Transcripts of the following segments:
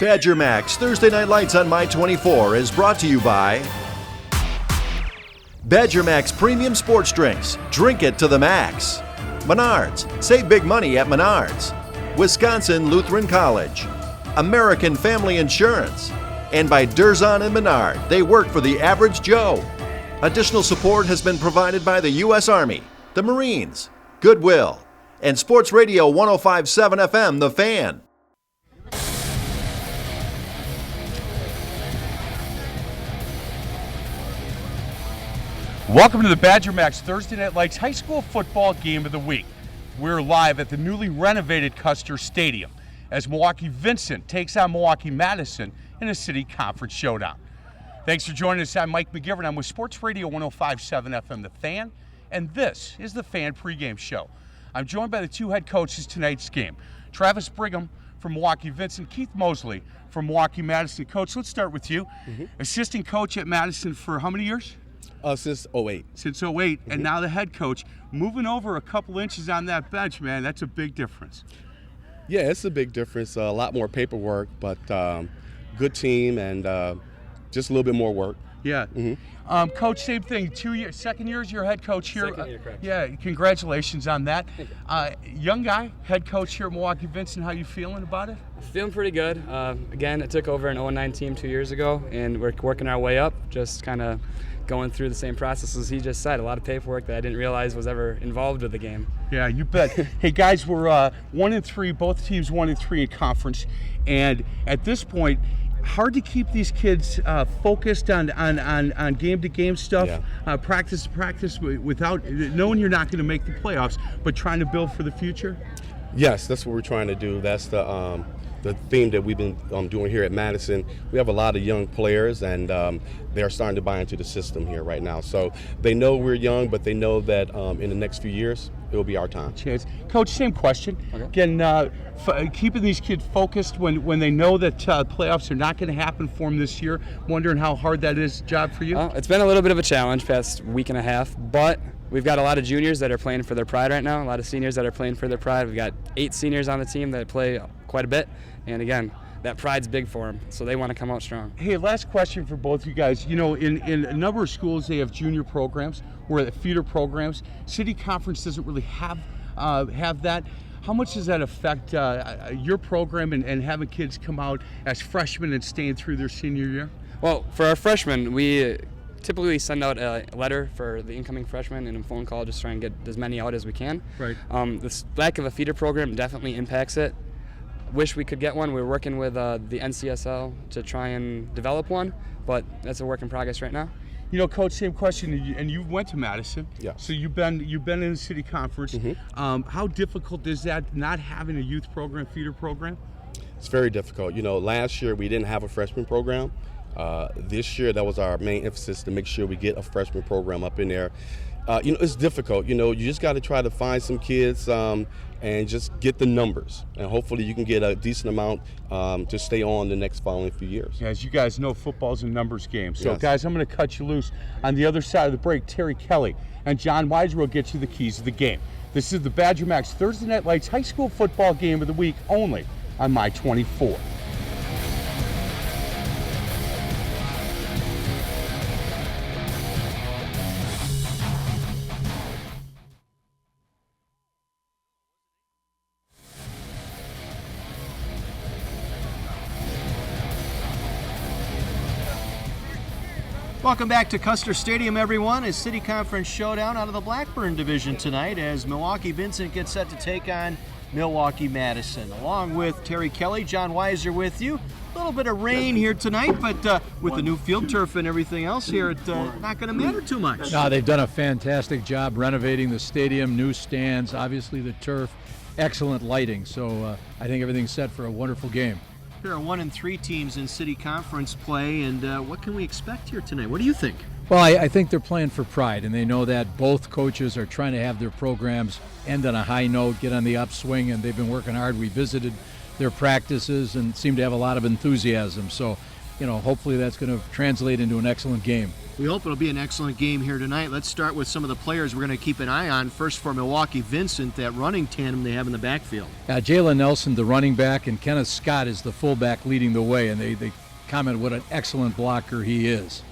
Badger Max Thursday Night Lights on My 24 is brought to you by Badger Max Premium Sports Drinks. Drink it to the max. Menards. Save big money at Menards. Wisconsin Lutheran College. American Family Insurance. And by Durzon and Menard. They work for the average Joe. Additional support has been provided by the U.S. Army, the Marines, Goodwill, and Sports Radio 105.7 FM, The Fan. Welcome to the Badger Max Thursday Night Lights High School Football Game of the Week. We're live at the newly renovated Custer Stadium as Milwaukee Vincent takes on Milwaukee Madison in a city conference showdown. Thanks for joining us. I'm Mike McGivern. I'm with Sports Radio 105.7 FM, The Fan, and this is the Fan pregame show. I'm joined by the two head coaches tonight's game, Travis Brigham from Milwaukee Vincent, Keith Mosley from Milwaukee Madison. Coach, let's start with you. Assistant coach at Madison for how many years? Since 08. Since 08, and now the head coach. Moving over a couple inches on that bench, man, that's a big difference. Yeah, it's a big difference. A lot more paperwork, but good team and just a little bit more work. Yeah. Coach, same thing. 2 years, second year as your head coach here. Second year, correct. Yeah, congratulations on that. Young guy, head coach here at Milwaukee Vincent. How you feeling about it? Feeling pretty good. Again, I took over an 09 team 2 years ago, and we're working our way up, just kind of going through the same process as he just said. A lot of paperwork that I didn't realize was ever involved with the game. Yeah, you bet. Hey guys, we're 1-3, both teams 1-3 in conference, and at this point, hard to keep these kids focused on game-to-game stuff, practice to practice, without knowing you're not going to make the playoffs, but trying to build for the future? Yes, that's what we're trying to do. That's the theme that we've been doing here at Madison. We have a lot of young players, and they're starting to buy into the system here right now. So they know we're young, but they know that in the next few years, it will be our time. Chance. Coach, same question. Okay. Again, keeping these kids focused when they know that playoffs are not going to happen for them this year, wondering how hard that is job for you? It's been a little bit of a challenge past week and a half, but we've got a lot of juniors that are playing for their pride right now, a lot of seniors that are playing for their pride. We've got 8 seniors on the team that play quite a bit, and again, that pride's big for them, so they want to come out strong. Hey, last question for both you guys. You know, in a number of schools, they have junior programs or feeder programs. City Conference doesn't really have that. How much does that affect your program and having kids come out as freshmen and staying through their senior year? Well, for our freshmen, we typically send out a letter for the incoming freshmen and a phone call, just try and get as many out as we can. Right. The lack of a feeder program definitely impacts it. Wish we could get one. We're working with the NCSL to try and develop one, but that's a work in progress right now. You know, Coach, same question, and you went to Madison. Yeah. So you've been in the city conference. How difficult is that, not having a youth program, feeder program? It's very difficult. You know, last year we didn't have a freshman program. This year, that was our main emphasis, to make sure we get a freshman program up in there. You know, it's difficult. You know, you just got to try to find some kids and just get the numbers. And hopefully you can get a decent amount to stay on the next following few years. Yeah, as you guys know, football's a numbers game. So, Yes. guys, I'm going to cut you loose. On the other side of the break, Terry Kelly and John Weiser will get you the keys of the game. This is the Badger Max Thursday Night Lights High School Football Game of the Week, only on My 24. Welcome back to Custer Stadium, everyone. A city conference showdown out of the Blackburn division tonight as Milwaukee Vincent gets set to take on Milwaukee Madison. Along with Terry Kelly, John Weiser with you. A little bit of rain here tonight, but with the new field turf and everything else here, it's not going to matter too much. No, they've done a fantastic job renovating the stadium, new stands, obviously the turf, excellent lighting. So I think everything's set for a wonderful game. There are 1-3 teams in city conference play, and what can we expect here tonight? What do you think? Well, I think they're playing for pride, and they know that both coaches are trying to have their programs end on a high note, get on the upswing, and they've been working hard. We visited their practices and seem to have a lot of enthusiasm. So, you know, hopefully that's going to translate into an excellent game. We hope it'll be an excellent game here tonight. Let's start with some of the players we're going to keep an eye on. First for Milwaukee, Vincent, that running tandem they have in the backfield. Jalen Nelson, the running back, and Kenneth Scott is the fullback leading the way, and they commented what an excellent blocker he is.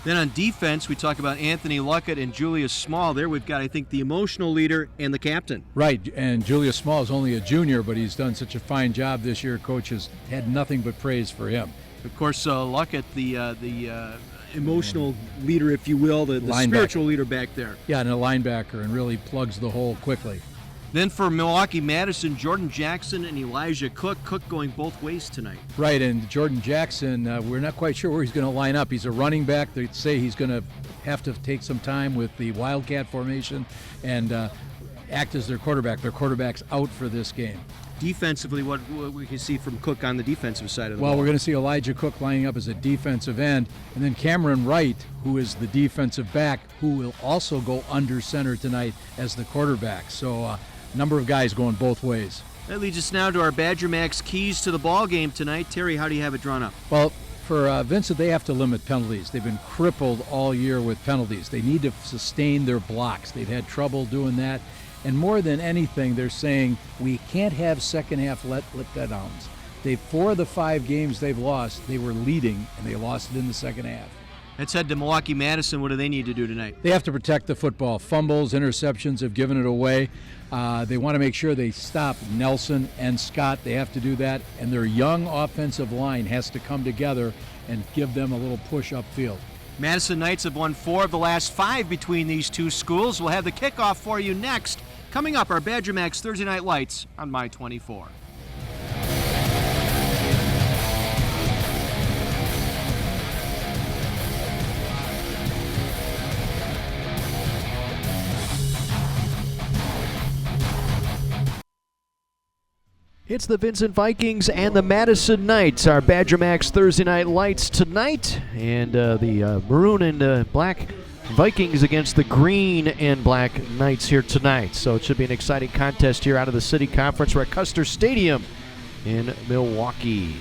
Then on defense, we talk about Anthony Luckett and Julius Small. There we've got, I think, the emotional leader and the captain. Right, and Julius Small is only a junior, but he's done such a fine job this year. Coach has had nothing but praise for him. Of course, Luckett, the emotional leader, if you will, the spiritual leader back there. Yeah, and a linebacker, and really plugs the hole quickly. Then for Milwaukee, Madison, Jordan Jackson and Elijah Cook. Cook going both ways tonight. Right, and Jordan Jackson, we're not quite sure where he's going to line up. He's a running back. They say he's going to have to take some time with the Wildcat formation and act as their quarterback. Their quarterback's out for this game. Defensively, what we can see from Cook on the defensive side of the ball? Well, we're going to see Elijah Cook lining up as a defensive end, and then Cameron Wright, who is the defensive back, who will also go under center tonight as the quarterback. So a number of guys going both ways. That leads us now to our Badger Max keys to the ball game tonight. Terry, how do you have it drawn up? Well, for Vincent, they have to limit penalties. They've been crippled all year with penalties. They need to sustain their blocks. They've had trouble doing that. And more than anything, they're saying we can't have second half letdowns. 4 of the 5 games they've lost, they were leading, and they lost it in the second half. Let's head to Milwaukee Madison. What do they need to do tonight? They have to protect the football. Fumbles, interceptions have given it away. They want to make sure they stop Nelson and Scott. They have to do that. And their young offensive line has to come together and give them a little push upfield. Madison Knights have won 4 of the last 5 between these two schools. We'll have the kickoff for you next. Coming up, our Badger Max Thursday Night Lights on My 24. It's the Vincent Vikings and the Madison Knights, our Badger Max Thursday Night Lights tonight. And the maroon and black Vikings against the green and black Knights here tonight. So it should be an exciting contest here out of the City Conference. We're at Custer Stadium in Milwaukee.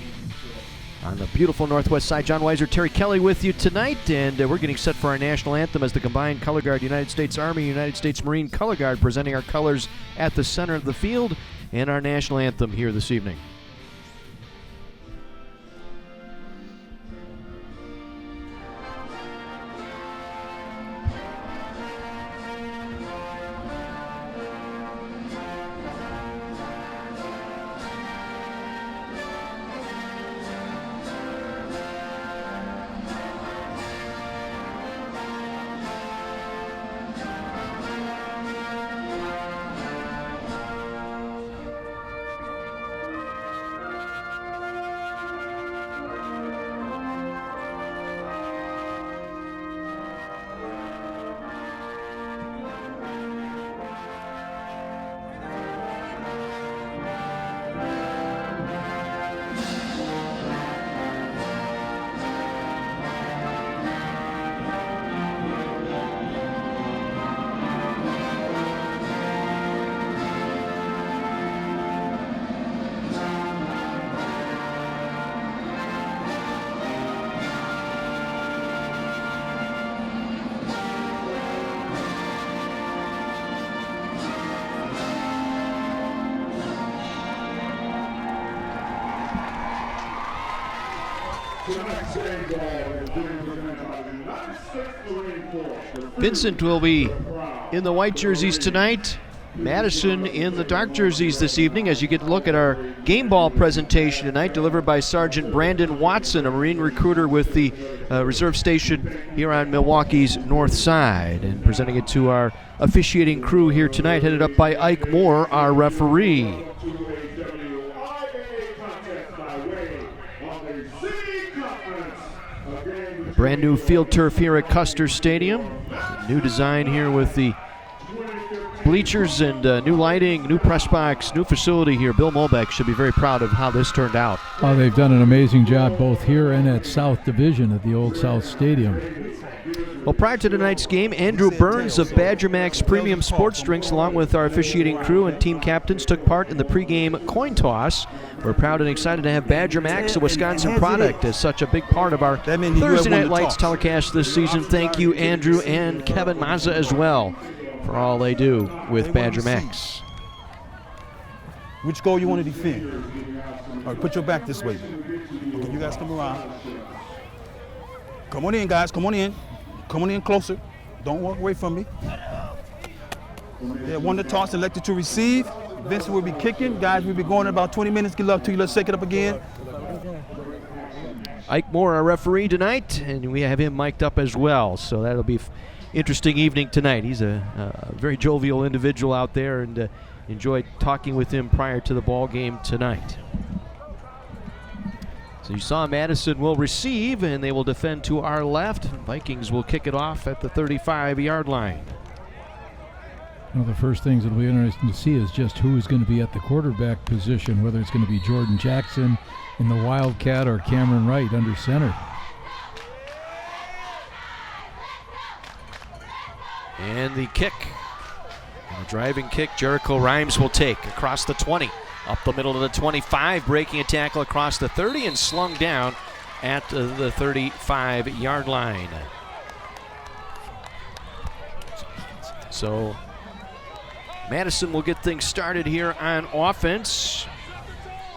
On the beautiful northwest side, John Weiser, Terry Kelly with you tonight, and we're getting set for our national anthem as the combined color guard United States Army, United States Marine Color Guard presenting our colors at the center of the field and our national anthem here this evening. Vincent will be in the white jerseys tonight. Madison in the dark jerseys this evening as you get to look at our game ball presentation tonight, delivered by Sergeant Brandon Watson, a Marine recruiter with the reserve station here on Milwaukee's north side, and presenting it to our officiating crew here tonight, headed up by Ike Moore, our referee. Brand new field turf here at Custer Stadium. New design here with the bleachers and new lighting, new press box, new facility here. Bill Molbeck should be very proud of how this turned out. Oh, they've done an amazing job both here and at South Division at the Old South Stadium. Well, prior to tonight's game, Andrew Burns of Badger Max Premium Sports Drinks, along with our officiating crew and team captains, took part in the pregame coin toss. We're proud and excited to have Badger Max, a Wisconsin product, as such a big part of our Thursday Night Lights telecast this season. Thank you, Andrew and Kevin Mazza as well, for all they do with Badger Max. Which goal you want to defend? All right, put your back this way. Okay, you guys come around. Come on in, guys. Come on in. Come on in closer. Don't walk away from me. Yeah, one to toss, elected to receive. Vincent will be kicking. Guys, we'll be going in about 20 minutes. Good luck to you. Let's shake it up again. Ike Moore, our referee tonight, and we have him mic'd up as well. So that'll be interesting evening tonight. He's a very jovial individual out there, and enjoyed talking with him prior to the ball game tonight. So you saw Madison will receive, and they will defend to our left. Vikings will kick it off at the 35-yard line. One of the first things that'll be interesting to see is just who is going to be at the quarterback position, whether it's going to be Jordan Jackson in the Wildcat or Cameron Wright under center. And the kick, and a driving kick, Jericho Rhymes will take across the 20. Up the middle to the 25, breaking a tackle across the 30 and slung down at the 35-yard line. So Madison will get things started here on offense.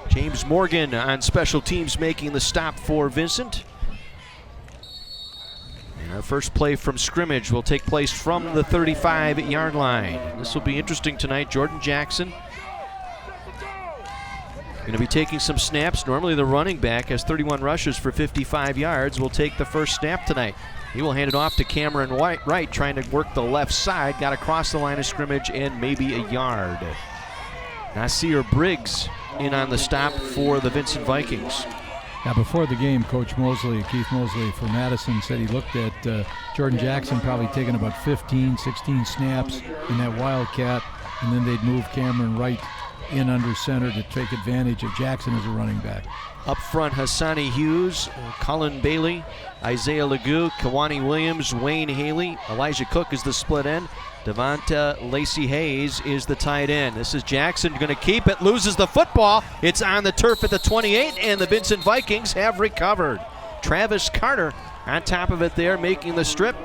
James Morgan on special teams making the stop for Vincent. And our first play from scrimmage will take place from the 35-yard line. This will be interesting tonight. Jordan Jackson going to be taking some snaps. Normally the running back has 31 rushes for 55 yards. Will take the first snap tonight. He will hand it off to Cameron Wright, trying to work the left side. Got across the line of scrimmage and maybe a yard. Nasir Briggs in on the stop for the Vincent Vikings. Now, before the game, Coach Mosley, Keith Mosley for Madison, said he looked at Jordan Jackson probably taking about 15, 16 snaps in that Wildcat, and then they'd move Cameron Wright in under center to take advantage of Jackson as a running back. Up front, Hassani Hughes, Colin Bailey, Isaiah Legou, Kawani Williams, Wayne Haley, Elijah Cook is the split end. Devonta Lacey Hayes is the tight end. This is Jackson going to keep it, loses the football. It's on the turf at the 28, and the Vincent Vikings have recovered. Travis Carter on top of it there, making the strip.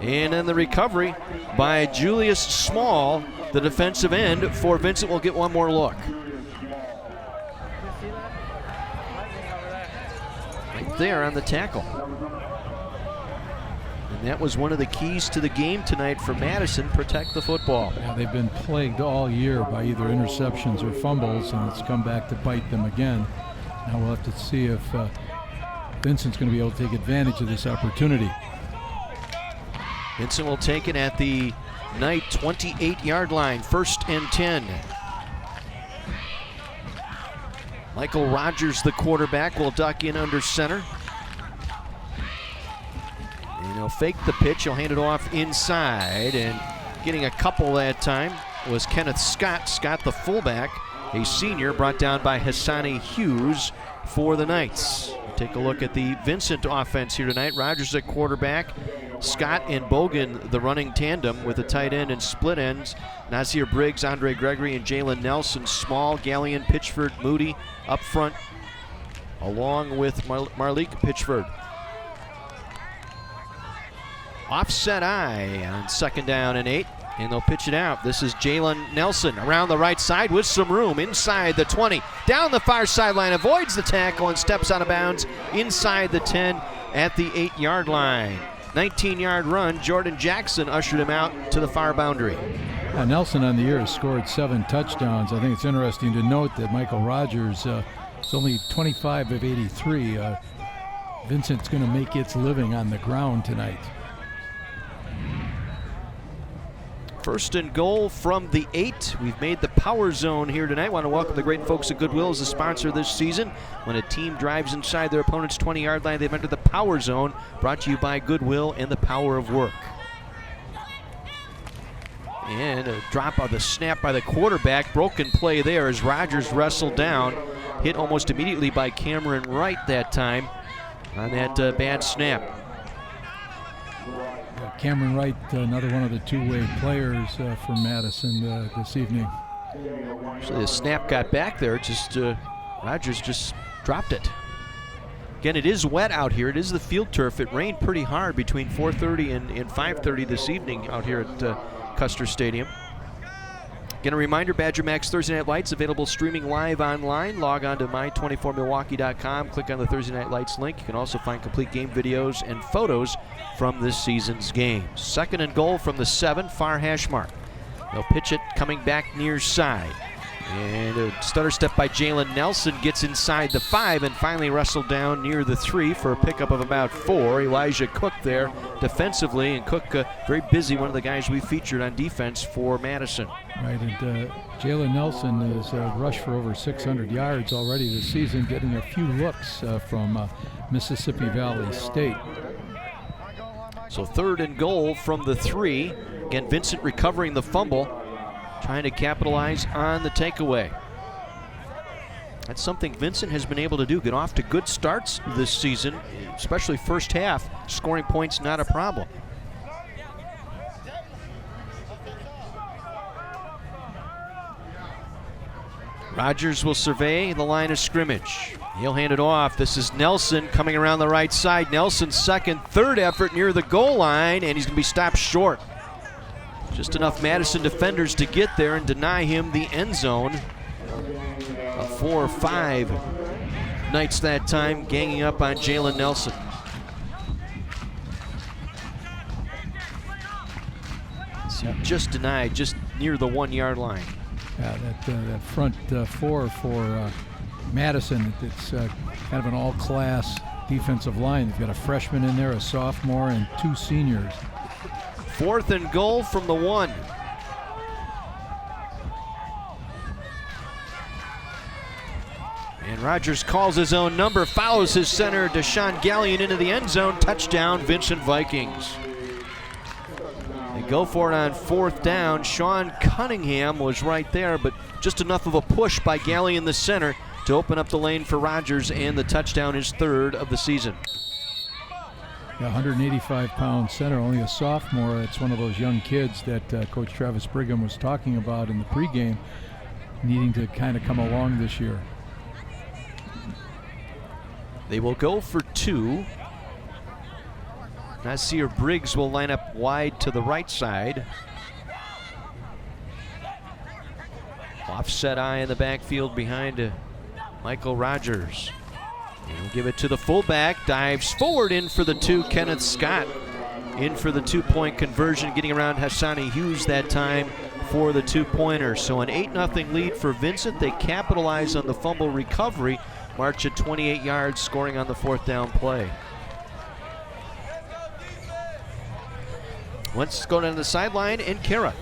And then the recovery by Julius Small, the defensive end for Vincent, will get one more look. Right there on the tackle. And that was one of the keys to the game tonight for Madison, protect the football. Yeah, they've been plagued all year by either interceptions or fumbles, and it's come back to bite them again. Now we'll have to see if Vincent's going to be able to take advantage of this opportunity. Vincent will take it at the Knight 28-yard line, 1st and 10. Michael Rogers, the quarterback, will duck in under center. And he'll fake the pitch. He'll hand it off inside, and getting a couple that time was Kenneth Scott. Scott, the fullback, a senior, brought down by Hassani Hughes for the Knights. Take a look at the Vincent offense here tonight. Rogers at quarterback. Scott and Bogan, the running tandem with the tight end and split ends. Nasir Briggs, Andre Gregory, and Jalen Nelson. Small, Gallion, Pitchford, Moody up front, along with Marlik Pitchford. Offset eye on 2nd down and 8, and they'll pitch it out. This is Jalen Nelson around the right side with some room inside the 20. Down the far sideline, avoids the tackle and steps out of bounds inside the 10 at the 8-yard line. 19-yard run. Jordan Jackson ushered him out to the far boundary. Nelson on the year has scored 7 touchdowns. I think it's interesting to note that Michael Rogers is only 25 of 83. Vincent's going to make its living on the ground tonight. 1st and goal from the 8. We've made the power zone here tonight. Want to welcome the great folks at Goodwill as the sponsor this season. When a team drives inside their opponent's 20-yard line, they've entered the power zone, brought to you by Goodwill and the power of work. And a drop of the snap by the quarterback. Broken play there as Rogers wrestled down. Hit almost immediately by Cameron Wright that time on that bad snap. Cameron Wright, another one of the two-way players for Madison this evening. Actually, the snap got back there. Rogers just dropped it. Again, it is wet out here. It is the field turf. It rained pretty hard between 4:30 and 5:30 this evening out here at Custer Stadium. Again, a reminder, Badger Max Thursday Night Lights available streaming live online. Log on to my24milwaukee.com. Click on the Thursday Night Lights link. You can also find complete game videos and photos from this season's games. 2nd and goal from the 7, far hash mark. They'll pitch it coming back near side. And a stutter step by Jalen Nelson gets inside the 5 and finally wrestled down near the 3 for a pickup of about 4. Elijah Cook there defensively, and Cook very busy, one of the guys we featured on defense for Madison. Right, and Jalen Nelson has rushed for over 600 yards already this season, getting a few looks from Mississippi Valley State. So 3rd and goal from the 3. Again, Vincent recovering the fumble, trying to capitalize on the takeaway. That's something Vincent has been able to do, get off to good starts this season, especially first half. Scoring points not a problem. Rogers will survey the line of scrimmage. He'll hand it off. This is Nelson coming around the right side. Nelson's 2nd, 3rd effort near the goal line, and he's going to be stopped short. Just enough Madison defenders to get there and deny him the end zone. 4 or 5 Knights that time ganging up on Jalen Nelson. So just denied, just near the 1-yard line. Yeah, that front 4 for Madison, it's kind of an all-class defensive line. They've got a freshman in there, a sophomore, and 2 seniors. 4th and goal from the 1. And Rogers calls his own number, follows his center, Deshaun Gallion into the end zone. Touchdown, Vincent Vikings. They go for it on 4th down. Sean Cunningham was right there, but just enough of a push by Gallion, the center, to open up the lane for Rogers, and the touchdown is 3rd of the season. 185-pound center, only a sophomore. It's one of those young kids that Coach Travis Brigham was talking about in the pregame, needing to kind of come along this year. They will go for 2. Nasir Briggs will line up wide to the right side. Offset eye in the backfield behind Michael Rogers. He'll give it to the fullback, dives forward in for the 2. Kenneth Scott in for the 2-point conversion, getting around Hassani Hughes that time for the 2-pointer. So an 8-0 lead for Vincent. They capitalize on the fumble recovery, march at 28 yards, scoring on the 4th down play. Let's go down to the sideline, and Kara.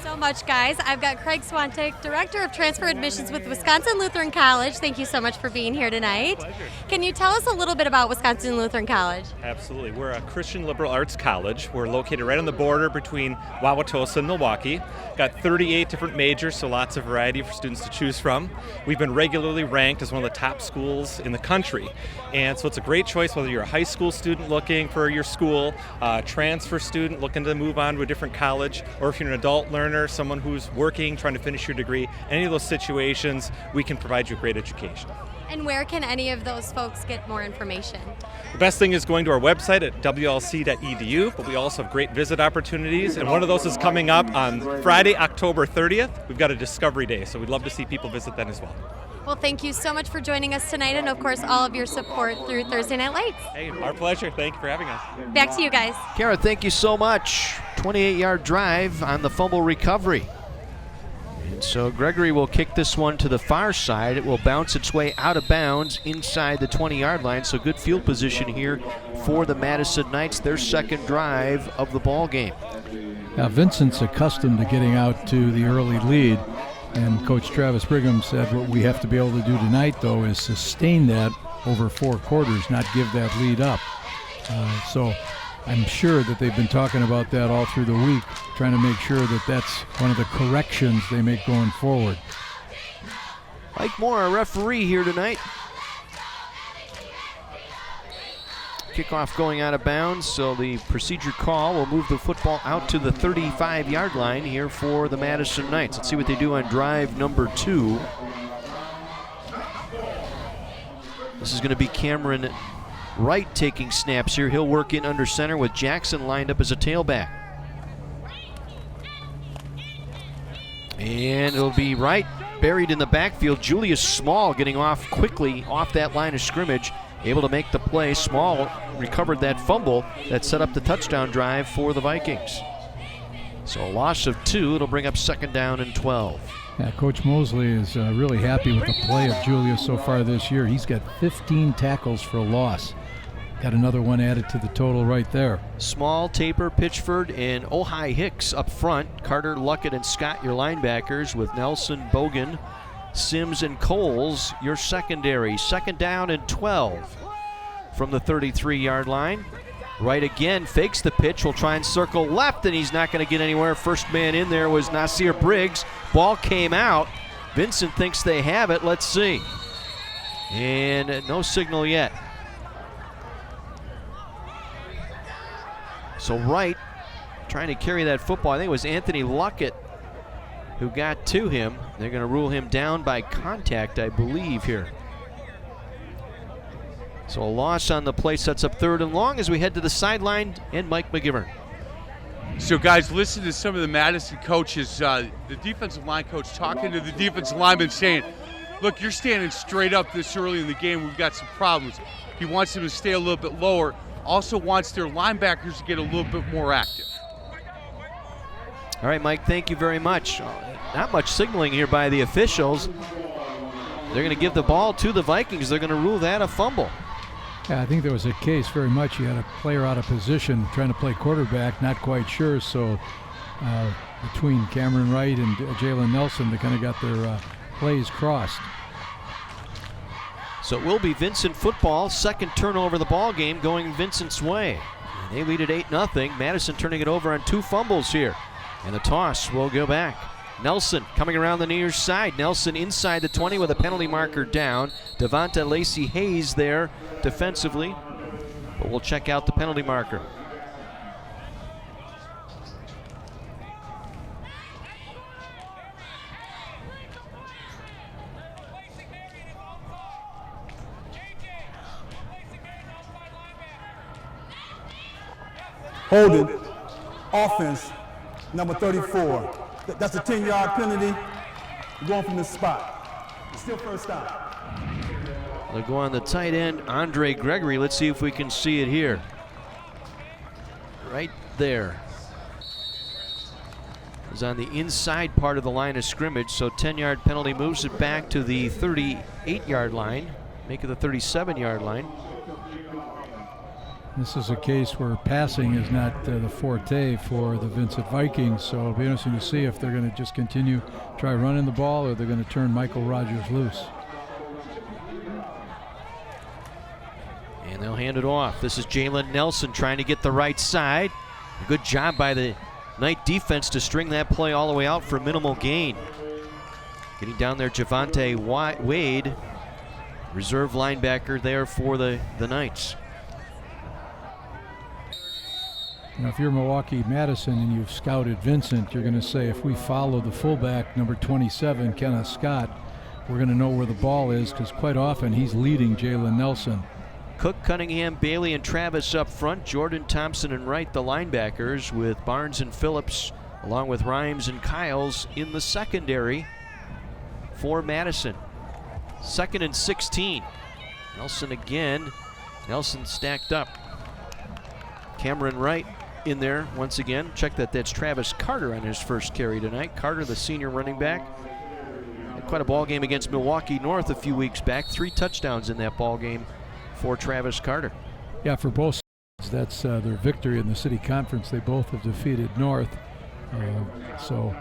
So much, guys. I've got Craig Swantek, Director of Transfer Admissions with Wisconsin Lutheran College. Thank you so much for being here tonight. Pleasure. Can you tell us a little bit about Wisconsin Lutheran College? Absolutely. We're a Christian liberal arts college. We're located right on the border between Wauwatosa and Milwaukee. Got 38 different majors, so lots of variety for students to choose from. We've been regularly ranked as one of the top schools in the country. And so it's a great choice whether you're a high school student looking for your school, transfer student looking to move on to a different college, or if you're an adult learner, someone who's working, trying to finish your degree. Any of those situations, we can provide you a great education. And where can any of those folks get more information? The best thing is going to our website at wlc.edu, but we also have great visit opportunities, and one of those is coming up on Friday, October 30th. We've got a Discovery Day, so we'd love to see people visit that as well. Well, thank you so much for joining us tonight, and of course, all of your support through Thursday Night Lights. Hey, our pleasure. Thank you for having us. Back to you guys. Kara, thank you so much. 28-yard drive on the fumble recovery. And so Gregory will kick this one to the far side. It will bounce its way out of bounds inside the 20-yard line. So good field position here for the Madison Knights, their 2nd drive of the ball game. Now Vincent's accustomed to getting out to the early lead, and Coach Travis Brigham said what we have to be able to do tonight, though, is sustain that over 4 quarters, not give that lead up. So I'm sure that they've been talking about that all through the week, trying to make sure that that's one of the corrections they make going forward. Mike Moore, our referee here tonight. Kickoff going out of bounds, so the procedure call will move the football out to the 35-yard line here for the Madison Knights. Let's see what they do on drive number 2. This is going to be Cameron Wright taking snaps here. He'll work in under center with Jackson lined up as a tailback. And it'll be Wright buried in the backfield. Julius Small getting off quickly off that line of scrimmage, able to make the play. Small recovered that fumble that set up the touchdown drive for the Vikings. So a loss of 2. It'll bring up 2nd down and 12. Yeah, Coach Mosley is really happy with the play of Julius so far this year. He's got 15 tackles for a loss. Got another one added to the total right there. Small, Taper, Pitchford, and Ojai Hicks up front. Carter, Luckett, and Scott your linebackers, with Nelson, Bogan, Sims, and Coles your secondary. 2nd down and 12 from the 33-yard line. Wright again fakes the pitch, will try and circle left, and he's not going to get anywhere. First man in there was Nasir Briggs. Ball came out. Vincent thinks they have it. Let's see. And no signal yet. So Wright trying to carry that football. I think it was Anthony Luckett who got to him. They're going to rule him down by contact, I believe, here. So a loss on the play sets up 3rd and long as we head to the sideline and Mike McGivern. So guys, listen to some of the Madison coaches, the defensive line coach talking to the defensive lineman saying, look, you're standing straight up this early in the game. We've got some problems. He wants them to stay a little bit lower. Also wants their linebackers to get a little bit more active. All right, Mike, thank you very much. Not much signaling here by the officials. They're going to give the ball to the Vikings. They're going to rule that a fumble. Yeah, I think there was a case very much. You had a player out of position trying to play quarterback, not quite sure. So between Cameron Wright and Jalen Nelson, they kind of got their plays crossed. So it will be Vincent football. 2nd turnover of the ball game going Vincent's way. And they lead at 8-0. Madison turning it over on 2 fumbles here. And the toss will go back. Nelson coming around the near side. Nelson inside the 20 with a penalty marker down. Devonta Lacey Hayes there defensively. But we'll check out the penalty marker. Holding, offense, number 34. That's a 10-yard penalty. We're going from this spot. It's still first down. They'll go on the tight end, Andre Gregory. Let's see if we can see it here. Right there. Is on the inside part of the line of scrimmage, so 10-yard penalty moves it back to the 38-yard line, make it the 37-yard line. This is a case where passing is not the forte for the Vincent Vikings, so it'll be interesting to see if they're going to just continue try running the ball or they're going to turn Michael Rogers loose. And they'll hand it off. This is Jalen Nelson trying to get the right side. A good job by the Knight defense to string that play all the way out for minimal gain. Getting down there, Javante Wade, reserve linebacker there for the Knights. Now, if you're Milwaukee Madison and you've scouted Vincent, you're going to say, if we follow the fullback, number 27, Kenneth Scott, we're going to know where the ball is, because quite often he's leading Jalen Nelson. Cook, Cunningham, Bailey, and Travis up front. Jordan, Thompson, and Wright, the linebackers, with Barnes and Phillips, along with Rhymes and Kiles in the secondary for Madison. 2nd and 16. Nelson again. Nelson stacked up. Cameron Wright in there once again. Check that's Travis Carter on his first carry tonight. Carter, the senior running back. Had quite a ball game against Milwaukee North a few weeks back. 3 touchdowns in that ball game for Travis Carter. Yeah, for both sides, that's their victory in the city conference. They both have defeated North. So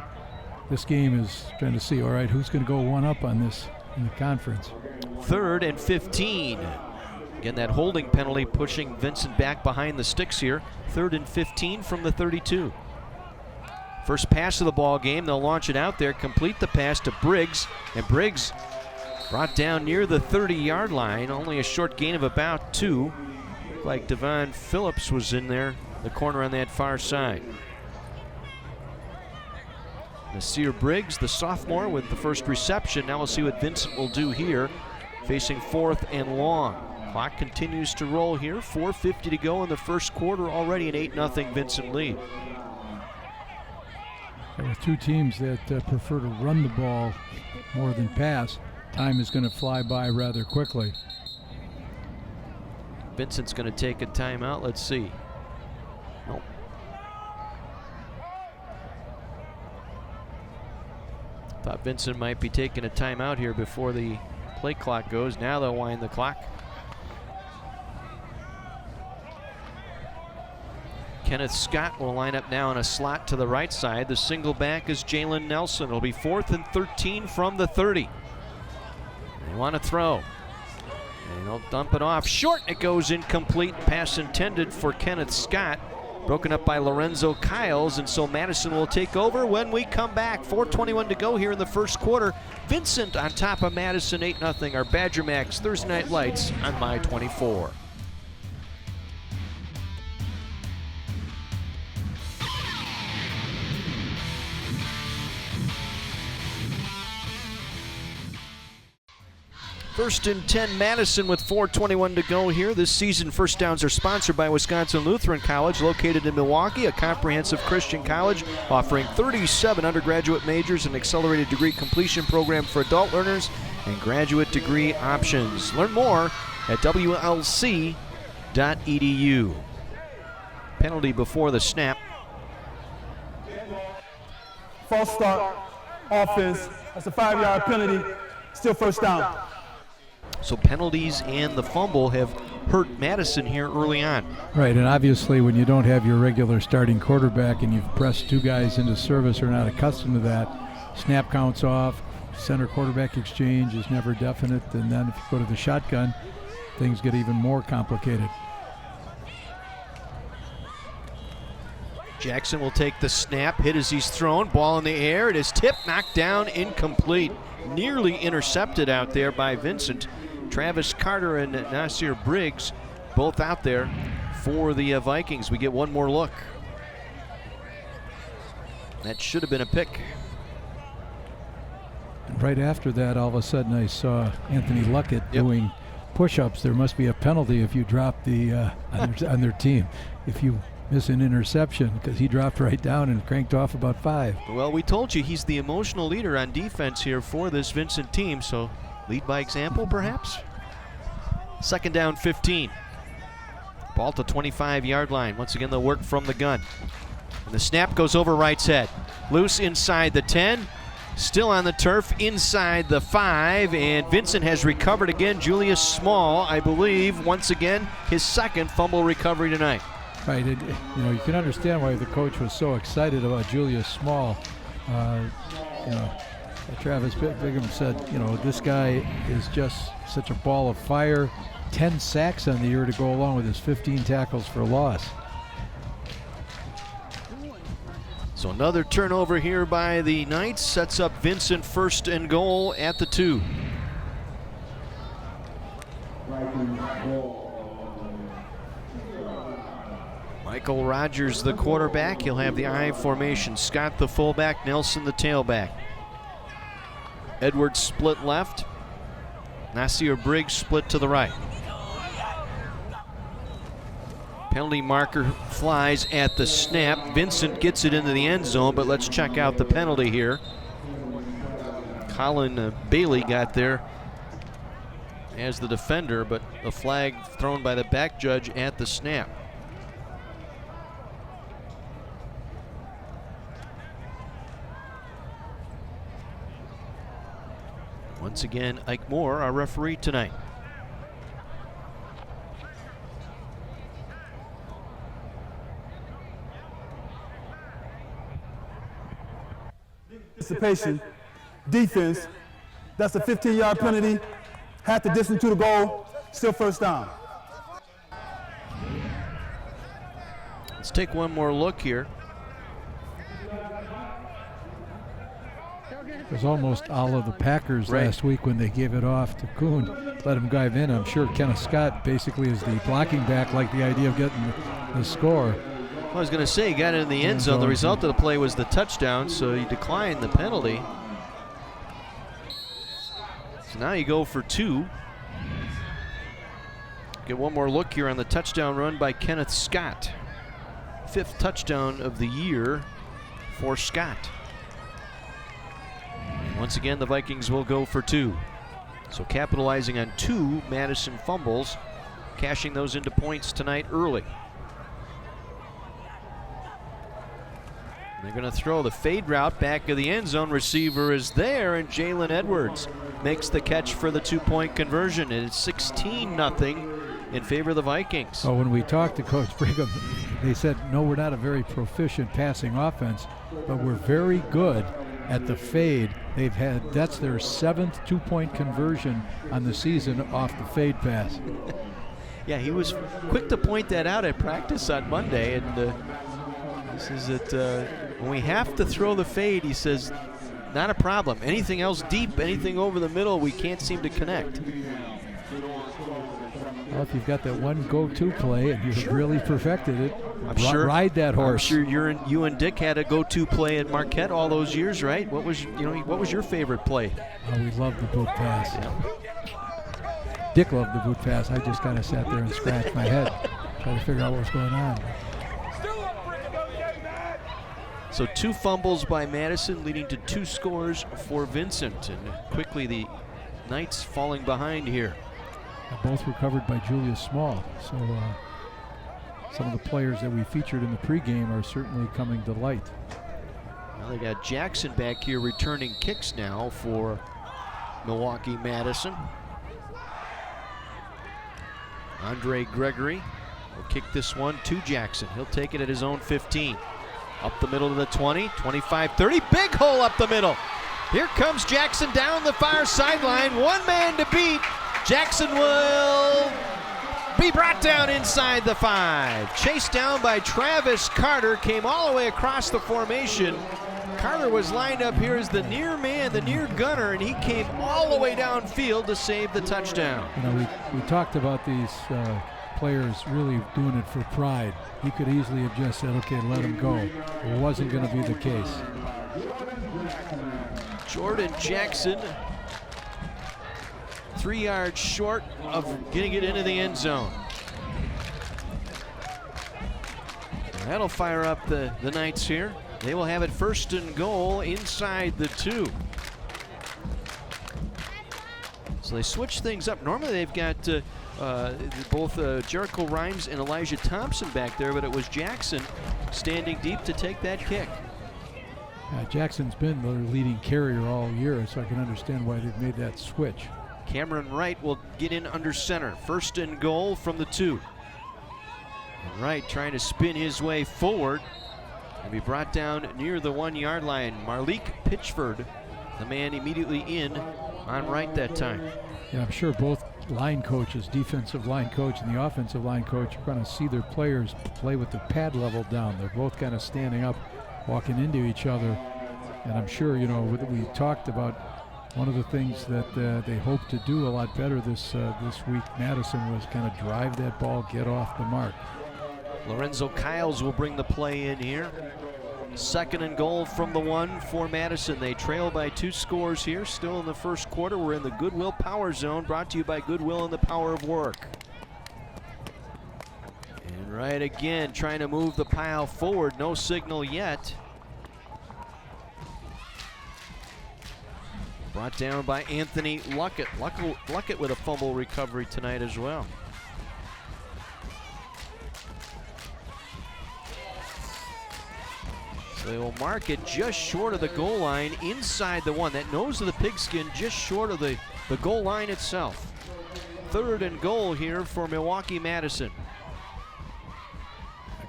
this game is trying to see, all right, who's going to go one up on this in the conference. 3rd and 15. Again, that holding penalty pushing Vincent back behind the sticks here. 3rd and 15 from the 32. First pass of the ball game. They'll launch it out there, complete the pass to Briggs, and Briggs brought down near the 30-yard line. Only a short gain of about 2. Looked like Devon Phillips was in there, the corner on that far side. Nasir Briggs, the sophomore, with the first reception. Now we'll see what Vincent will do here, facing 4th and long. Clock continues to roll here. 4:50 to go in the first quarter. Already an 8-0 Vincent lead. There are two teams that prefer to run the ball more than pass. Time is going to fly by rather quickly. Vincent's going to take a timeout. Let's see. Nope. Thought Vincent might be taking a timeout here before the play clock goes. Now they'll wind the clock. Kenneth Scott will line up now in a slot to the right side. The single back is Jalen Nelson. It'll be 4th and 13 from the 30. They want to throw. And they'll dump it off. Short. It goes incomplete. Pass intended for Kenneth Scott. Broken up by Lorenzo Kiles, and so Madison will take over when we come back. 4:21 to go here in the first quarter. Vincent on top of Madison, 8-0. Our Badger Max Thursday Night Lights on My 24. First and 10 Madison with 4:21 to go here. This season, first downs are sponsored by Wisconsin Lutheran College, located in Milwaukee, a comprehensive Christian college offering 37 undergraduate majors and accelerated degree completion program for adult learners and graduate degree options. Learn more at WLC.edu. Penalty before the snap. False start, offense. That's a 5-yard penalty. Still first down. So penalties and the fumble have hurt Madison here early on. Right, and obviously when you don't have your regular starting quarterback and you've pressed two guys into service or not accustomed to that, snap counts off, center quarterback exchange is never definite, and then if you go to the shotgun, things get even more complicated. Jackson will take the snap, hit as he's thrown, ball in the air, it is tipped, knocked down, incomplete. Nearly intercepted out there by Vincent. Travis Carter and Nasir Briggs both out there for the Vikings. We get one more look. That should have been a pick. And right after that, all of a sudden I saw Anthony Luckett doing push-ups. There must be a penalty if you drop the on their team. If you miss an interception, because he dropped right down and cranked off about 5. Well, we told you he's the emotional leader on defense here for this Vincent team, so lead by example perhaps. Second down 15. Ball to 25-yard line. Once again, they'll work from the gun. And the snap goes over Wright's head. Loose inside the 10. Still on the turf inside the 5, and Vincent has recovered again. Julius Small, I believe, once again, his second fumble recovery tonight. Right, you know, you can understand why the coach was so excited about Julius Small. Travis Bigham said, this guy is just such a ball of fire. 10 sacks on the year to go along with his 15 tackles for loss. So another turnover here by the Knights sets up Vincent first and goal at the 2. Michael Rogers, the quarterback. He'll have the I formation. Scott, the fullback. Nelson, the tailback. Edwards split left. Nasir Briggs split to the right. Penalty marker flies at the snap. Vincent gets it into the end zone, but let's check out the penalty here. Colin Bailey got there as the defender, but a flag thrown by the back judge at the snap. Once again, Ike Moore, our referee tonight. Anticipation, defense, that's a 15-yard penalty, half the distance to the goal, still first down. Let's take one more look here. It was almost all of the Packers last week when they gave it off to Kuhn, let him dive in. I'm sure Kenneth Scott basically is the blocking back, like the idea of getting the score. Well, I was going to say, he got it in the end zone. The result of the play was the touchdown, so he declined the penalty. So now you go for 2. Get one more look here on the touchdown run by Kenneth Scott. 5th touchdown of the year for Scott. Once again, the Vikings will go for 2. So capitalizing on 2 Madison fumbles, cashing those into points tonight early. They're going to throw the fade route back of the end zone. Receiver is there, and Jalen Edwards makes the catch for the 2-point conversion. And it's 16-0 in favor of the Vikings. Well, when we talked to Coach Brigham, they said, no, we're not a very proficient passing offense, but we're very good at the fade. That's their 7th 2-point conversion on the season off the fade pass. Yeah, he was quick to point that out at practice on Monday, and he says that when we have to throw the fade, he says, not a problem. Anything else deep, anything over the middle, we can't seem to connect. Well, if you've got that one go-to play and you've really perfected it, ride that horse. I'm sure you and Dick had a go-to play at Marquette all those years, right? What was your favorite play? Oh, we loved the boot pass. Yeah. Dick loved the boot pass. I just kind of sat there and scratched my head trying to figure out what was going on. So 2 fumbles by Madison, leading to 2 scores for Vincent. And quickly the Knights falling behind here. Both recovered by Julius Small. So some of the players that we featured in the pregame are certainly coming to light. Now they got Jackson back here returning kicks now for Milwaukee Madison. Andre Gregory will kick this one to Jackson. He'll take it at his own 15. Up the middle to the 20, 25, 30. Big hole up the middle. Here comes Jackson down the far sideline. One man to beat. Jackson will be brought down inside the 5. Chased down by Travis Carter. Came all the way across the formation. Carter was lined up here as the near man, the near gunner, and he came all the way downfield to save the touchdown. You know, we talked about these players really doing it for pride. He could easily have just said, okay, let him go. It wasn't going to be the case. Jordan Jackson, 3 yards short of getting it into the end zone. That'll fire up the Knights here. They will have it 1st and goal inside the 2. So they switch things up. Normally they've got both Jericho Rimes and Elijah Thompson back there, but it was Jackson standing deep to take that kick. Jackson's been the leading carrier all year, so I can understand why they've made that switch. Cameron Wright will get in under center. 1st and goal from the 2. And Wright trying to spin his way forward and be brought down near the 1-yard line. Marlik Pitchford, the man immediately in on Wright that time. Yeah, I'm sure both line coaches, defensive line coach and the offensive line coach, are going to see their players play with the pad level down. They're both kind of standing up, walking into each other. And I'm sure, you know, we talked about one of the things that they hope to do a lot better this week, Madison, was kind of drive that ball, get off the mark. Lorenzo Kiles will bring the play in here. 2nd and goal from the 1 for Madison. They trail by 2 scores here. Still in the 1st quarter. We're in the Goodwill Power Zone, brought to you by Goodwill and the Power of Work. And Wright again trying to move the pile forward. No signal yet. Brought down by Anthony Luckett. Luckett with a fumble recovery tonight as well. So they will mark it just short of the goal line inside the 1. That nose of the pigskin just short of the goal line itself. 3rd and goal here for Milwaukee Madison.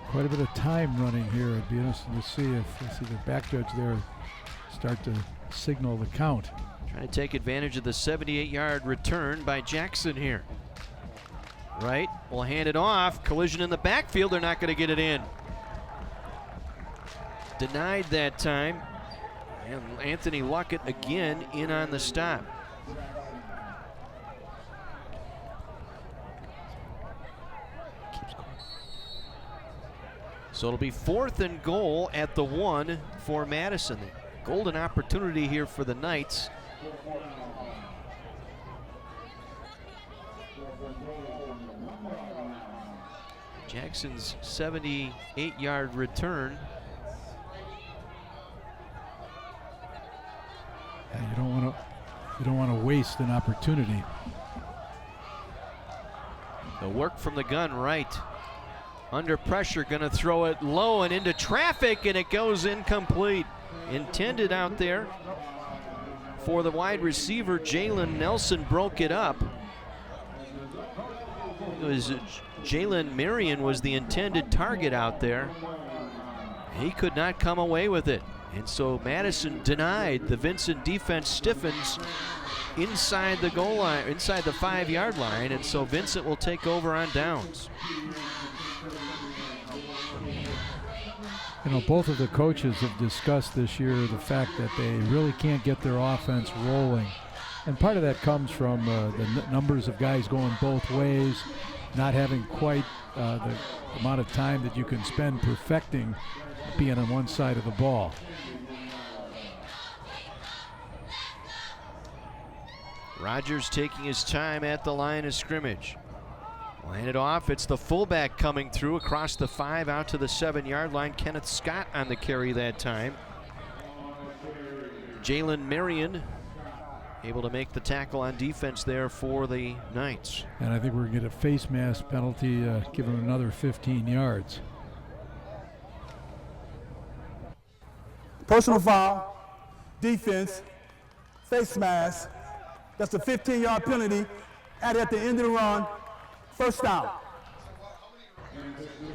Quite a bit of time running here. It'd be interesting to see if the back judge there start to signal the count. Trying to take advantage of the 78-yard return by Jackson here. Right, will hand it off. Collision in the backfield. They're not going to get it in. Denied that time. And Anthony Luckett again in on the stop. So it'll be 4th and goal at the 1 for Madison. Golden opportunity here for the Knights. Jackson's 78-yard return. Yeah, you don't want to waste an opportunity. The work from the gun right. Under pressure, gonna throw it low and into traffic, and it goes incomplete. Intended out there for the wide receiver. Jalen Nelson broke it up. It was Jalen Marion was the intended target out there. He could not come away with it. And so Madison denied. The Vincent defense stiffens inside the goal line, inside the 5-yard line, and so Vincent will take over on downs. You know, both of the coaches have discussed this year the fact that they really can't get their offense rolling. And part of that comes from the numbers of guys going both ways, not having quite the amount of time that you can spend perfecting being on one side of the ball. Rogers taking his time at the line of scrimmage. Line it off. It's the fullback coming through across the 5 out to the 7-yard line. Kenneth Scott on the carry that time. Jalen Marion able to make the tackle on defense there for the Knights. And I think we're going to get a face mask penalty, give him another 15 yards. Personal foul, defense, face mask. That's a 15-yard penalty. Add at the end of the run. First down.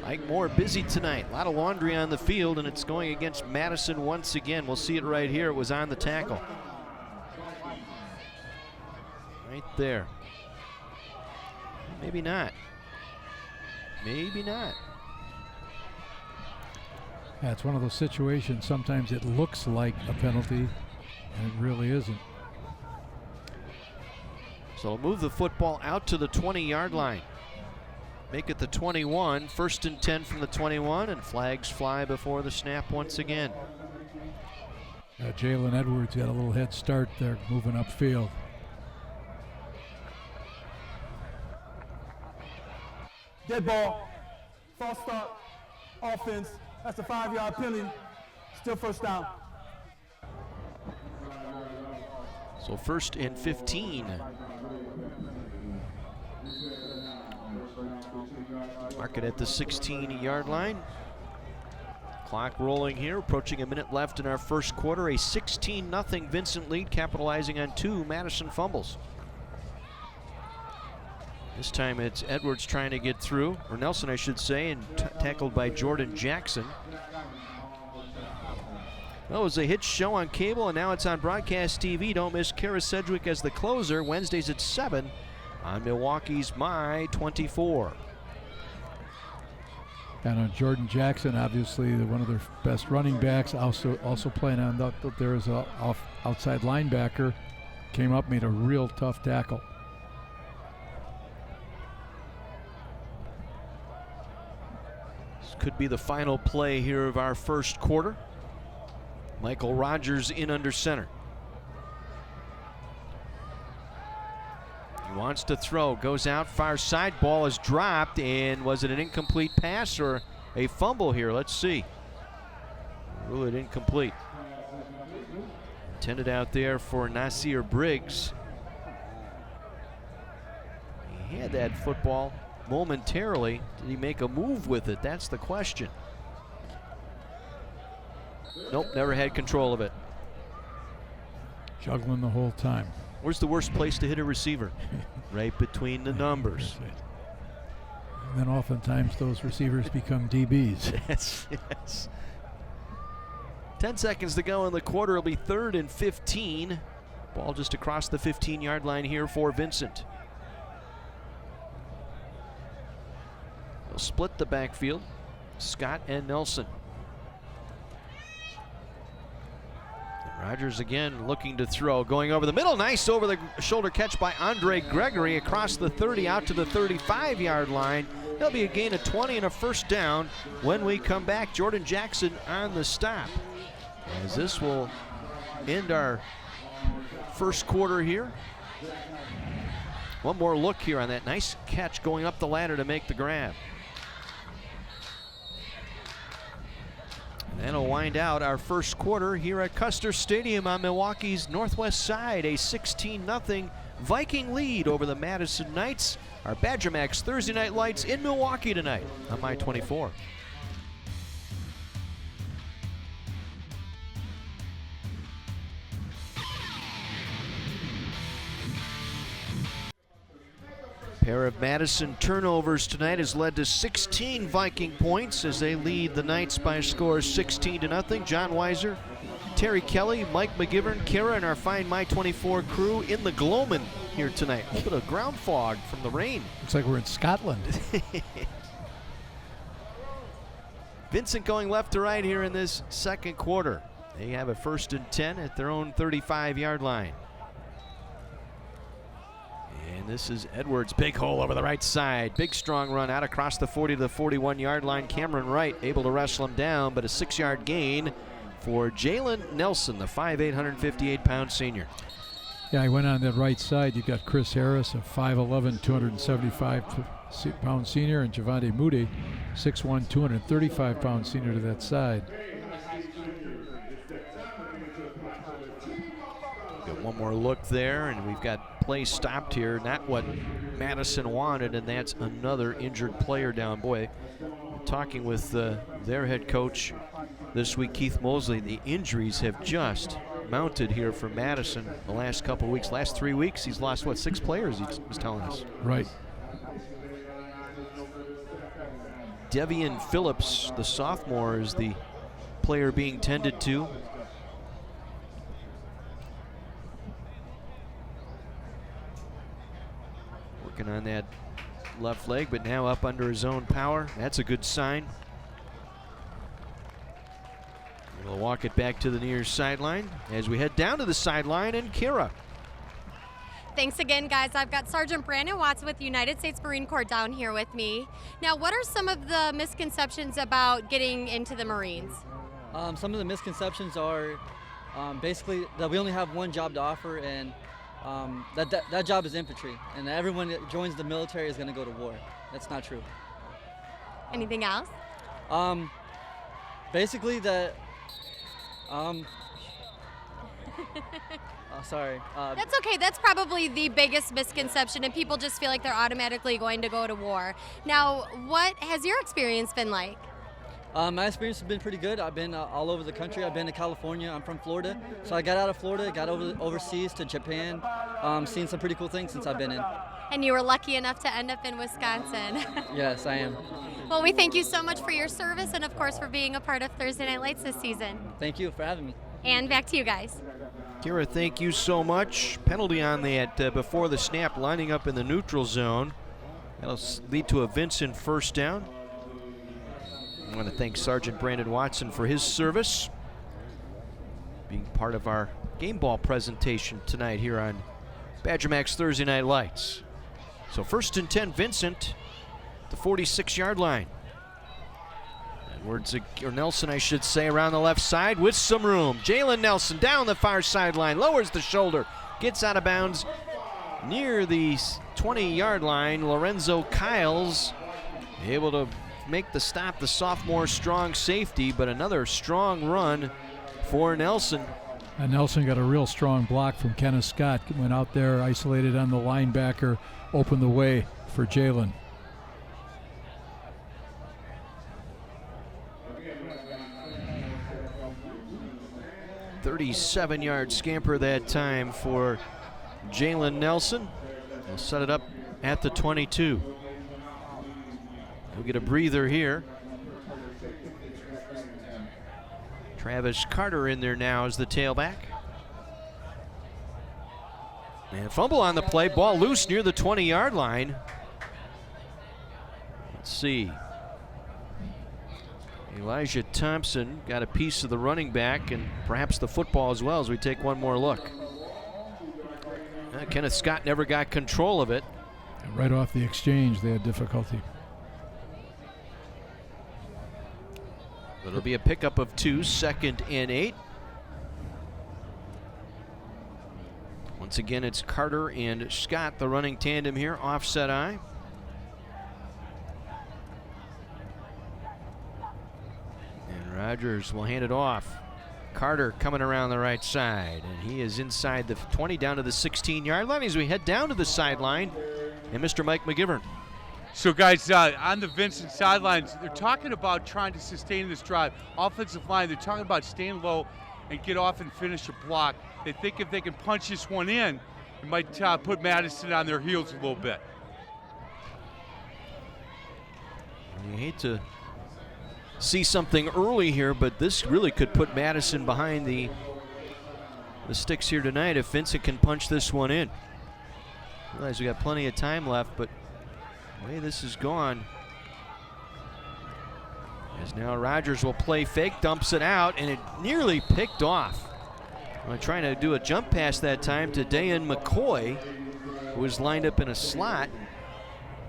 Mike Moore busy tonight. A lot of laundry on the field, and it's going against Madison once again. We'll see it right here. It was on the tackle. Right there. Maybe not. Maybe not. Yeah, it's one of those situations, sometimes it looks like a penalty, and it really isn't. So we'll move the football out to the 20-yard line. Make it the 21, 1st and 10 from the 21, and flags fly before the snap once again. Jalen Edwards got a little head start there, moving upfield. Dead ball, false start, offense. That's a 5-yard penalty. Still first down. So 1st and 15. Mark it at the 16-yard line. Clock rolling here, approaching a minute left in our first quarter. A 16-0 Vincent lead, capitalizing on 2 Madison fumbles. This time it's Edwards trying to get through, or Nelson I should say, and tackled by Jordan Jackson. Well, it was a hit show on cable, and now it's on broadcast TV. Don't miss Kara Sedgwick as the closer, Wednesdays at 7 on Milwaukee's My 24. And on Jordan Jackson, obviously one of their best running backs, also playing on there is a outside linebacker, came up, made a real tough tackle. This could be the final play here of our first quarter. Michael Rogers in under center. He wants to throw, goes out far side, ball is dropped, and was it an incomplete pass or a fumble here? Let's see. Rule it incomplete. Intended out there for Nasir Briggs. He had that football momentarily. Did he make a move with it? That's the question. Nope, never had control of it. Juggling the whole time. Where's the worst place to hit a receiver? Right between the numbers. And then oftentimes those receivers become DBs. Yes. 10 seconds to go in the quarter. It'll be 3rd and 15. Ball just across the 15-yard line here for Vincent. They'll split the backfield. Scott and Nelson. Rogers again looking to throw, going over the middle. Nice over the shoulder catch by Andre Gregory across the 30 out to the 35-yard line. There'll be a gain of 20 and a first down when we come back. Jordan Jackson on the stop. As this will end our first quarter here. One more look here on that nice catch going up the ladder to make the grab. And that'll wind out our first quarter here at Custer Stadium on Milwaukee's northwest side. A 16-0 Viking lead over the Madison Knights. Our Badger Max Thursday Night Lights in Milwaukee tonight on My24. Pair of Madison turnovers tonight has led to 16 Viking points as they lead the Knights by a score of 16-0. John Weiser, Terry Kelly, Mike McGivern, Kara, and our fine My24 crew in the Gloman here tonight. A little bit of ground fog from the rain. Looks like we're in Scotland. Vincent going left to right here in this second quarter. They have a 1st and 10 at their own 35-yard line. And this is Edwards, big hole over the right side. Big strong run out across the 40 to the 41-yard line. Cameron Wright able to wrestle him down, but a 6-yard gain for Jalen Nelson, the 5'8", 158-pound senior. Yeah, he went on that right side. You got Chris Harris, a 5'11", 275-pound senior, and Javante Moody, 6'1", 235-pound senior to that side. Got one more look there, and we've got play stopped here. Not what Madison wanted, and that's another injured player down. Boy, talking with their head coach this week, Keith Mosley, the injuries have just mounted here for Madison the last couple of weeks. Last 3 weeks, he's lost, what, 6 players, he was telling us. Right. Devian Phillips, the sophomore, is the player being tended to. Working on that left leg, but now up under his own power. That's a good sign. We'll walk it back to the near sideline as we head down to the sideline, and Kira. Thanks again, guys. I've got Sergeant Brandon Watts with United States Marine Corps down here with me. Now, what are some of the misconceptions about getting into the Marines? Some of the misconceptions are basically that we only have one job to offer, and that job is infantry, and everyone that joins the military is going to go to war. That's not true. Anything else? Basically that. Sorry. That's okay. That's probably the biggest misconception, and people just feel like they're automatically going to go to war. Now, what has your experience been like? My experience has been pretty good. I've been all over the country. I've been to California. I'm from Florida. So I got out of Florida, got overseas to Japan, seen some pretty cool things since I've been in. And you were lucky enough to end up in Wisconsin. Yes, I am. Well, we thank you so much for your service and, of course, for being a part of Thursday Night Lights this season. Thank you for having me. And back to you guys. Kira, thank you so much. Penalty on that before the snap, lining up in the neutral zone. That'll lead to a Vincent first down. I want to thank Sergeant Brandon Watson for his service, being part of our game ball presentation tonight here on Badger Max Thursday Night Lights. So 1st and 10, Vincent, the 46-yard line. Edwards, or Nelson, I should say, around the left side with some room. Jalen Nelson down the far sideline, lowers the shoulder, gets out of bounds near the 20-yard line. Lorenzo Kiles able to make the stop, the sophomore strong safety, but another strong run for Nelson. And Nelson got a real strong block from Kenneth Scott. Went out there, isolated on the linebacker, opened the way for Jalen. 37-yard scamper that time for Jalen Nelson. He'll set it up at the 22. We'll get a breather here. Travis Carter in there now as the tailback. And fumble on the play, ball loose near the 20-yard line. Let's see. Elijah Thompson got a piece of the running back and perhaps the football as well as we take one more look. Kenneth Scott never got control of it. And right off the exchange, they had difficulty. It'll be a pickup of 2, 2nd and 8. Once again, it's Carter and Scott, the running tandem here, offset I. And Rogers will hand it off. Carter coming around the right side, and he is inside the 20 down to the 16-yard line as we head down to the sideline. And Mr. Mike McGivern. So, guys, on the Vincent sidelines, they're talking about trying to sustain this drive. Offensive line, they're talking about staying low and get off and finish a block. They think if they can punch this one in, it might put Madison on their heels a little bit. You hate to see something early here, but this really could put Madison behind the sticks here tonight if Vincent can punch this one in. Realize we got plenty of time left, but the way this is gone, as now Rogers will play fake, dumps it out, and it nearly picked off. Trying to do a jump pass that time to Dayan McCoy, who was lined up in a slot.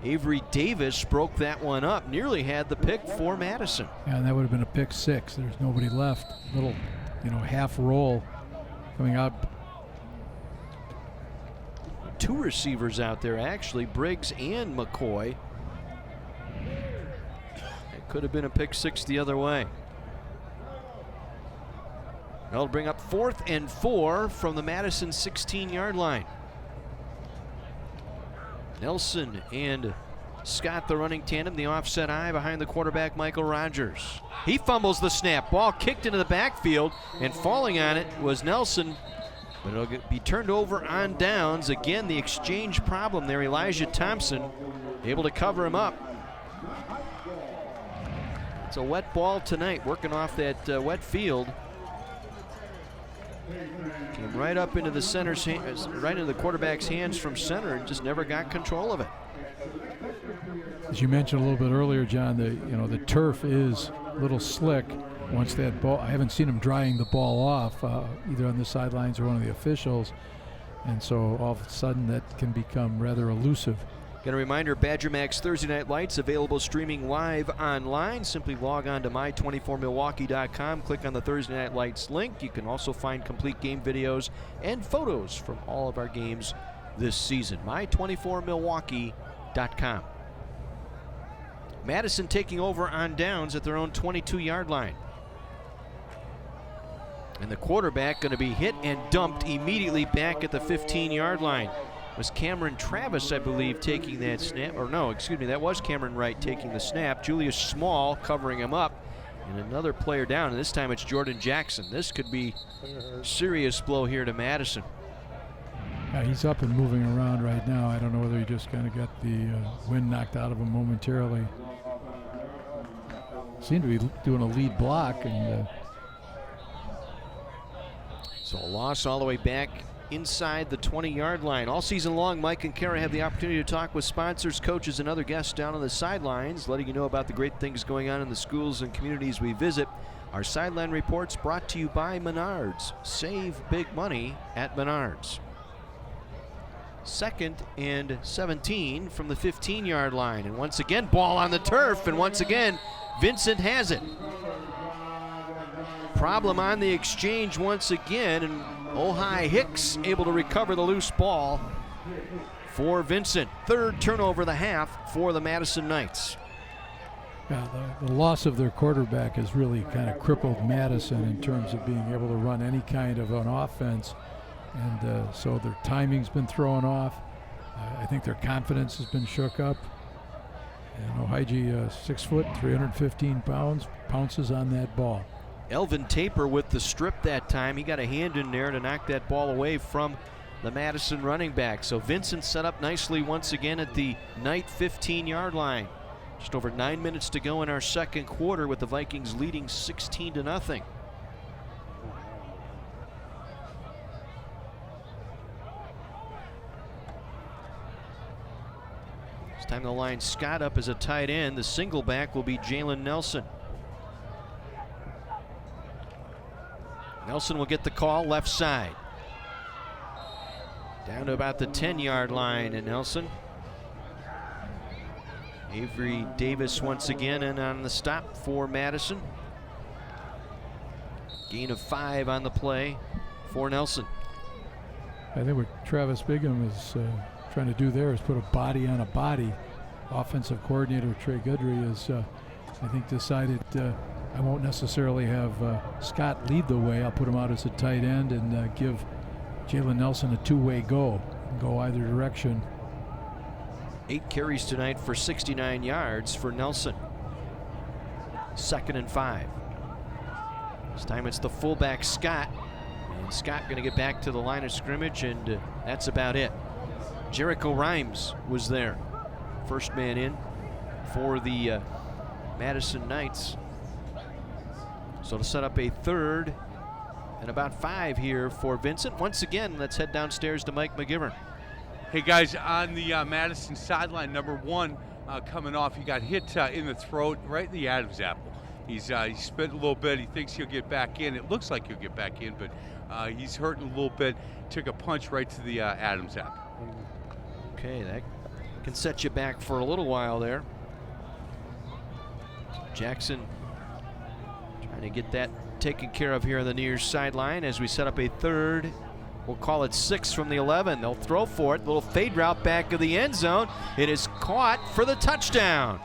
Avery Davis broke that one up, nearly had the pick for Madison. Yeah, and that would have been a pick 6. There's nobody left. Little, half roll coming out. 2 receivers out there, actually, Briggs and McCoy. It could have been a pick 6 the other way. That'll bring up 4th and 4 from the Madison 16-yard line. Nelson and Scott, the running tandem, the offset I behind the quarterback, Michael Rogers. He fumbles the snap. Ball kicked into the backfield, and falling on it was Nelson, but it'll be turned over on downs. Again, the exchange problem there. Elijah Thompson able to cover him up. It's a wet ball tonight, working off that wet field. Came right up into the center's hands, right into the quarterback's hands from center, and just never got control of it. As you mentioned a little bit earlier, John, the turf is a little slick. Once that ball, I haven't seen him drying the ball off, either on the sidelines or one of the officials, and so all of a sudden that can become rather elusive. Got a reminder, Badger Max Thursday Night Lights available streaming live online. Simply log on to my24milwaukee.com, click on the Thursday Night Lights link. You can also find complete game videos and photos from all of our games this season. my24milwaukee.com. Madison taking over on downs at their own 22-yard line. And the quarterback going to be hit and dumped immediately back at the 15-yard line. It was Cameron Travis, I believe, taking that snap. Or no, excuse me, that was Cameron Wright taking the snap. Julius Small covering him up. And another player down, and this time it's Jordan Jackson. This could be a serious blow here to Madison. Yeah, he's up and moving around right now. I don't know whether he just kind of got the wind knocked out of him momentarily. Seemed to be doing a lead block. And so a loss all the way back inside the 20-yard line. All season long, Mike and Kara have the opportunity to talk with sponsors, coaches, and other guests down on the sidelines, letting you know about the great things going on in the schools and communities we visit. Our sideline reports brought to you by Menards. Save big money at Menards. 2nd and 17 from the 15-yard line. And once again, ball on the turf, and once again, Vincent has it. Problem on the exchange once again, and Ojai Hicks able to recover the loose ball for Vincent. 3rd turnover of the half for the Madison Knights. Yeah, the loss of their quarterback has really kind of crippled Madison in terms of being able to run any kind of an offense. And so their timing's been thrown off. I think their confidence has been shook up. And Ojai, 6 foot, 315 pounds, pounces on that ball. Elvin Taper with the strip that time. He got a hand in there to knock that ball away from the Madison running back. So Vincent set up nicely once again at the Knight 15-yard line. Just over 9 minutes to go in our second quarter with the Vikings leading 16-0. This time the line Scott up as a tight end. The single back will be Jalen Nelson. Nelson will get the call left side. Down to about the 10-yard line, and Nelson. Avery Davis once again in on the stop for Madison. Gain of 5 on the play for Nelson. I think what Travis Bigham is trying to do there is put a body on a body. Offensive coordinator Trey Goodry is, I think, decided I won't necessarily have Scott lead the way. I'll put him out as a tight end and give Jalen Nelson a two-way go either direction. 8 carries tonight for 69 yards for Nelson. 2nd and 5. This time it's the fullback Scott. And Scott going to get back to the line of scrimmage, and that's about it. Jericho Rhymes was there. First man in for the Madison Knights. So to set up a 3rd and about 5 here for Vincent. Once again, let's head downstairs to Mike McGivern. Hey guys, on the Madison sideline, number 1 coming off, he got hit in the throat, right in the Adam's apple. He's spent a little bit. He thinks he'll get back in. It looks like he'll get back in, but he's hurting a little bit. Took a punch right to the Adam's apple. Okay, that can set you back for a little while there. Jackson trying to get that taken care of here on the near sideline as we set up a 3rd. We'll call it 6 from the 11. They'll throw for it. Little fade route back of the end zone. It is caught for the touchdown.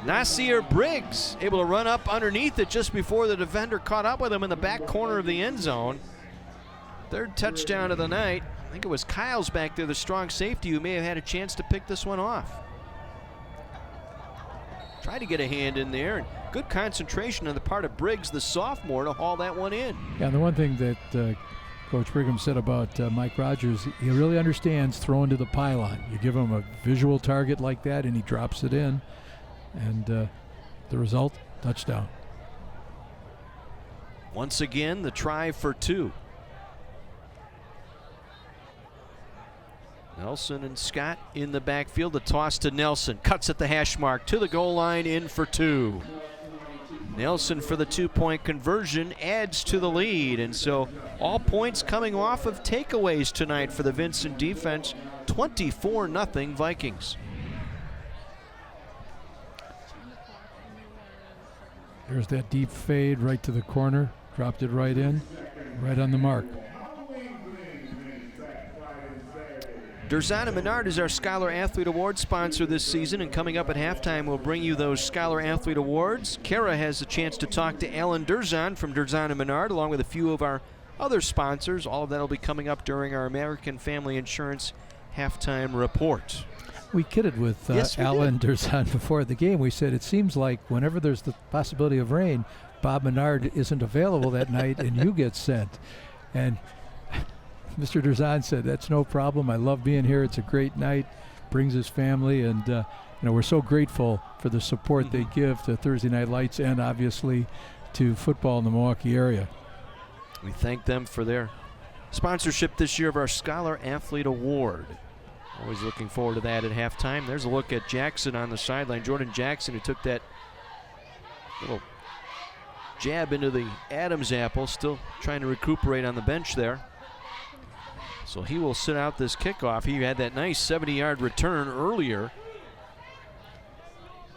Nasir Briggs able to run up underneath it just before the defender caught up with him in the back corner of the end zone. 3rd touchdown of the night. I think it was Kyle's back there, the strong safety, who may have had a chance to pick this one off. Tried to get a hand in there, and good concentration on the part of Briggs, the sophomore, to haul that one in. Yeah, and the one thing that Coach Brigham said about Mike Rogers, he really understands throwing to the pylon. You give him a visual target like that, and he drops it in. And the result, touchdown. Once again, the try for 2. Nelson and Scott in the backfield. The toss to Nelson. Cuts at the hash mark to the goal line, in for 2. Nelson for the 2-point conversion adds to the lead. And so all points coming off of takeaways tonight for the Vincent defense. 24-0 Vikings. There's that deep fade right to the corner. Dropped it right in, right on the mark. Durzana Menard is our Scholar Athlete Award sponsor this season, and coming up at halftime, we'll bring you those Scholar Athlete Awards. Kara has a chance to talk to Alan Durzan from Durzana Menard, along with a few of our other sponsors. All of that will be coming up during our American Family Insurance halftime report. We kidded with Alan Durzan before the game. We said it seems like whenever there's the possibility of rain, Bob Menard isn't available that night and you get sent. And Mr. Durzan said, that's no problem. I love being here. It's a great night. Brings his family. And, we're so grateful for the support they give to Thursday Night Lights and obviously to football in the Milwaukee area. We thank them for their sponsorship this year of our Scholar Athlete Award. Always looking forward to that at halftime. There's a look at Jackson on the sideline. Jordan Jackson, who took that little jab into the Adam's apple, still trying to recuperate on the bench there. So he will sit out this kickoff. He had that nice 70-yard return earlier.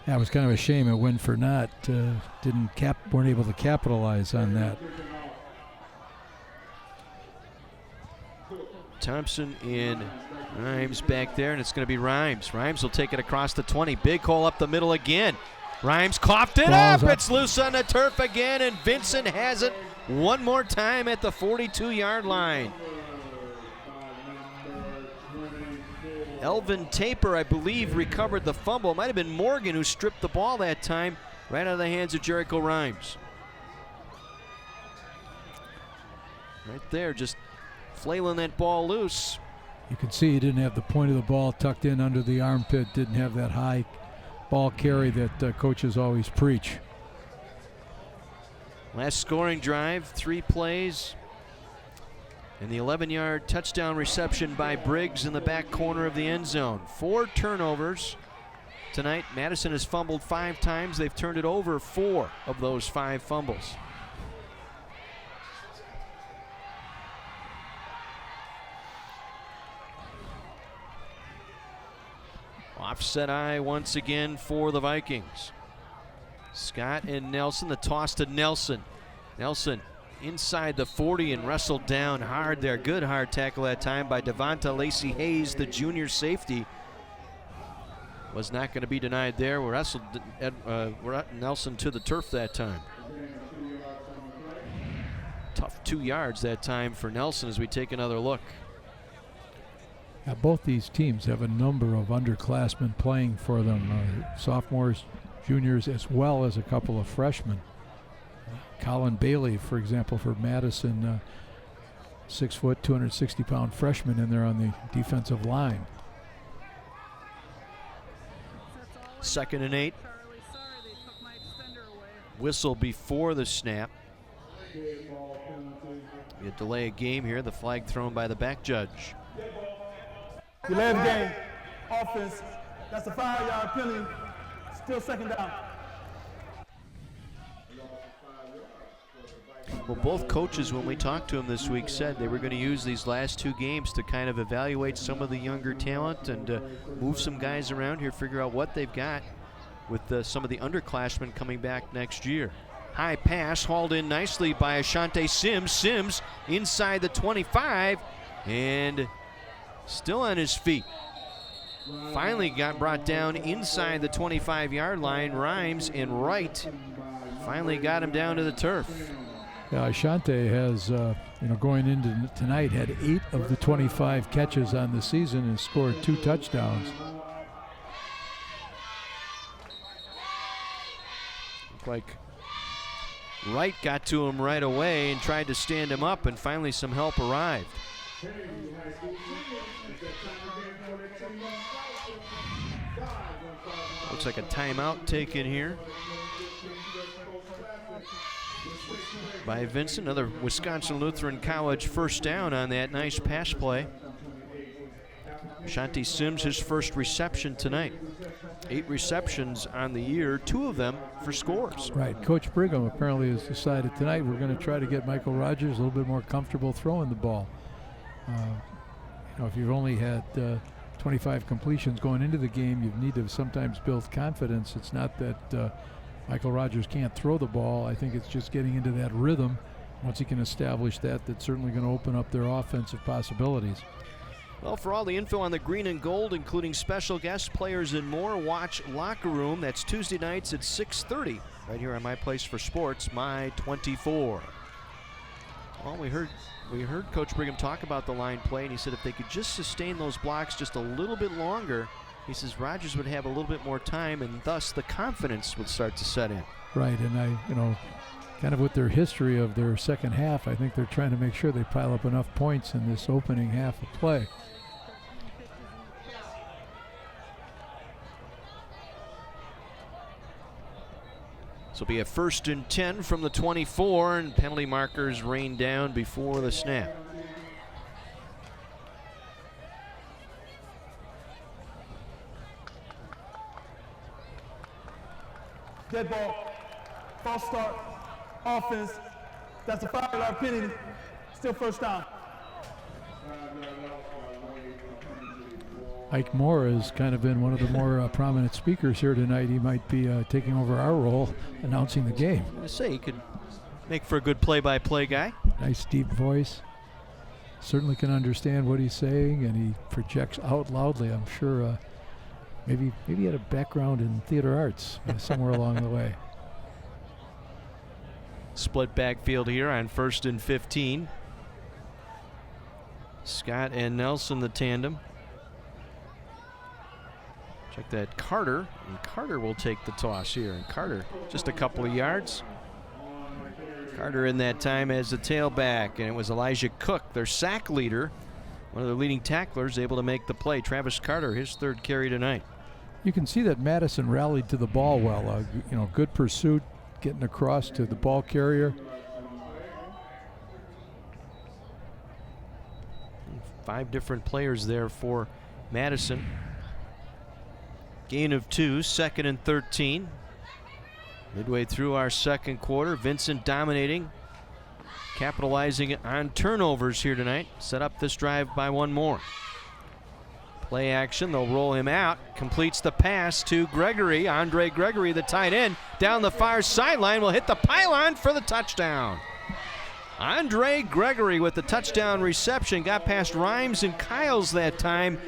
Yeah, it was kind of a shame it went for naught. Weren't able to capitalize on that. Thompson in Rhymes back there, and it's going to be Rhymes. Rhymes will take it across the 20. Big hole up the middle again. Rhymes coughed it up. It's loose on the turf again, and Vincent has it one more time at the 42-yard line. Elvin Taper, I believe, recovered the fumble. It might have been Morgan who stripped the ball that time, right out of the hands of Jericho Rhymes. Right there, just flailing that ball loose. You can see he didn't have the point of the ball tucked in under the armpit, didn't have that high ball carry that coaches always preach. Last scoring drive, 3 plays, and the 11-yard touchdown reception by Briggs in the back corner of the end zone. 4 turnovers tonight. Madison has fumbled 5 times. They've turned it over 4 of those 5 fumbles. Offset eye once again for the Vikings. Scott and Nelson, the toss to Nelson. Nelson inside the 40 and wrestled down hard there. Good hard tackle that time by Devonta Lacey Hayes, the junior safety. Was not going to be denied there. Wrestled Nelson to the turf that time. Tough 2 yards that time for Nelson as we take another look. Now, both these teams have a number of underclassmen playing for them, sophomores, juniors, as well as a couple of freshmen. Colin Bailey, for example, for Madison, 6 foot, 260-pound freshman in there on the defensive line. 2nd and 8. Whistle before the snap. You delay a game here. The flag thrown by the back judge. Delay of game. Offense. That's a 5-yard penalty. Still 2nd down. Well, both coaches, when we talked to them this week, said they were going to use these last 2 games to kind of evaluate some of the younger talent and move some guys around here, figure out what they've got with some of the underclassmen coming back next year. High pass hauled in nicely by Ashante Sims. Sims inside the 25 and still on his feet. Finally got brought down inside the 25-yard line. Rhymes and Wright finally got him down to the turf. Yeah, Ashante has, going into tonight, had 8 of the 25 catches on the season and scored 2 touchdowns. Looked like Wright got to him right away and tried to stand him up, and finally some help arrived. Looks like a timeout taken here by Vincent. Another Wisconsin Lutheran College first down on that nice pass play. Shanti Sims, his first reception tonight. 8 receptions on the year, 2 of them for scores. Right. Coach Brigham apparently has decided tonight we're going to try to get Michael Rogers a little bit more comfortable throwing the ball. If you've only had 25 completions going into the game, you need to sometimes build confidence. It's not that Michael Rogers can't throw the ball. I think it's just getting into that rhythm. Once he can establish that, that's certainly going to open up their offensive possibilities. Well, for all the info on the green and gold, including special guest players and more, watch Locker Room. That's Tuesday nights at 6:30 right here on My Place for Sports, My 24. Well, we heard Coach Brigham talk about the line play, and he said if they could just sustain those blocks just a little bit longer, he says Rogers would have a little bit more time, and thus the confidence would start to set in. Right, and kind of with their history of their second half, I think they're trying to make sure they pile up enough points in this opening half of play. This will be a 1st and 10 from the 24, and penalty markers rain down before the snap. Dead ball. False start. Offense. That's a 5-yard penalty. Still 1st down. Ike Moore has kind of been one of the more prominent speakers here tonight. He might be taking over our role, announcing the game. I say he could make for a good play-by-play guy. Nice deep voice. Certainly can understand what he's saying, and he projects out loudly. I'm sure maybe he had a background in theater arts somewhere along the way. Split backfield here on 1st and 15. Scott and Nelson, the tandem. Check that, Carter, and Carter will take the toss here. And Carter, just a couple of yards. Carter in that time as the tailback, and it was Elijah Cook, their sack leader, one of their leading tacklers, able to make the play. Travis Carter, his 3rd carry tonight. You can see that Madison rallied to the ball well. Good pursuit, getting across to the ball carrier. 5 different players there for Madison. Gain of 2, 2nd and 13. Midway through our 2nd quarter, Vincent dominating, capitalizing on turnovers here tonight. Set up this drive by one more. Play action, they'll roll him out. Completes the pass to Gregory. Andre Gregory, the tight end, down the far sideline, will hit the pylon for the touchdown. Andre Gregory with the touchdown reception. Got past Rhymes and Kyles that time.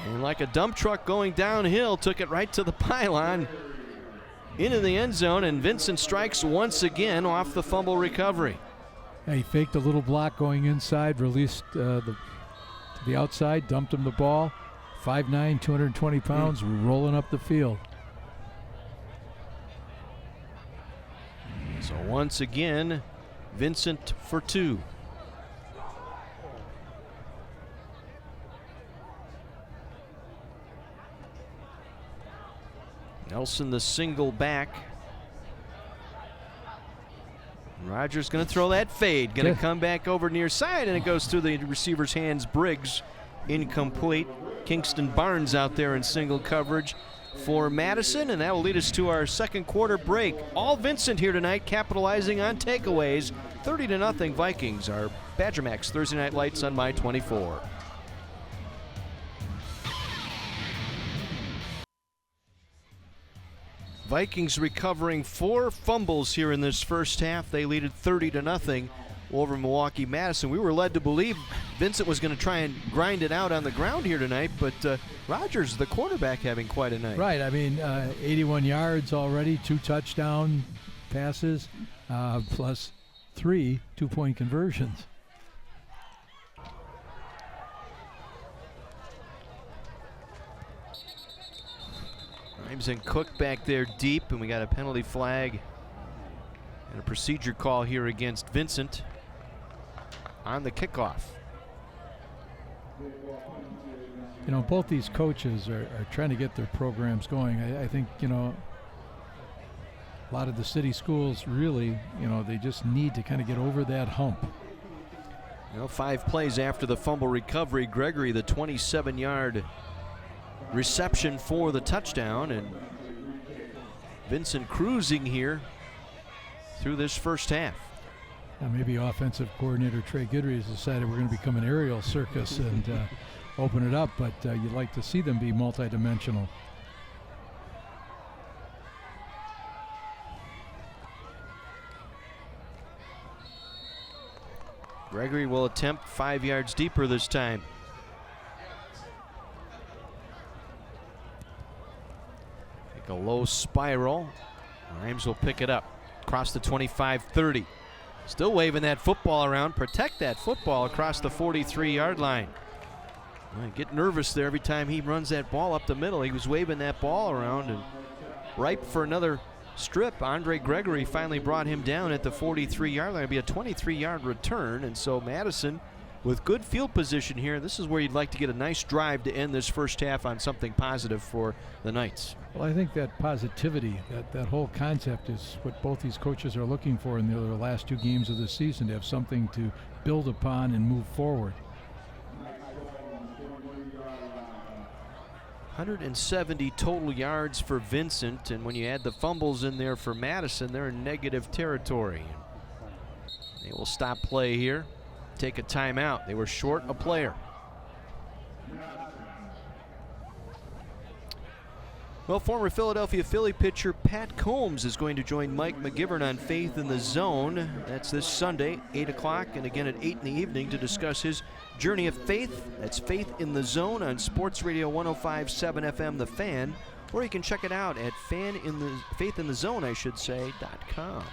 And like a dump truck going downhill, took it right to the pylon. Into the end zone, and Vincent strikes once again off the fumble recovery. Yeah, he faked a little block going inside, released to the outside, dumped him the ball. 5'9", 220 pounds, rolling up the field. So once again, Vincent for 2. Nelson the single back. Rogers going to throw that fade. Going to come back over near side, and it goes through the receiver's hands. Briggs incomplete. Kingston Barnes out there in single coverage for Madison, and that will lead us to our second quarter break. All Vincent here tonight, capitalizing on takeaways. 30-0 Vikings. Our Badger Max Thursday Night Lights on My 24. Vikings recovering 4 fumbles here in this first half. They lead it 30-0 over Milwaukee Madison. We were led to believe Vincent was going to try and grind it out on the ground here tonight, but Rogers, the quarterback, having quite a night. Right. I mean, 81 yards already, 2 touchdown passes, plus 3 two-point conversions. Rhymes and Cook back there deep, and we got a penalty flag and a procedure call here against Vincent on the kickoff. You know, both these coaches are trying to get their programs going. I think, you know, a lot of the city schools really, you know, they just need to kind of get over that hump. You know, 5 plays after the fumble recovery, Gregory, the 27-yard reception for the touchdown, and Vincent cruising here through this first half. Maybe offensive coordinator Trey Guidry has decided we're going to become an aerial circus and open it up, but you'd like to see them be multidimensional. Gregory will attempt 5 yards deeper this time. Take a low spiral. Rhymes will pick it up across the 25-30. Still waving that football around. Protect that football across the 43-yard line. I get nervous there every time he runs that ball up the middle. He was waving that ball around, and ripe for another strip. Andre Gregory finally brought him down at the 43-yard line. It'll be a 23-yard return, and so Madison with good field position here. This is where you'd like to get a nice drive to end this first half on something positive for the Knights. Well, I think that positivity, that whole concept is what both these coaches are looking for in their last 2 games of the season, to have something to build upon and move forward. 170 total yards for Vincent, and when you add the fumbles in there for Madison, they're in negative territory. They will stop play here, take a timeout. They were short a player. Well, former Philadelphia Philly pitcher Pat Combs is going to join Mike McGivern on Faith in the Zone. That's this Sunday, 8 o'clock, and again at 8 in the evening to discuss his journey of faith. That's Faith in the Zone on Sports Radio 105.7 FM The Fan, or you can check it out at faithinthezone.com.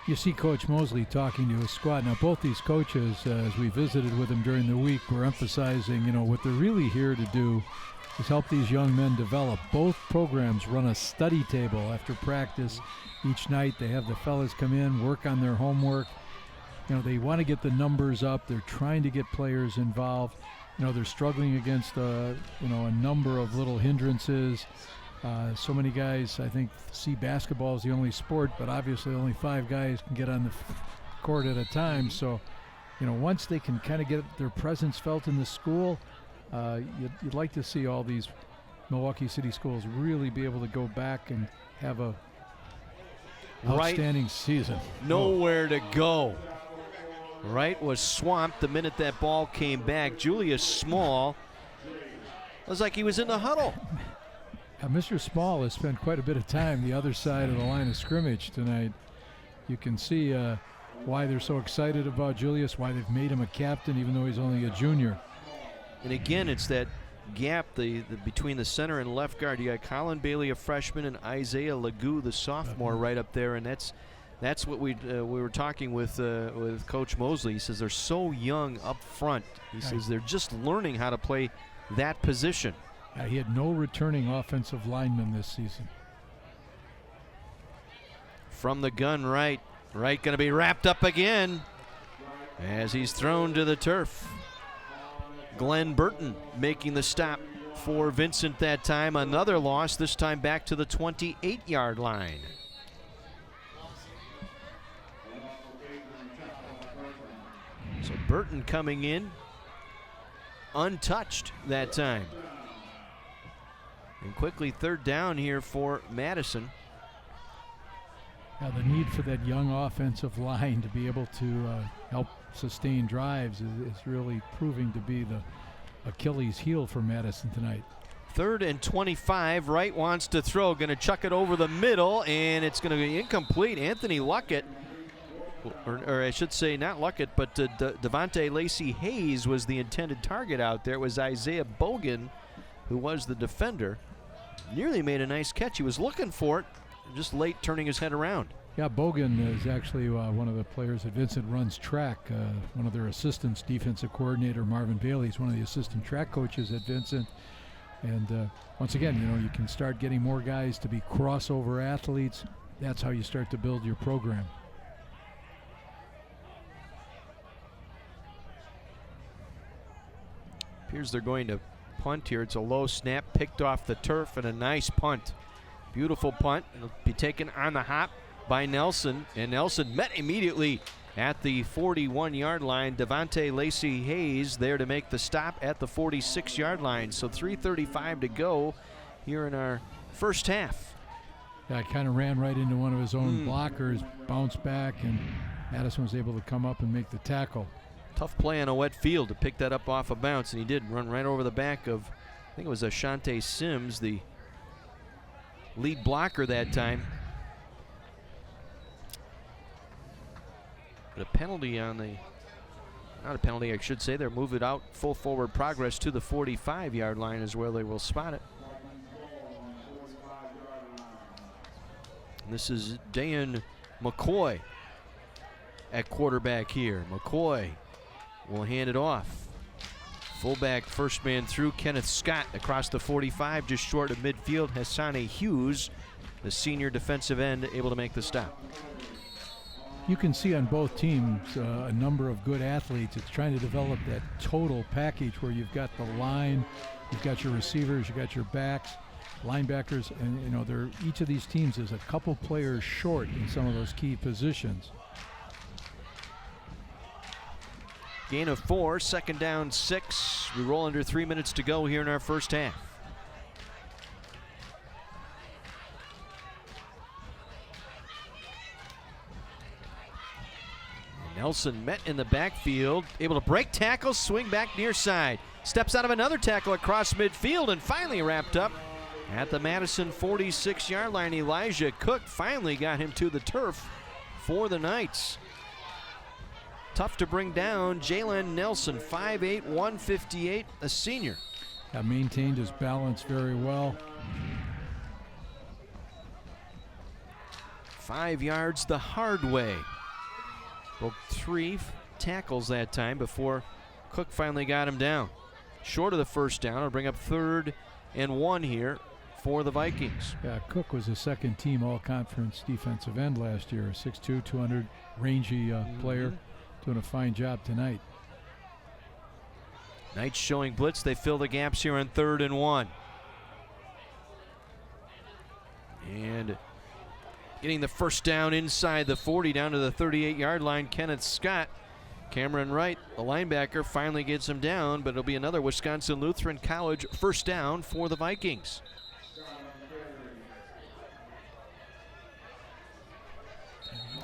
You see Coach Mosley talking to his squad. Now, both these coaches, as we visited with them during the week, were emphasizing, you know, what they're really here to do is help these young men develop. Both programs run a study table after practice each night. They have the fellas come in, work on their homework. You know, they want to get the numbers up. They're trying to get players involved. You know, they're struggling against a number of little hindrances. So many guys, I think, see basketball as the only sport, but obviously only 5 guys can get on the court at a time. So, you know, once they can kind of get their presence felt in the school, you'd like to see all these Milwaukee City schools really be able to go back and have a outstanding season. Nowhere to go. Wright was swamped the minute that ball came back. Julius Small was like he was in the huddle. Mr. Small has spent quite a bit of time the other side of the line of scrimmage tonight. You can see why they're so excited about Julius, why they've made him a captain even though he's only a junior. And again, it's that gap between the center and left guard. You got Colin Bailey, a freshman, and Isaiah Legou, the sophomore, right up there. And that's what we were talking with Coach Mosley. He says they're so young up front. He says they're just learning how to play that position. He had no returning offensive linemen this season. From the gun, Wright going to be wrapped up again as he's thrown to the turf. Glenn Burton making the stop for Vincent that time. Another loss, this time back to the 28-yard line. So Burton coming in untouched that time. And quickly third down here for Madison. Now the need for that young offensive line to be able to help sustain drives is really proving to be the Achilles heel for Madison tonight. 3rd and 25. Wright wants to throw, going to chuck it over the middle, and it's going to be incomplete. Anthony Luckett, or I should say not Luckett, but Devontae Lacey Hayes was the intended target out there. It was Isaiah Bogan who was the defender. Nearly made a nice catch. He was looking for it, just late turning his head around. Yeah, Bogan is actually one of the players that Vincent runs track. One of their assistants, defensive coordinator Marvin Bailey, is one of the assistant track coaches at Vincent. And once again, you can start getting more guys to be crossover athletes. That's how you start to build your program. Appears they're going to punt here. It's a low snap, picked off the turf, and a nice punt. Beautiful punt. It'll be taken on the hop by Nelson, and Nelson met immediately at the 41-yard line. Devontae Lacey Hayes there to make the stop at the 46-yard line. So 3:35 to go here in our first half. Yeah, kind of ran right into one of his own blockers, bounced back, and Madison was able to come up and make the tackle. Tough play on a wet field to pick that up off a bounce, and he did run right over the back of, I think it was Ashante Sims, the lead blocker that time. But a penalty on the, not a penalty I should say, they're moving out full forward progress to the 45-yard line is where they will spot it. And this is Dan McCoy at quarterback here. McCoy will hand it off. Fullback first man through, Kenneth Scott across the 45, just short of midfield. Hassani Hughes, the senior defensive end, able to make the stop. You can see on both teams a number of good athletes. It's trying to develop that total package where you've got the line, you've got your receivers, you've got your backs, linebackers, and each of these teams is a couple players short in some of those key positions. Gain of 4, 2nd down 6. We roll under 3 minutes to go here in our first half. Nelson met in the backfield, able to break tackles, swing back near side. Steps out of another tackle across midfield and finally wrapped up at the Madison 46-yard line. Elijah Cook finally got him to the turf for the Knights. Tough to bring down. Jalen Nelson, 5'8", 158, a senior. Maintained his balance very well. 5 yards the hard way. Broke 3 tackles that time before Cook finally got him down. Short of the first down. It'll bring up 3rd and 1 here for the Vikings. Yeah, Cook was a second-team all-conference defensive end last year. 6'2", 200 rangy player. Doing a fine job tonight. Knights showing blitz. They fill the gaps here on 3rd and 1. And getting the first down inside the 40 down to the 38-yard line, Kenneth Scott. Cameron Wright, the linebacker, finally gets him down, but it'll be another Wisconsin Lutheran College first down for the Vikings.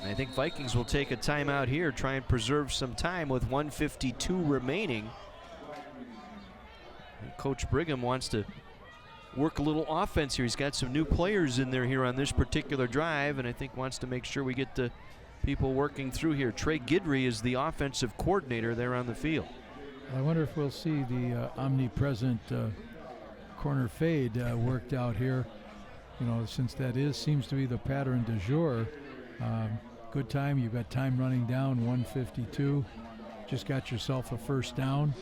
I think Vikings will take a timeout here, try and preserve some time with 1:52 remaining. And Coach Brigham wants to work a little offense here. He's got some new players in there here on this particular drive, and I think wants to make sure we get the people working through here. Trey Guidry is the offensive coordinator there on the field. I wonder if we'll see the omnipresent corner fade worked out here. You know, since that seems to be the pattern du jour. Good time. You've got time running down, 1:52. Just got yourself a first down.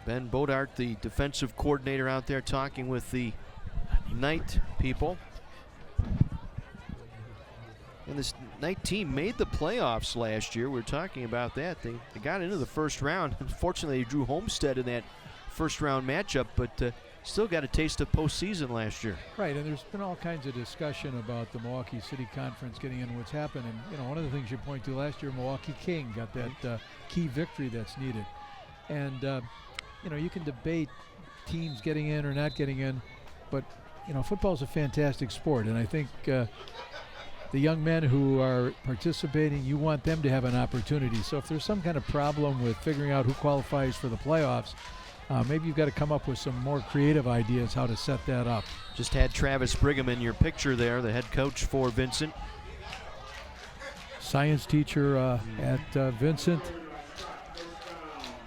Ben Bodart, the defensive coordinator, out there talking with the Knight people. And this Knight team made the playoffs last year. We were talking about that. They got into the first round. Unfortunately, they drew Homestead in that first round matchup, but still got a taste of postseason last year. Right, and there's been all kinds of discussion about the Milwaukee City Conference getting in what's happened. And, you know, one of the things you point to last year, Milwaukee King got that key victory that's needed. And, you know, you can debate teams getting in or not getting in, but, you know, football's a fantastic sport. And I think the young men who are participating, you want them to have an opportunity. So if there's some kind of problem with figuring out who qualifies for the playoffs, maybe you've got to come up with some more creative ideas how to set that up. Just had Travis Brigham in your picture there, the head coach for Vincent. Science teacher at Vincent.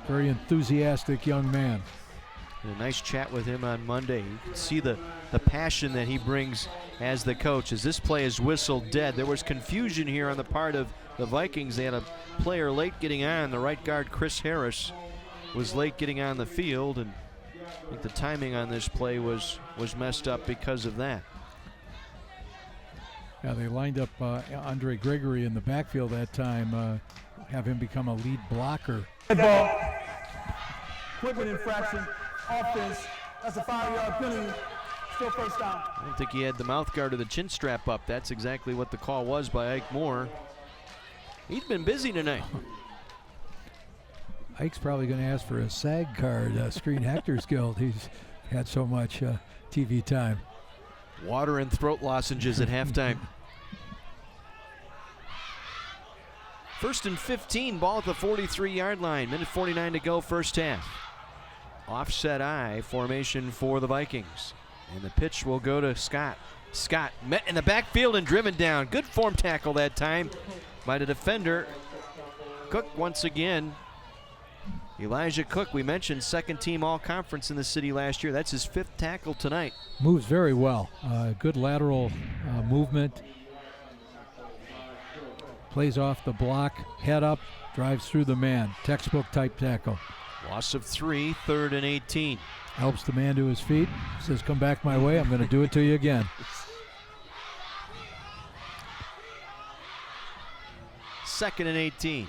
Very enthusiastic young man. And a nice chat with him on Monday. You can see the passion that he brings as the coach. As this play is whistled dead, there was confusion here on the part of the Vikings. They had a player late getting on. The right guard, Chris Harris, was late getting on the field, and I think the timing on this play was messed up because of that. Yeah, they lined up Andre Gregory in the backfield that time, have him become a lead blocker. Ball. Equipment infraction, offense. That's a 5-yard penalty. Still first down. I don't think he had the mouth guard or the chin strap up. That's exactly what the call was by Ike Moore. He's been busy tonight. Ike's probably going to ask for a SAG card, Screen Actors Guild. He's had so much TV time. Water and throat lozenges at halftime. 1st and 15, ball at the 43-yard line. Minute 49 to go, first half. Offset I formation for the Vikings. And the pitch will go to Scott. Scott met in the backfield and driven down. Good form tackle that time by the defender. Cook once again. Elijah Cook, we mentioned, second team all-conference in the city last year. That's his 5th tackle tonight. Moves very well. Good lateral movement. Plays off the block, head up, drives through the man. Textbook type tackle. Loss of 3, 3rd and 18. Helps the man to his feet. Says, come back my way. I'm going to do it to you again. 2nd and 18.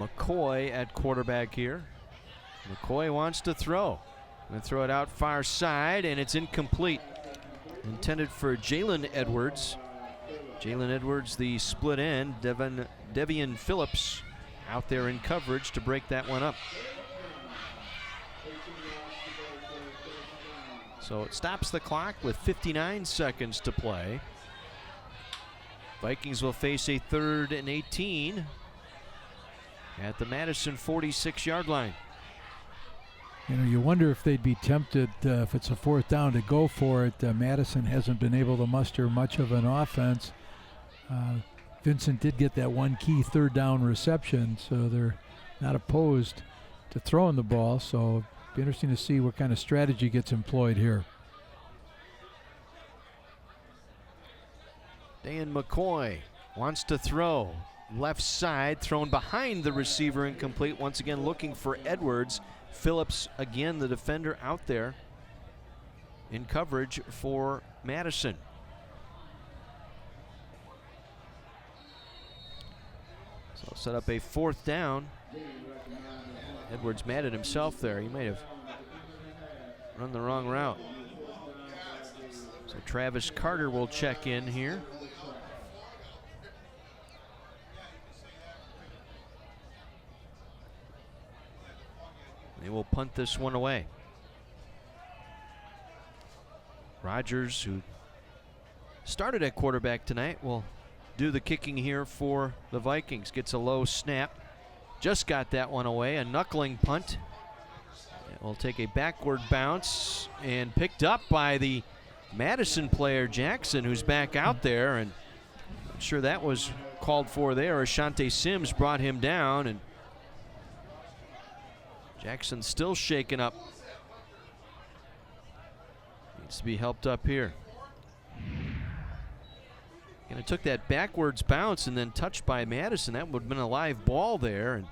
McCoy at quarterback here. McCoy wants to throw. Going to throw it out far side, and it's incomplete. Intended for Jalen Edwards. Jalen Edwards, the split end. Devian Phillips out there in coverage to break that one up. So it stops the clock with 59 seconds to play. Vikings will face a 3rd and 18 at the Madison 46-yard line. You know, you wonder if they'd be tempted, if it's a 4th down, to go for it. Madison hasn't been able to muster much of an offense. Vincent did get that one key 3rd down reception, so they're not opposed to throwing the ball. So it'll be interesting to see what kind of strategy gets employed here. Dan McCoy wants to throw. Left side, thrown behind the receiver, incomplete. Once again looking for Edwards. Phillips, again, the defender out there in coverage for Madison. So set up a 4th down. Edwards mad at himself there. He might have run the wrong route. So Travis Carter will check in here. They will punt this one away. Rogers, who started at quarterback tonight, will do the kicking here for the Vikings. Gets a low snap. Just got that one away. A knuckling punt. It will take a backward bounce and picked up by the Madison player, Jackson, who's back out there. And I'm sure that was called for there. Ashante Sims brought him down, and Jackson still shaken up. Needs to be helped up here. And it took that backwards bounce and then touched by Madison. That would have been a live ball there. And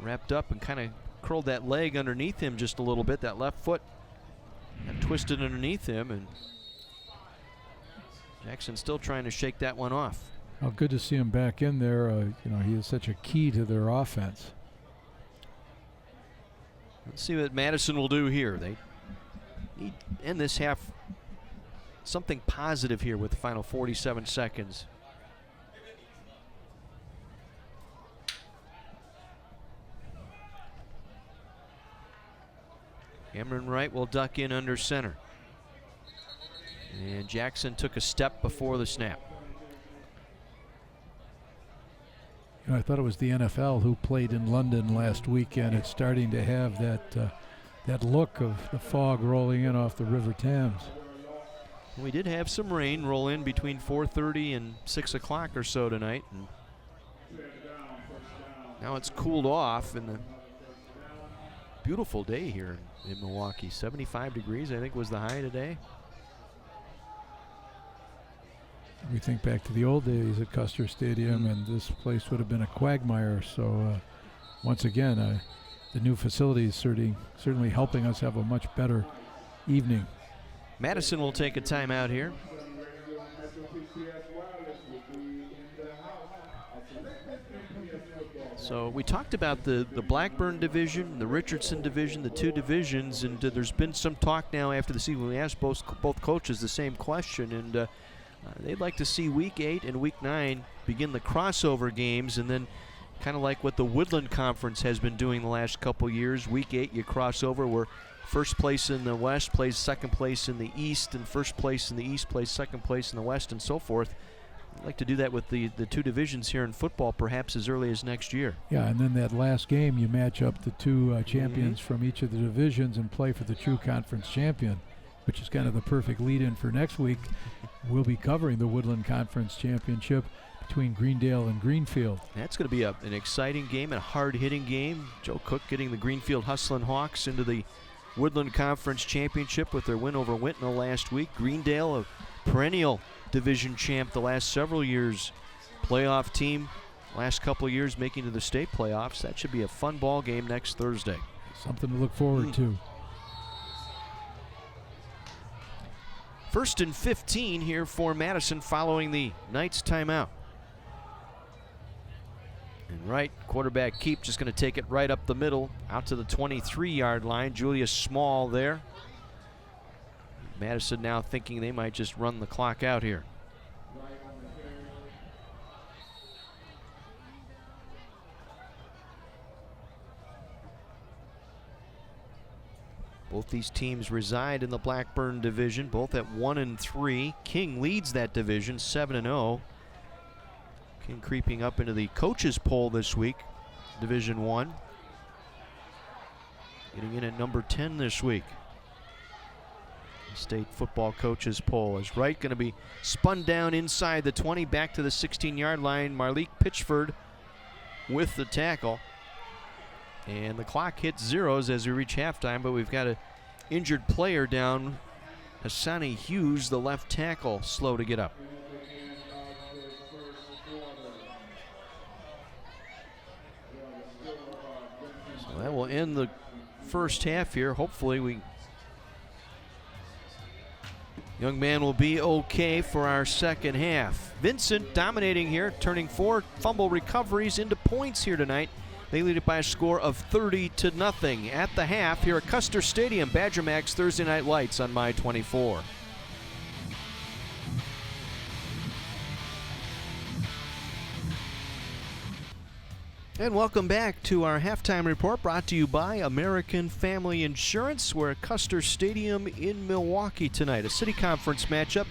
wrapped up and kind of curled that leg underneath him just a little bit. That left foot got twisted underneath him. And Jackson still trying to shake that one off. Well, good to see him back in there. You know, he is such a key to their offense. Let's see what Madison will do here. They need to end this half something positive here with the final 47 seconds. Cameron Wright will duck in under center. And Jackson took a step before the snap. You know, I thought it was the NFL who played in London last weekend. It's starting to have that look of the fog rolling in off the River Thames. We did have some rain roll in between 4:30 and 6 o'clock or so tonight. And now it's cooled off, and a beautiful day here in Milwaukee. 75 degrees, I think, was the high today. We think back to the old days at Custer Stadium, and this place would have been a quagmire. So once again, the new facility is certainly helping us have a much better evening. Madison will take a timeout here. So we talked about the Blackburn division, the Richardson division, the two divisions, and there's been some talk now after the season. We asked both coaches the same question, and they'd like to see Week 8 and Week 9 begin the crossover games, and then kind of like what the Woodland Conference has been doing the last couple years. Week 8, you cross over where first place in the West plays second place in the East, and first place in the East plays second place in the West, and so forth. I'd like to do that with the two divisions here in football perhaps as early as next year. Yeah, and then that last game, you match up the two champions from each of the divisions and play for the true conference champion, which is kind of the perfect lead-in for next week. We'll be covering the Woodland Conference Championship between Greendale and Greenfield. That's going to be an exciting game and a hard-hitting game. Joe Cook getting the Greenfield Hustlin' Hawks into the Woodland Conference Championship with their win over Whitnall last week. Greendale, a perennial division champ the last several years, playoff team last couple of years making to the state playoffs. That should be a fun ball game next Thursday. Something to look forward to. 1st and 15 here for Madison following the Knights timeout. And Wright, quarterback keep, just going to take it right up the middle, out to the 23-yard line. Julius Small there. Madison now thinking they might just run the clock out here. Both these teams reside in the Blackburn division, both at 1-3. King leads that division, 7-0. King creeping up into the coaches poll this week, Division 1. Getting in at number 10 this week. State football coaches poll. Is Wright going to be spun down inside the 20, back to the 16-yard line. Marleek Pitchford with the tackle. And the clock hits zeros as we reach halftime, but we've got an injured player down. Hassani Hughes, the left tackle, slow to get up. So that will end the first half here. Hopefully young man will be okay for our second half. Vincent dominating here, turning 4 fumble recoveries into points here tonight. They lead it by a score of 30-0 at the half here at Custer Stadium. Badger Max Thursday Night Lights on My 24. And welcome back to our halftime report brought to you by American Family Insurance. We're at Custer Stadium in Milwaukee tonight. A city conference matchup.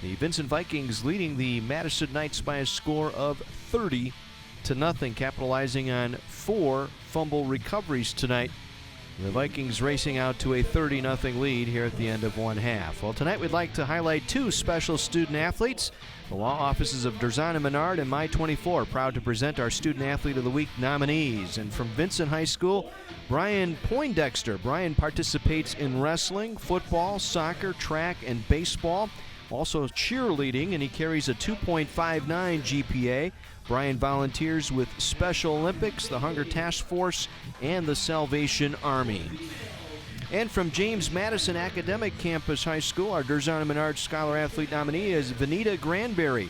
The Vincent Vikings leading the Madison Knights by a score of 30-0, capitalizing on 4 fumble recoveries tonight. The Vikings racing out to a 30-0 lead here at the end of one half. Well, tonight we'd like to highlight 2 special student athletes. The law offices of Durzan and Menard and My24 proud to present our Student Athlete of the Week nominees. And from Vincent High School, Brian Poindexter. Brian participates in wrestling, football, soccer, track, and baseball. Also cheerleading, and he carries a 2.59 GPA. Brian volunteers with Special Olympics, the Hunger Task Force, and the Salvation Army. And from James Madison Academic Campus High School, our Durzan and Menard Scholar Athlete nominee is Vanita Granberry.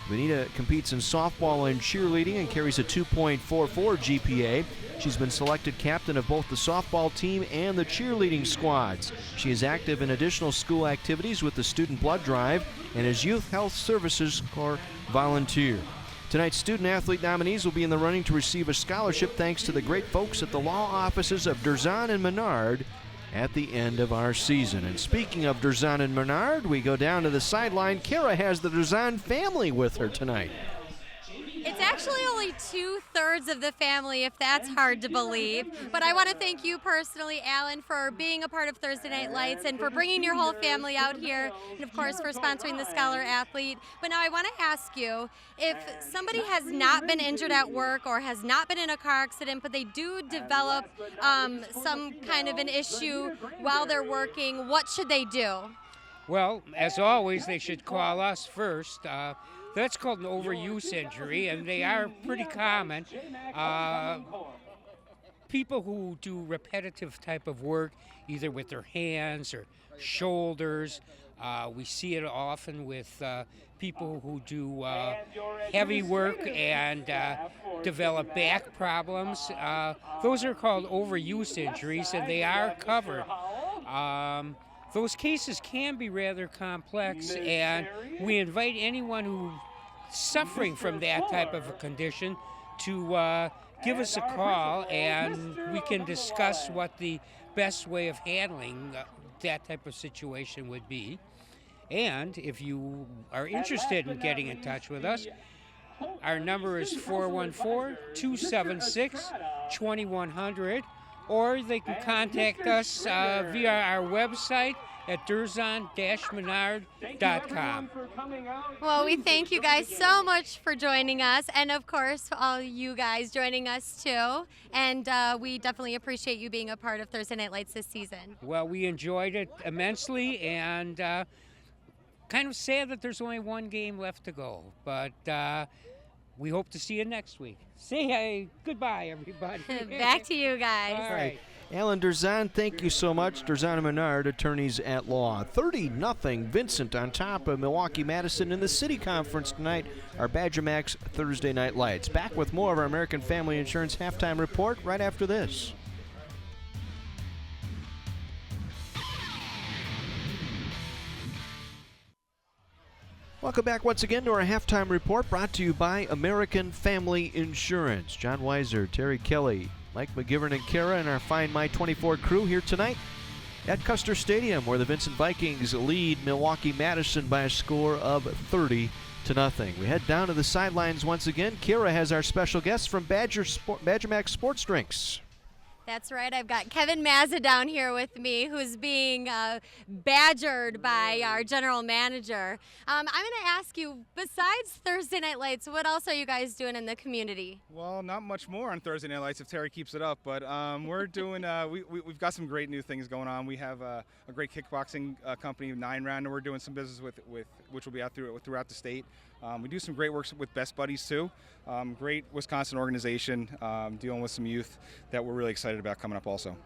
Vanita competes in softball and cheerleading and carries a 2.44 GPA. She's been selected captain of both the softball team and the cheerleading squads. She is active in additional school activities with the Student Blood Drive and is Youth Health Services Corps volunteer. Tonight's student athlete nominees will be in the running to receive a scholarship thanks to the great folks at the law offices of Durzan and Menard at the end of our season. And speaking of Durzan and Menard, we go down to the sideline. Kara has the Durzan family with her tonight. It's actually only 2/3 of the family, if that's hard to believe. But I want to thank you personally, Alan, for being a part of Thursday Night Lights and for bringing your whole family out here, and of course for sponsoring the Scholar Athlete. But now I want to ask you, if somebody has not been injured at work or has not been in a car accident, but they do develop some kind of an issue while they're working, what should they do? Well, as always, they should call us first. That's called an overuse injury, and they are pretty common. People who do repetitive type of work, either with their hands or shoulders, we see it often with people who do heavy work and develop back problems. Those are called overuse injuries, and they are covered. Those cases can be rather complex, and we invite anyone who's suffering from that type of a condition to give us a call, and we can discuss what the best way of handling that type of situation would be. And if you are interested in getting in touch with us, our number is 414-276-2100, or they can contact us via our website at durzan-menard.com. Well, we thank you guys so much for joining us, and of course, all you guys joining us too. And we definitely appreciate you being a part of Thursday Night Lights this season. Well, we enjoyed it immensely, and kind of sad that there's only one game left to go, but we hope to see you next week. Say hey, goodbye, everybody. Back to you guys. All right. Alan Durzan, thank you so much. Durzan and Menard, attorneys at law. 30-0 Vincent on top of Milwaukee Madison in the City Conference tonight. Our Badger Max Thursday Night Lights. Back with more of our American Family Insurance halftime report right after this. Welcome back once again to our halftime report brought to you by American Family Insurance. John Weiser, Terry Kelly, Mike McGivern, and Kara and our fine My24 crew here tonight at Custer Stadium, where the Vincent Vikings lead Milwaukee Madison by a score of 30-0. We head down to the sidelines once again. Kara has our special guest from Badger Max Sports Drinks. That's right. I've got Kevin Mazza down here with me, who's being badgered by our general manager. I'm going to ask you, besides Thursday Night Lights, what else are you guys doing in the community? Well, not much more on Thursday Night Lights if Terry keeps it up, but we're doing. We've got some great new things going on. We have a great kickboxing company, 9 Round, and we're doing some business with which will be out throughout the state. We do some great work with Best Buddies too. Great Wisconsin organization dealing with some youth that we're really excited about coming up also.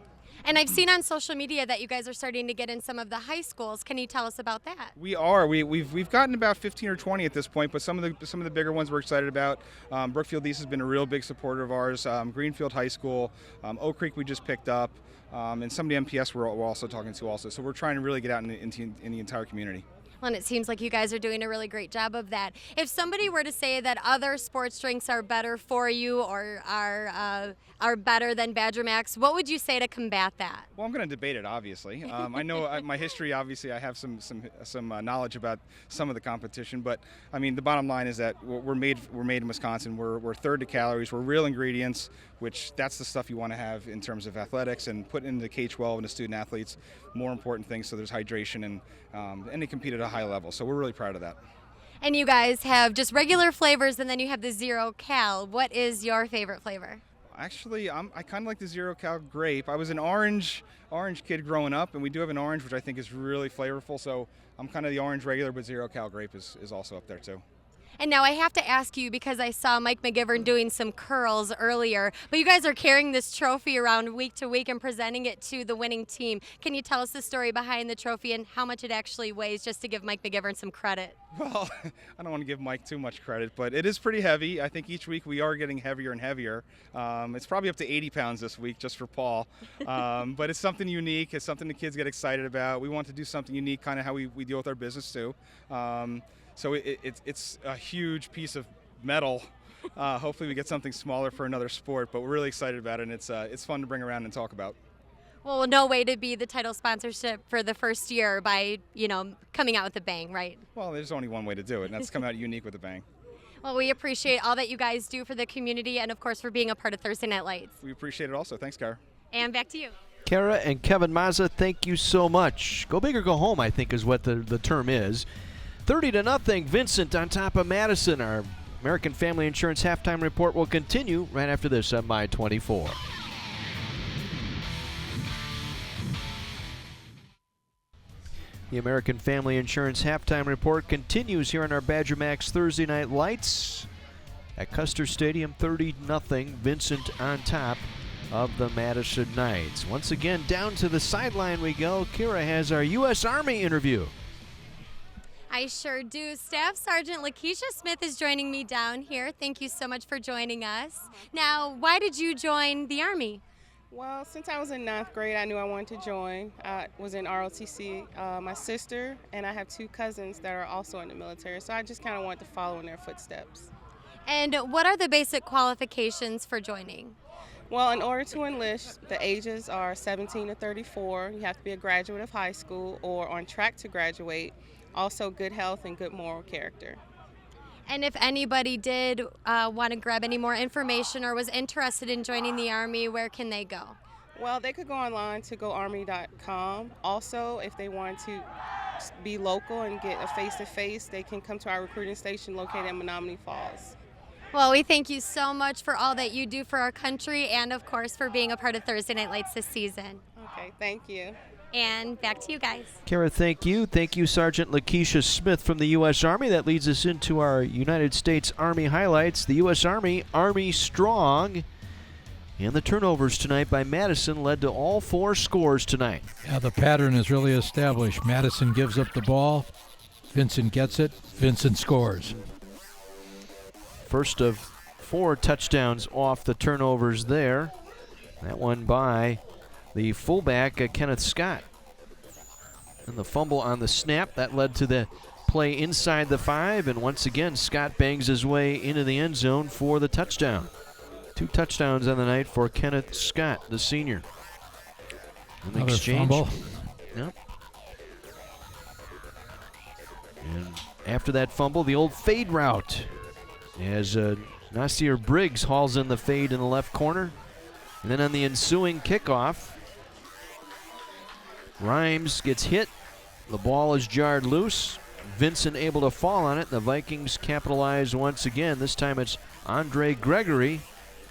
And I've seen on social media that you guys are starting to get in some of the high schools. Can you tell us about that? We are. We've gotten about 15 or 20 at this point, but some of the bigger ones we're excited about. Brookfield East has been a real big supporter of ours. Greenfield High School, Oak Creek we just picked up, and some of the MPS we're also talking to also. So we're trying to really get out in the entire community. Well, and it seems like you guys are doing a really great job of that. If somebody were to say that other sports drinks are better for you or are better than Badger Max, what would you say to combat that? Well, I'm going to debate it, obviously. I know my history, obviously, I have some knowledge about some of the competition, but I mean, the bottom line is that we're made in Wisconsin. We're third to calories. We're real ingredients, which that's the stuff you want to have in terms of athletics and put into K-12 and the student athletes. More important things, so there's hydration and they compete at a high level. So we're really proud of that. And you guys have just regular flavors, and then you have the 0 cal. What is your favorite flavor? Actually, I kind of like the 0 cal grape. I was an orange kid growing up, and we do have an orange, which I think is really flavorful. So I'm kind of the orange regular, but 0 cal grape is also up there too. And now I have to ask you, because I saw Mike McGivern doing some curls earlier, but you guys are carrying this trophy around week to week and presenting it to the winning team. Can you tell us the story behind the trophy and how much it actually weighs, just to give Mike McGivern some credit? Well, I don't want to give Mike too much credit, but it is pretty heavy. I think each week we are getting heavier and heavier. It's probably up to 80 pounds this week just for Paul. But it's something unique. It's something the kids get excited about. We want to do something unique, kind of how we deal with our business too. So it's a huge piece of metal. Hopefully we get something smaller for another sport, but we're really excited about it, and it's fun to bring around and talk about. Well, no way to be the title sponsorship for the first year by, coming out with a bang, right? Well, there's only one way to do it, and that's come out unique with a bang. Well, we appreciate all that you guys do for the community and, of course, for being a part of Thursday Night Lights. We appreciate it also. Thanks, Kara. And back to you. Kara and Kevin Mazza, thank you so much. Go big or go home, I think, is what the term is. 30-0, Vincent on top of Madison. Our American Family Insurance halftime report will continue right after this on My 24. The American Family Insurance halftime report continues here on our Badger Max Thursday Night Lights at Custer Stadium. 30-0, Vincent on top of the Madison Knights. Once again, down to the sideline we go. Kira has our U.S. Army interview. I sure do. Staff Sergeant Lakeisha Smith is joining me down here. Thank you so much for joining us. Now, why did you join the Army? Well, since I was in 9th grade, I knew I wanted to join. I was in ROTC. My sister and I have 2 cousins that are also in the military, so I just kind of wanted to follow in their footsteps. And what are the basic qualifications for joining? Well, in order to enlist, the ages are 17 to 34. You have to be a graduate of high school or on track to graduate. Also good health and good moral character. And if anybody did want to grab any more information or was interested in joining the Army, where can they go? Well, they could go online to goarmy.com. Also, if they want to be local and get a face-to-face, they can come to our recruiting station located in Menominee Falls. Well, we thank you so much for all that you do for our country and, of course, for being a part of Thursday Night Lights this season. Okay, thank you. And back to you guys. Kara, thank you. Thank you, Sergeant Lakeisha Smith from the U.S. Army. That leads us into our United States Army highlights. The U.S. Army strong. And the turnovers tonight by Madison led to all 4 scores tonight. Yeah, the pattern is really established. Madison gives up the ball. Vincent gets it. Vincent scores. First of 4 touchdowns off the turnovers there. That one by the fullback, Kenneth Scott. And the fumble on the snap, that led to the play inside the 5. And once again, Scott bangs his way into the end zone for the touchdown. 2 touchdowns on the night for Kenneth Scott, the senior. An Another exchange. fumble. Yep. And after that fumble, the old fade route as Nasir Briggs hauls in the fade in the left corner. And then on the ensuing kickoff, Rhymes gets hit. The ball is jarred loose. Vincent able to fall on it. The Vikings capitalize once again. This time it's Andre Gregory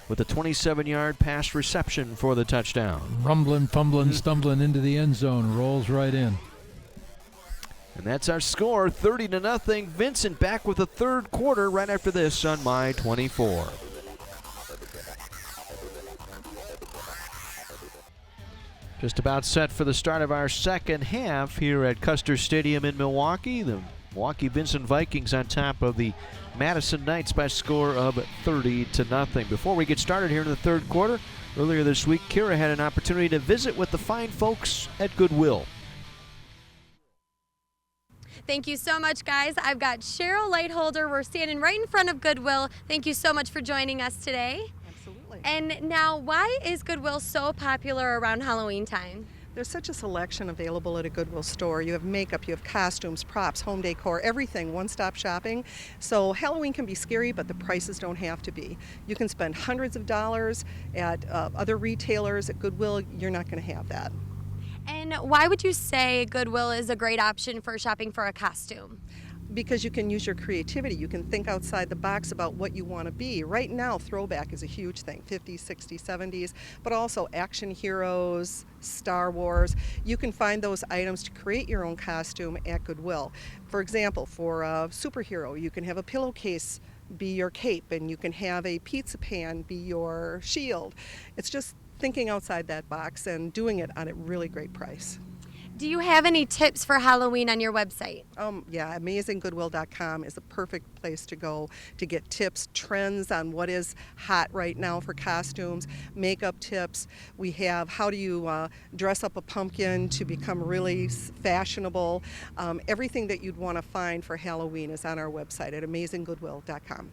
with a 27-yard pass reception for the touchdown. Rumbling, fumbling, stumbling into the end zone. Rolls right in. And that's our score, 30-0. Vincent back with the third quarter right after this on My 24. Just about set for the start of our second half here at Custer Stadium in Milwaukee. The Milwaukee Vincent Vikings on top of the Madison Knights by a score of 30-0. Before we get started here in the third quarter, earlier this week, Kira had an opportunity to visit with the fine folks at Goodwill. Thank you so much, guys. I've got Cheryl Lightholder. We're standing right in front of Goodwill. Thank you so much for joining us today. Absolutely. And now, why is Goodwill so popular around Halloween time? There's such a selection available at a Goodwill store. You have makeup, you have costumes, props, home decor, everything, one-stop shopping. So Halloween can be scary, but the prices don't have to be. You can spend hundreds of dollars at other retailers. At Goodwill, you're not going to have that. And why would you say Goodwill is a great option for shopping for a costume? Because you can use your creativity. You can think outside the box about what you want to be. Right now, throwback is a huge thing, 50s, 60s, 70s, but also action heroes, Star Wars. You can find those items to create your own costume at Goodwill. For example, for a superhero, you can have a pillowcase be your cape, and you can have a pizza pan be your shield. It's just thinking outside that box and doing it at a really great price. Do you have any tips for Halloween on your website? Yeah, amazinggoodwill.com is a perfect place to go to get tips, trends on what is hot right now for costumes, makeup tips. We have how do you dress up a pumpkin to become really fashionable. Everything that you'd want to find for Halloween is on our website at amazinggoodwill.com.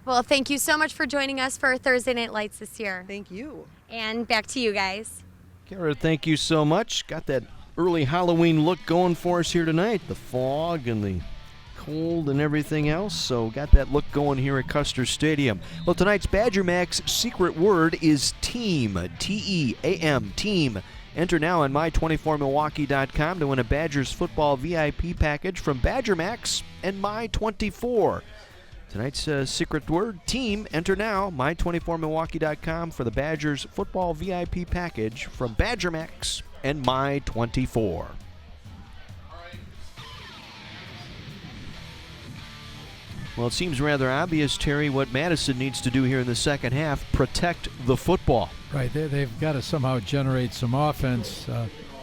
Well, thank you so much for joining us for Thursday Night Lights this year. Thank you. And back to you guys. Kara, thank you so much. Got that early Halloween look going for us here tonight. The fog and the cold and everything else. So got that look going here at Custer Stadium. Well, tonight's Badger Mac's secret word is team. T-E-A-M, team. Enter now on my24milwaukee.com to win a Badgers football VIP package from Badger Mac's and My24. Tonight's secret word, team. Enter now, my24milwaukee.com for the Badgers football VIP package from Badger Mac's and My24. Well, it seems rather obvious, Terry, what Madison needs to do here in the second half, protect the football. Right, they've got to somehow generate some offense.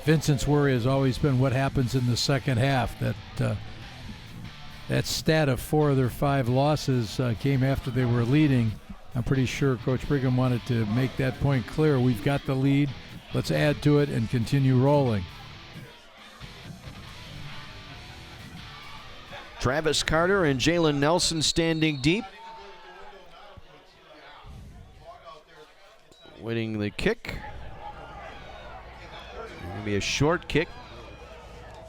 Vincent's worry has always been what happens in the second half. That stat of 4 of their 5 losses came after they were leading. I'm pretty sure Coach Brigham wanted to make that point clear. We've got the lead. Let's add to it and continue rolling. Travis Carter and Jalen Nelson standing deep. Winning the kick. Going to be a short kick.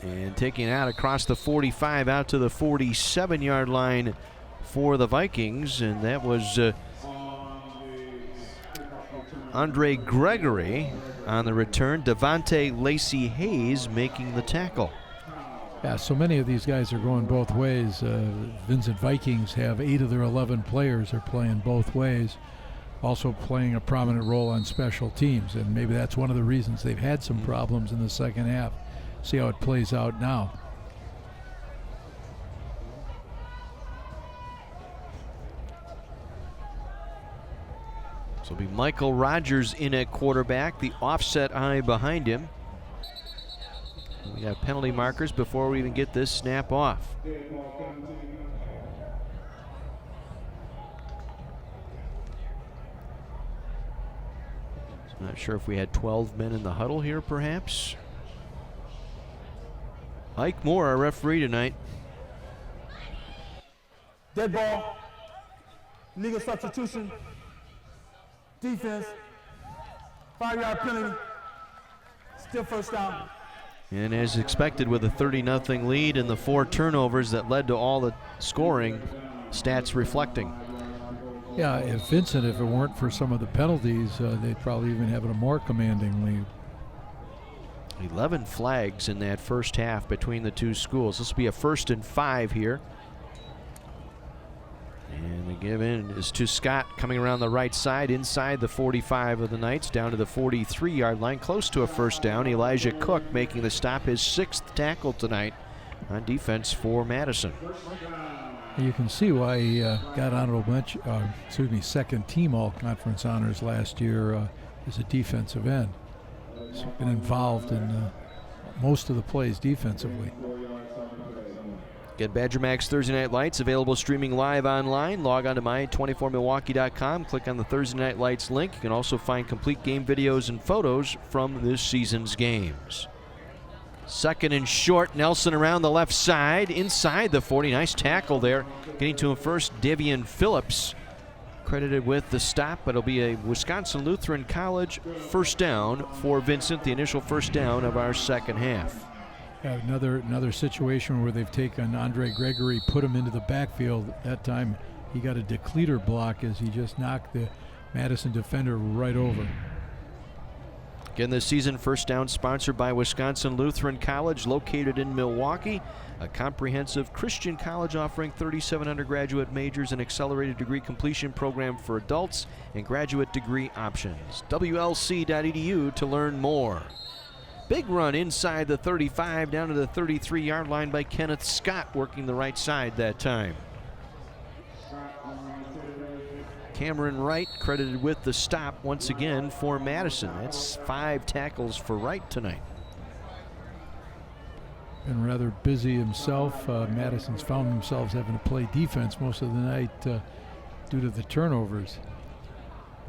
And taking out across the 45 out to the 47-yard line for the Vikings. And that was Andre Gregory on the return. Devontae Lacey Hayes making the tackle. Yeah, so many of these guys are going both ways. Vincent Vikings have 8 of their 11 players are playing both ways, also playing a prominent role on special teams, and maybe that's one of the reasons they've had some problems in the second half. See how it plays out now. So it'll be Michael Rogers in at quarterback, the offset eye behind him. We got penalty markers before we even get this snap off. Not sure if we had 12 men in the huddle here, perhaps. Ike Moore, our referee tonight. Dead ball. Legal substitution. Defense. 5-yard penalty. Still first down. And as expected, with a 30-0 lead and the 4 turnovers that led to all the scoring, stats reflecting. Yeah, if it weren't for some of the penalties, they'd probably even have a more commanding lead. 11 flags in that first half between the two schools. This will be a 1st and 5 here. And the give in is to Scott coming around the right side inside the 45 of the Knights down to the 43-yard line, close to a first down. Elijah Cook making the stop, his 6th tackle tonight on defense for Madison. You can see why he got second team all-conference honors last year as a defensive end. He's been involved in most of the plays defensively. Get Badger Mac's Thursday Night Lights available streaming live online. Log on to my24milwaukee.com. Click on the Thursday Night Lights link. You can also find complete game videos and photos from this season's games. Second and short. Nelson around the left side, inside the 40. Nice tackle there. Getting to him first, Davian Phillips, credited with the stop, but it'll be a Wisconsin Lutheran College first down for Vincent, the initial first down of our second half. Yeah, another situation where they've taken Andre Gregory, put him into the backfield. That time he got a decleater block as he just knocked the Madison defender right over. Again, this season, first down sponsored by Wisconsin Lutheran College, located in Milwaukee, a comprehensive Christian college offering 37 undergraduate majors and accelerated degree completion program for adults and graduate degree options. WLC.edu to learn more. Big run inside the 35 down to the 33-yard line by Kenneth Scott, working the right side that time. Cameron Wright credited with the stop once again for Madison. That's 5 tackles for Wright tonight. Been rather busy himself. Madison's found themselves having to play defense most of the night due to the turnovers.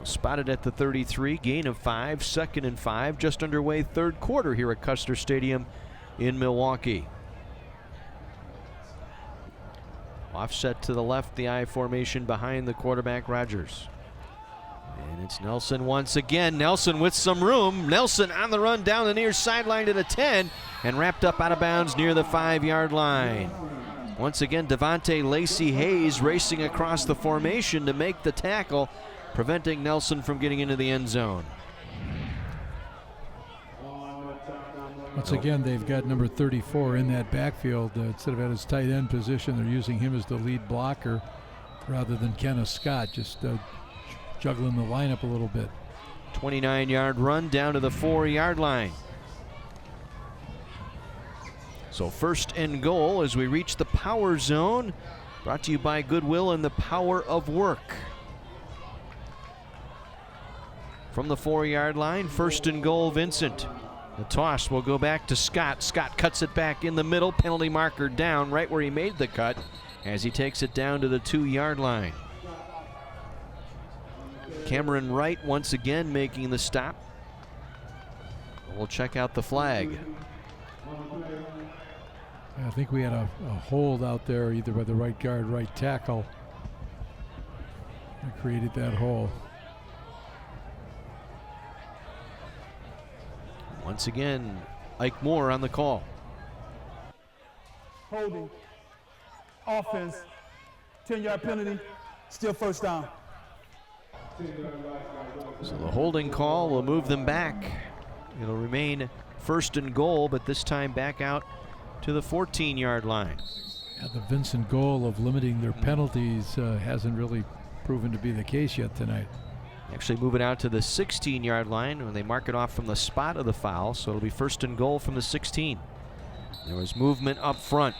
Spotted at the 33, gain of 5, 2nd and 5, just underway third quarter here at Custer Stadium in Milwaukee. Offset to the left, the I formation behind the quarterback, Rogers. And it's Nelson once again. Nelson with some room. Nelson on the run down the near sideline to the 10 and wrapped up out of bounds near the 5-yard line. Once again, Devontae Lacey Hayes racing across the formation to make the tackle, preventing Nelson from getting into the end zone. Once again, they've got number 34 in that backfield. Instead of at his tight end position, they're using him as the lead blocker rather than Kenneth Scott, just juggling the lineup a little bit. 29-yard run down to the 4-yard line. So first and goal as we reach the power zone, brought to you by Goodwill and the Power of Work. From the 4-yard line, first and goal, Vincent. The toss will go back to Scott. Scott cuts it back in the middle. Penalty marker down right where he made the cut as he takes it down to the 2-yard line. Cameron Wright once again making the stop. We'll check out the flag. I think we had a hold out there either by the right guard, right tackle. That created that hole. Once again, Ike Moore on the call. Holding, offense, 10-yard penalty, still first down. So the holding call will move them back. It'll remain first and goal, but this time back out to the 14-yard line. Yeah, the Vincent goal of limiting their penalties hasn't really proven to be the case yet tonight. Actually moving out to the 16-yard line when they mark it off from the spot of the foul, so it'll be first and goal from the 16. There was movement up front.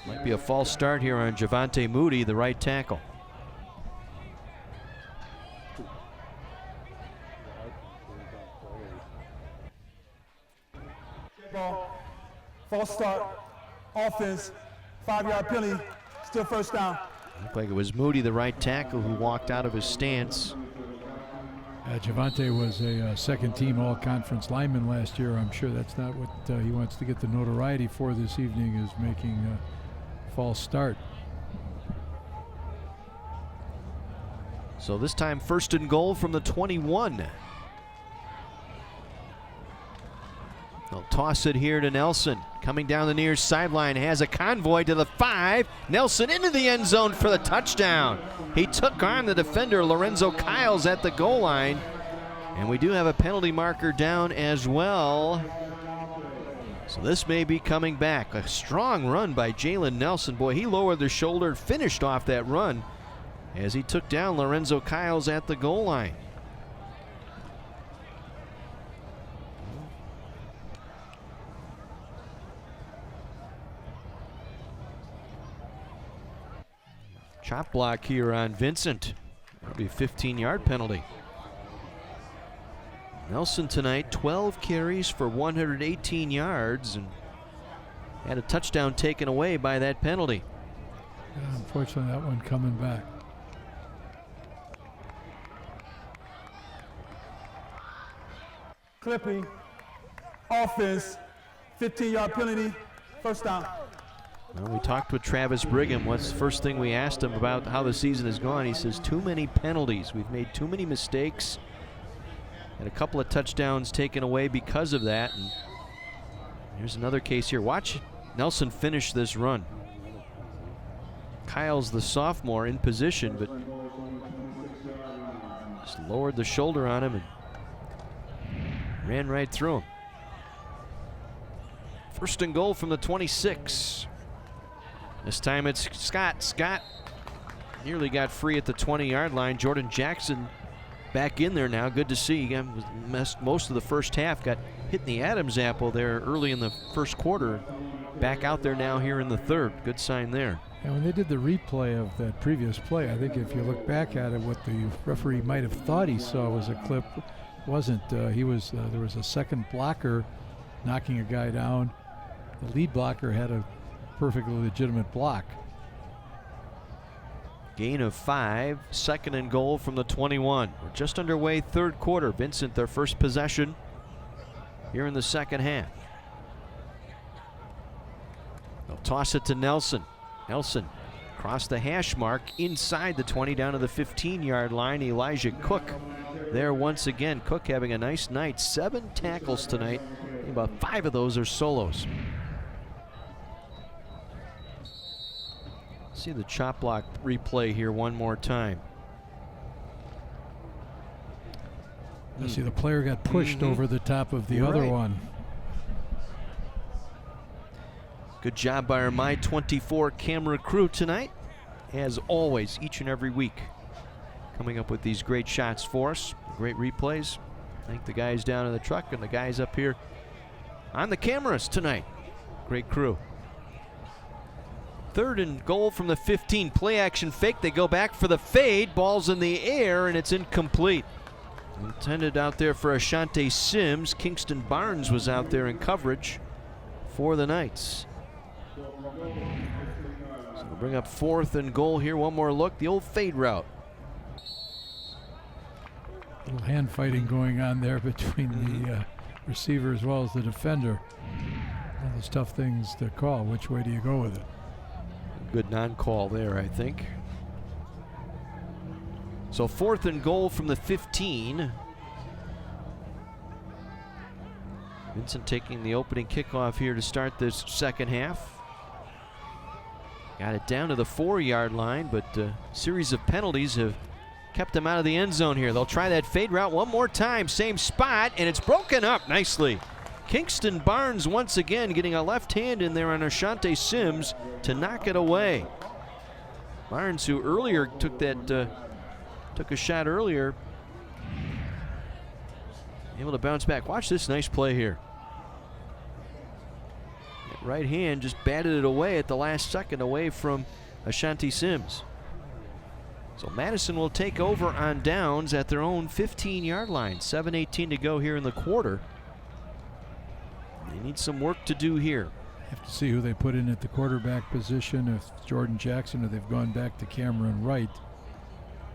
Might be a false start here on Javonte Moody, the right tackle. Ball, false start, offense, 5-yard penalty, still first down. Looked like it was Moody, the right tackle, who walked out of his stance. Javonte was a second-team all-conference lineman last year. I'm sure that's not what he wants to get the notoriety for this evening, is making a false start. So this time first and goal from the 21. They'll toss it here to Nelson. Coming down the near sideline, has a convoy to the 5. Nelson into the end zone for the touchdown. He took on the defender, Lorenzo Kiles, at the goal line. And we do have a penalty marker down as well. So this may be coming back. A strong run by Jalen Nelson. Boy, he lowered the shoulder, finished off that run as he took down Lorenzo Kiles at the goal line. Chop block here on Vincent. That'll be a 15-yard penalty. Nelson tonight, 12 carries for 118 yards and had a touchdown taken away by that penalty. Yeah, unfortunately, that one coming back. Clipping, offense, 15-yard penalty, first down. Well, we talked with Travis Brigham. What's the first thing we asked him about how the season has gone? He says, too many penalties. We've made too many mistakes. And a couple of touchdowns taken away because of that. And here's another case here. Watch Nelson finish this run. Kyle's the sophomore in position, but just lowered the shoulder on him and ran right through him. First and goal from the 26. This time it's Scott. Scott nearly got free at the 20-yard line. Jordan Jackson back in there now. Good to see. He missed most of the first half. Got hit in the Adam's apple there early in the first quarter. Back out there now here in the third. Good sign there. And when they did the replay of that previous play, I think if you look back at it, what the referee might have thought he saw was a clip. Wasn't. There was a second blocker knocking a guy down. The lead blocker had a perfectly legitimate block. Gain of 5, second and goal from the 21. We're just underway third quarter. Vincent, their first possession here in the second half. They'll toss it to Nelson. Nelson across the hash mark inside the 20 down to the 15-yard line. Elijah Cook there once again. Cook having a nice night. 7 tackles tonight. About 5 of those are solos. See the chop block replay here one more time. You see the player got pushed over the top of the other one. Good job by our My 24 camera crew tonight, as always, each and every week. Coming up with these great shots for us, great replays. Thank the guys down in the truck and the guys up here on the cameras tonight. Great crew. Third and goal from the 15. Play action fake. They go back for the fade. Ball's in the air and it's incomplete. Intended out there for Ashanti Sims. Kingston Barnes was out there in coverage for the Knights. So we'll bring up fourth and goal here. One more look. The old fade route. A little hand fighting going on there between the receiver as well as the defender. One of those tough things to call. Which way do you go with it? Good non-call there, I think. So fourth and goal from the 15. Vincent taking the opening kickoff here to start this second half. Got it down to the 4-yard line, but a series of penalties have kept them out of the end zone here. They'll try that fade route one more time. Same spot, and it's broken up nicely. Kingston Barnes once again getting a left hand in there on Ashanti Sims to knock it away. Barnes, who earlier took a shot earlier, able to bounce back. Watch this nice play here. That right hand just batted it away at the last second away from Ashanti Sims. So Madison will take over on downs at their own 15-yard line. 7:18 to go here in the quarter. They need some work to do here. Have to see who they put in at the quarterback position, if Jordan Jackson or they've gone back to Cameron Wright.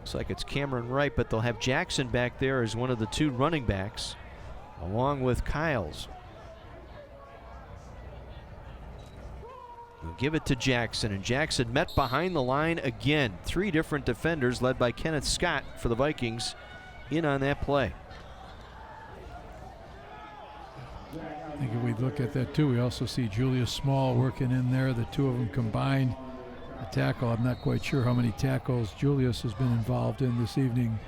Looks like it's Cameron Wright, but they'll have Jackson back there as one of the 2 running backs, along with Kyles. They'll give it to Jackson, and Jackson met behind the line again. 3 different defenders led by Kenneth Scott for the Vikings in on that play. I think if we look at that too, we also see Julius Small working in there. The 2 of them combined. A tackle. I'm not quite sure how many tackles Julius has been involved in this evening.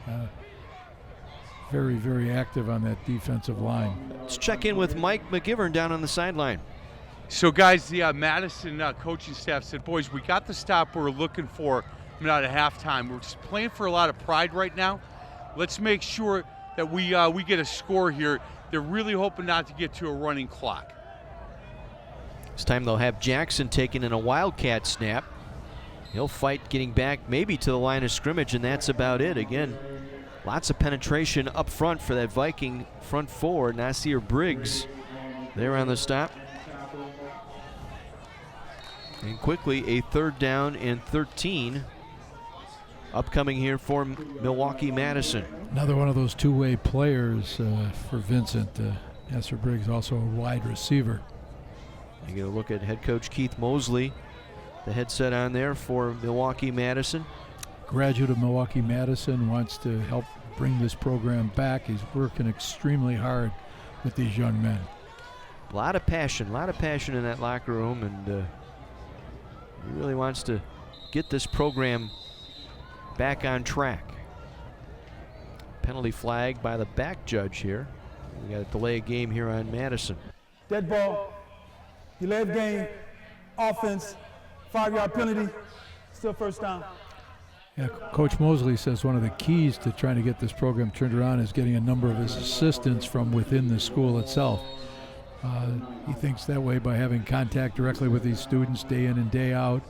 Very, very active on that defensive line. Let's check in with Mike McGivern down on the sideline. So guys, the Madison coaching staff said, boys, we got the stop we're looking for at halftime. We're just playing for a lot of pride right now. Let's make sure that we get a score here. They're really hoping not to get to a running clock. This time they'll have Jackson taking in a Wildcat snap. He'll fight getting back maybe to the line of scrimmage, and that's about it. Again, lots of penetration up front for that Viking front 4. Nasir Briggs there on the stop. And quickly a 3rd down and 13 upcoming here for Milwaukee Madison. Another one of those two-way players for Vincent. Nasir Briggs also a wide receiver. You get a look at head coach Keith Mosley, the headset on there for Milwaukee Madison. Graduate of Milwaukee Madison, wants to help bring this program back. He's working extremely hard with these young men. A lot of passion in that locker room, and he really wants to get this program back on track. Penalty flag by the back judge here. We got to delay a game here on Madison. Dead ball, delay of game, offense, 5-yard penalty, still first down. Yeah, Coach Mosley says one of the keys to trying to get this program turned around is getting a number of his assistants from within the school itself. He thinks that way by having contact directly with these students day in and day out,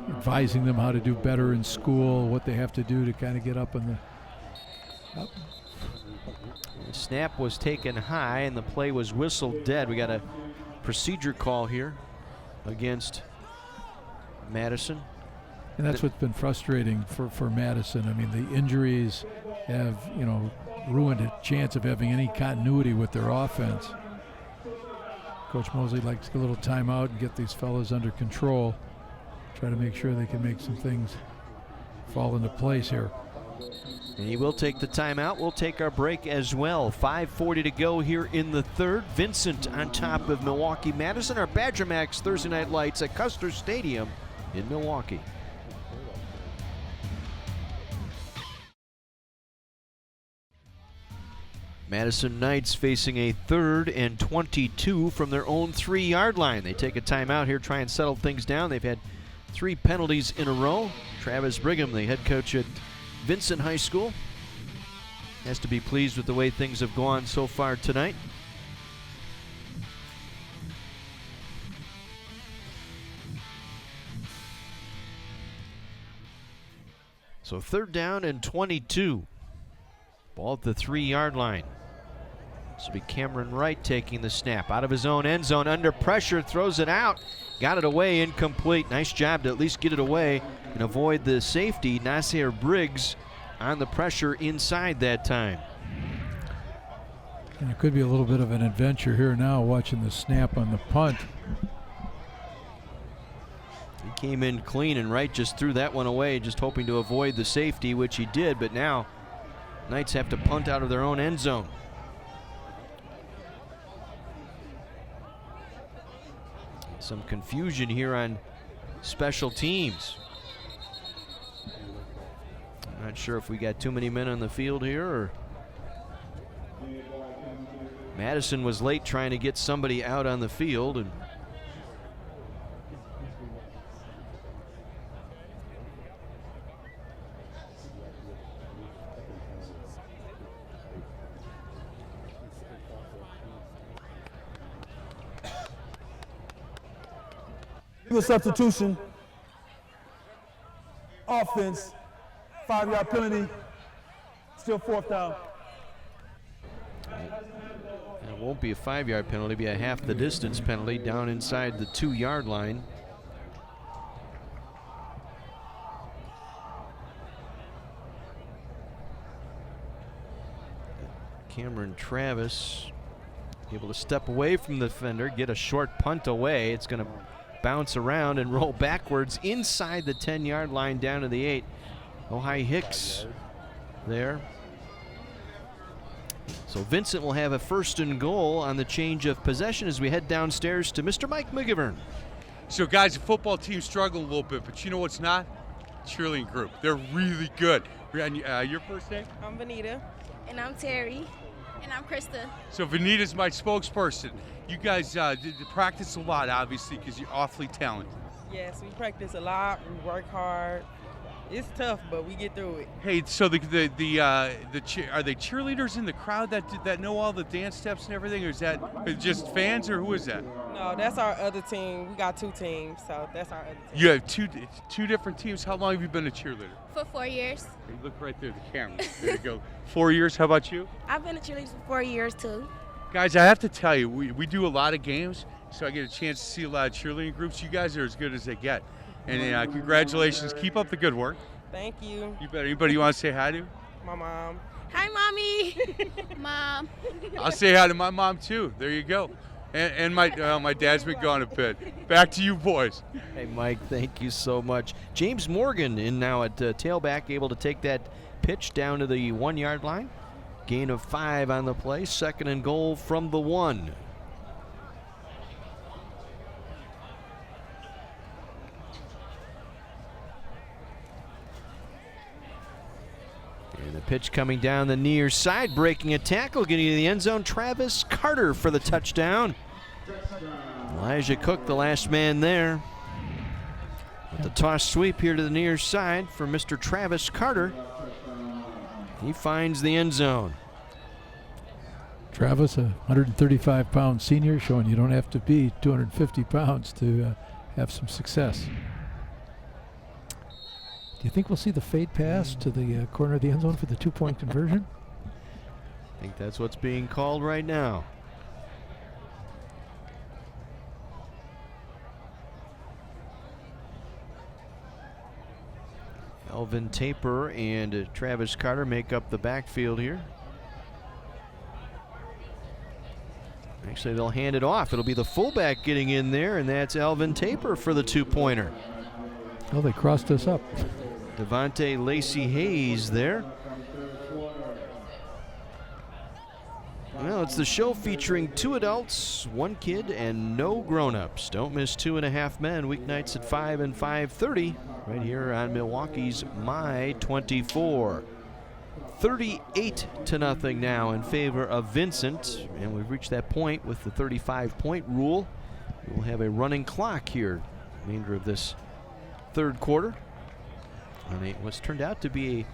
advising them how to do better in school, what they have to do to kind of get up in the... The snap was taken high and the play was whistled dead. We got a procedure call here against Madison. And that's what's been frustrating for Madison. I mean, the injuries have, ruined a chance of having any continuity with their offense. Coach Mosley likes to get a little timeout and get these fellas under control. Try to make sure they can make some things fall into place here. And he will take the timeout. We'll take our break as well. 5:40 to go here in the third. Vincent on top of Milwaukee Madison. Our Badger Max Thursday Night Lights at Custer Stadium in Milwaukee. Madison Knights facing a 3rd and 22 from their own 3-yard line. They take a timeout here, try and settle things down. They've had 3 penalties in a row. Travis Brigham, the head coach at Vincent High School, has to be pleased with the way things have gone so far tonight. So 3rd down and 22. Ball at the 3-yard line. This will be Cameron Wright taking the snap out of his own end zone under pressure, throws it out, got it away, incomplete. Nice job to at least get it away and avoid the safety, Nasir Briggs, on the pressure inside that time. And it could be a little bit of an adventure here now watching the snap on the punt. He came in clean and Wright just threw that one away, just hoping to avoid the safety, which he did, but now Knights have to punt out of their own end zone. Some confusion here on special teams. I'm not sure if we got too many men on the field here, or Madison was late trying to get somebody out on the field, and substitution, offense, 5-yard penalty, still 4th down. And it won't be a 5-yard penalty, it'll be a half the distance penalty down inside the 2-yard line. Cameron Travis able to step away from the defender, get a short punt away. It's going to bounce around and roll backwards inside the 10-yard line down to the 8. Ohio Hicks there. So Vincent will have a 1st and goal on the change of possession as we head downstairs to Mr. Mike McGivern. So guys, the football team's struggling a little bit, but you know what's not? Cheerleading group. They're really good. Your first name? I'm Vanita. And I'm Terry. And I'm Krista. So Vanita's my spokesperson. You guys did practice a lot, obviously, because you're awfully talented. Yes, we practice a lot. We work hard. It's tough, but we get through it. Hey, so are they cheerleaders in the crowd that know all the dance steps and everything, or is that just fans, or who is that? No, that's our other team. We got 2 teams, so that's our other team. You have two different teams. How long have you been a cheerleader? For 4 years. You look right there, the camera. There you go. 4 years. How about you? I've been a cheerleader for 4 years too. Guys, I have to tell you, we do a lot of games, so I get a chance to see a lot of cheerleading groups. You guys are as good as they get. And congratulations. Keep up the good work. Thank you. You bet. Anybody you want to say hi to? My mom. Hi, Mommy. Mom. I'll say hi to my mom, too. There you go. and my dad's been gone a bit. Back to you, boys. Hey, Mike, thank you so much. James Morgan in now at tailback, able to take that pitch down to the 1 yard line. Gain of 5 on the play. 2nd and goal from the 1. And the pitch coming down the near side, breaking a tackle, getting to the end zone. Travis Carter for the touchdown. Elijah Cook, the last man there. With the toss sweep here to the near side for Mr. Travis Carter. He finds the end zone. Travis, a 135-pound senior, showing you don't have to be 250 pounds to have some success. Do you think we'll see the fade pass to the corner of the end zone for the 2-point conversion? I think that's what's being called right now. Elvin Taper and Travis Carter make up the backfield here. Actually, they'll hand it off. It'll be the fullback getting in there, and that's Elvin Taper for the 2-pointer. Well, they crossed us up. Devontae Lacey Hayes there. Well, it's the show featuring 2 adults, 1 kid, and no grown-ups. Don't miss 2.5 Men weeknights at 5 and 5:30 right here on Milwaukee's My 24. 38-0 now in favor of Vincent, and we've reached that point with the 35-point rule. We'll have a running clock here remainder of this 3rd quarter. On what's turned out to be a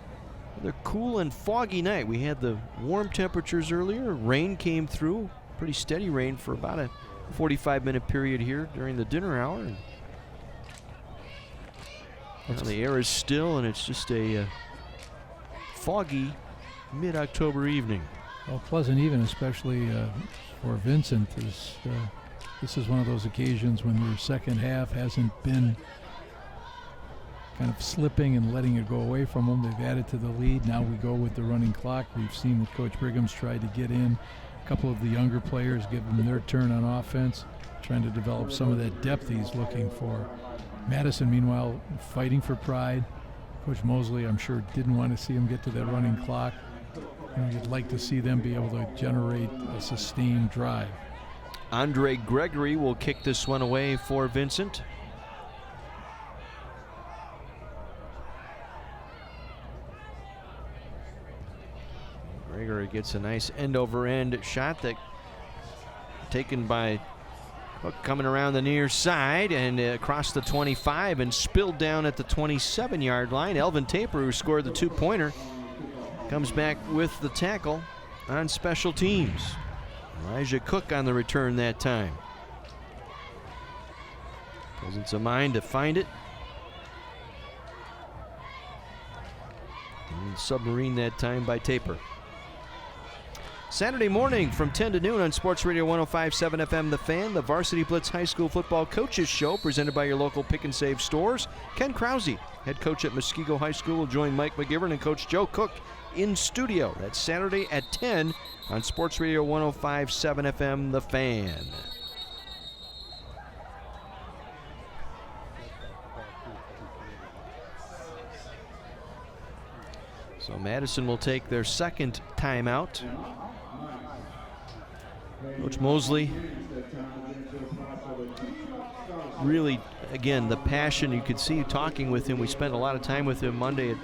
rather cool and foggy night. We had the warm temperatures earlier. Rain came through, pretty steady rain for about a 45-minute period here during the dinner hour. And the air is still, and it's just a foggy mid-October evening. Well, pleasant even, especially for Vincent. This is one of those occasions when their second half hasn't been kind of slipping and letting it go away from them. They've added to the lead. Now we go with the running clock. We've seen that Coach Brigham's tried to get in a couple of the younger players, give them their turn on offense, trying to develop some of that depth he's looking for. Madison, meanwhile, fighting for pride. Coach Mosley, I'm sure, didn't want to see him get to that running clock. You'd like to see them be able to generate a sustained drive. Andre Gregory will kick this one away for Vincent. Gregory gets a nice end-over-end shot that taken by Cook, coming around the near side and across the 25 and spilled down at the 27-yard line. Elvin Taper, who scored the 2-pointer, comes back with the tackle on special teams. Elijah Cook on the return that time. Presence of mind to find it. And submarine that time by Taper. Saturday morning from 10 to noon on Sports Radio 105.7 FM The Fan, the Varsity Blitz High School Football Coaches Show presented by your local Pick and Save stores. Ken Krause, head coach at Muskego High School, will join Mike McGivern and Coach Joe Cook in studio. That's Saturday at 10 on Sports Radio 105.7 FM The Fan. So Madison will take their second timeout. Coach Mosley, really, again, the passion you could see talking with him. We spent a lot of time with him Monday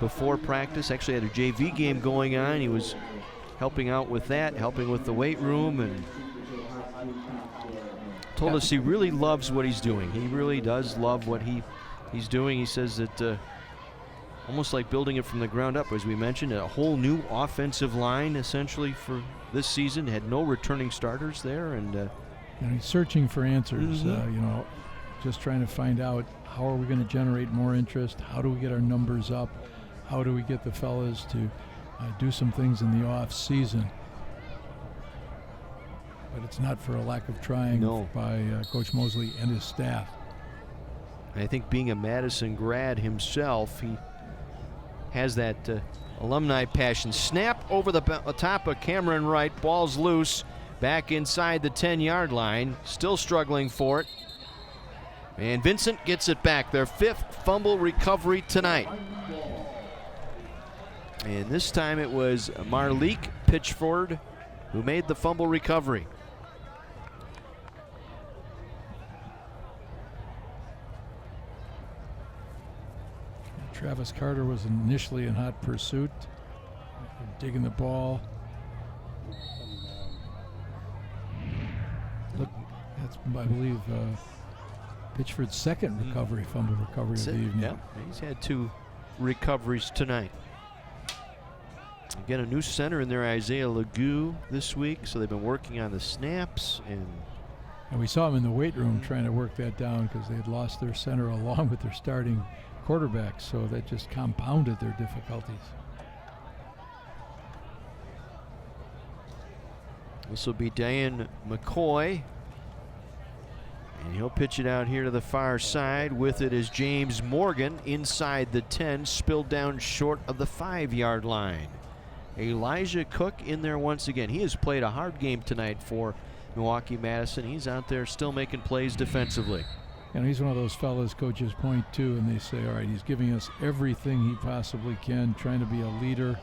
before practice. Actually had a JV game going on. He was helping out with that, helping with the weight room, and told us he really loves what he's doing. He really does love what he's doing. He says that almost like building it from the ground up, as we mentioned, a whole new offensive line essentially for this season. Had no returning starters there, and he's searching for answers. Just trying to find out how are we going to generate more interest, how do we get our numbers up, how do we get the fellas to do some things in the off season. But it's not for a lack of trying by Coach Mosley and his staff. I think being a Madison grad himself, he has that alumni passion. Snap over the top of Cameron Wright. Ball's loose. back inside the 10-yard line, still struggling for it. And Vincent gets it back, their 5th fumble recovery tonight. And this time it was Marlik Pitchford who made the fumble recovery. Travis Carter was initially in hot pursuit, digging the ball. Look, that's, I believe, Pitchford's second recovery, fumble recovery of the evening. Yeah, he's had 2 recoveries tonight. Again, a new center in there, Isaiah Legou, this week, so they've been working on the snaps. And we saw him in the weight room trying to work that down because they had lost their center along with their starting quarterback, so that just compounded their difficulties. This will be Dan McCoy, and he'll pitch it out here to the far side. With it is James Morgan inside the 10, spilled down short of the 5-yard line. Elijah Cook in there once again. He has played a hard game tonight for Milwaukee Madison. He's out there still making plays defensively. And he's one of those fellas coaches point to and they say, all right, he's giving us everything he possibly can, trying to be a leader.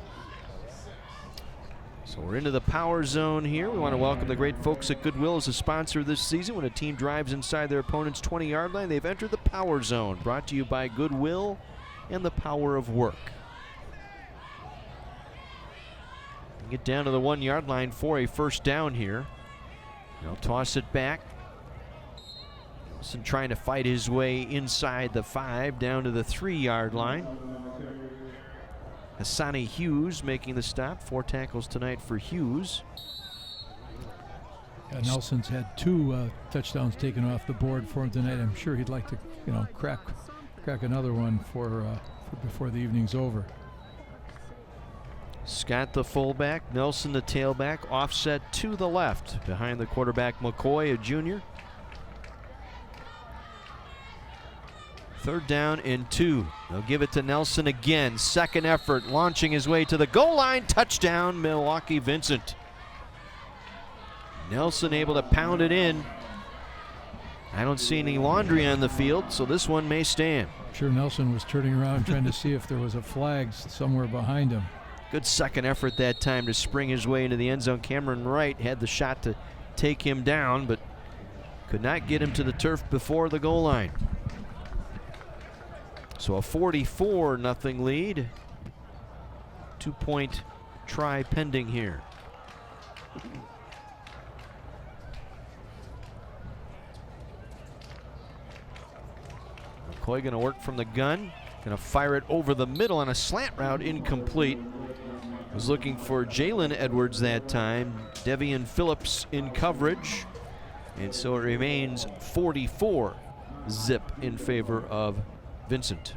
So we're into the power zone here. We want to welcome the great folks at Goodwill as a sponsor this season. When a team drives inside their opponent's 20-yard line, they've entered the power zone. Brought to you by Goodwill and the power of work. Get down to the 1-yard line for a first down here. They'll toss it back. Wilson trying to fight his way inside the 5, down to the 3-yard line. Hassani Hughes making the stop. 4 tackles tonight for Hughes. Yeah, Nelson's had 2 touchdowns taken off the board for him tonight. I'm sure he'd like to, crack another one for before the evening's over. Scott the fullback, Nelson the tailback, offset to the left behind the quarterback McCoy, a junior. 3rd down and 2. They'll give it to Nelson again. Second effort, launching his way to the goal line. Touchdown, Milwaukee Vincent. Nelson able to pound it in. I don't see any laundry on the field, so this one may stand. I'm sure Nelson was turning around trying to see if there was a flag somewhere behind him. Good second effort that time to spring his way into the end zone. Cameron Wright had the shot to take him down, but could not get him to the turf before the goal line. So a 44-0 lead. 2-point try pending here. McCoy going to work from the gun. Going to fire it over the middle on a slant route, incomplete. Was looking for Jalen Edwards that time. Devian Phillips in coverage. And so it remains 44-0 in favor of Vincent.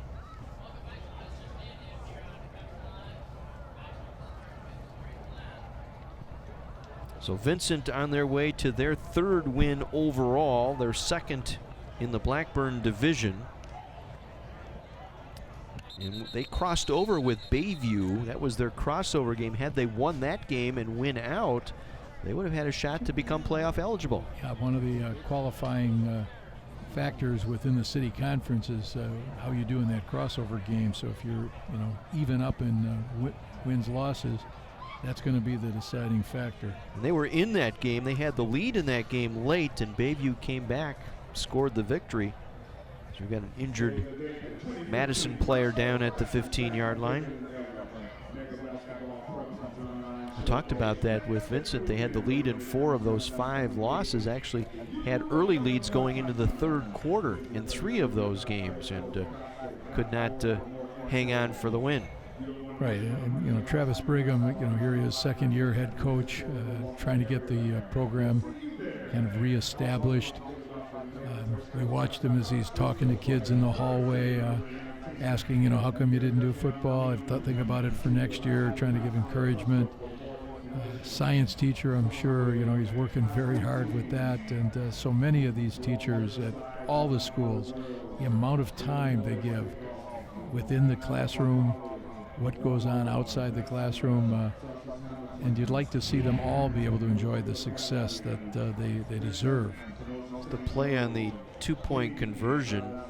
So Vincent on their way to their 3rd win overall, their 2nd in the Blackburn division. And they crossed over with Bayview. That was their crossover game. Had they won that game and win out, they would have had a shot to become playoff eligible. Yeah, one of the qualifying factors within the city conference is how you do in that crossover game. So if you're, even up in wins, losses, that's going to be the deciding factor. And they were in that game. They had the lead in that game late, and Bayview came back, scored the victory. So we've got an injured Madison player down at the 15-yard line. We talked about that with Vincent. They had the lead in 4 of those 5 losses. Actually had early leads going into the 3rd quarter in 3 of those games, and could not hang on for the win. Right, and Travis Brigham, here he is, 2nd year head coach, trying to get the program kind of reestablished. We watched him as he's talking to kids in the hallway, asking, how come you didn't do football? I've thought think about it for next year, trying to give encouragement. Science teacher, I'm sure, he's working very hard with that. And so many of these teachers at all the schools, the amount of time they give within the classroom what goes on outside the classroom, and you'd like to see them all be able to enjoy the success that they deserve. The play on the 2-point conversion.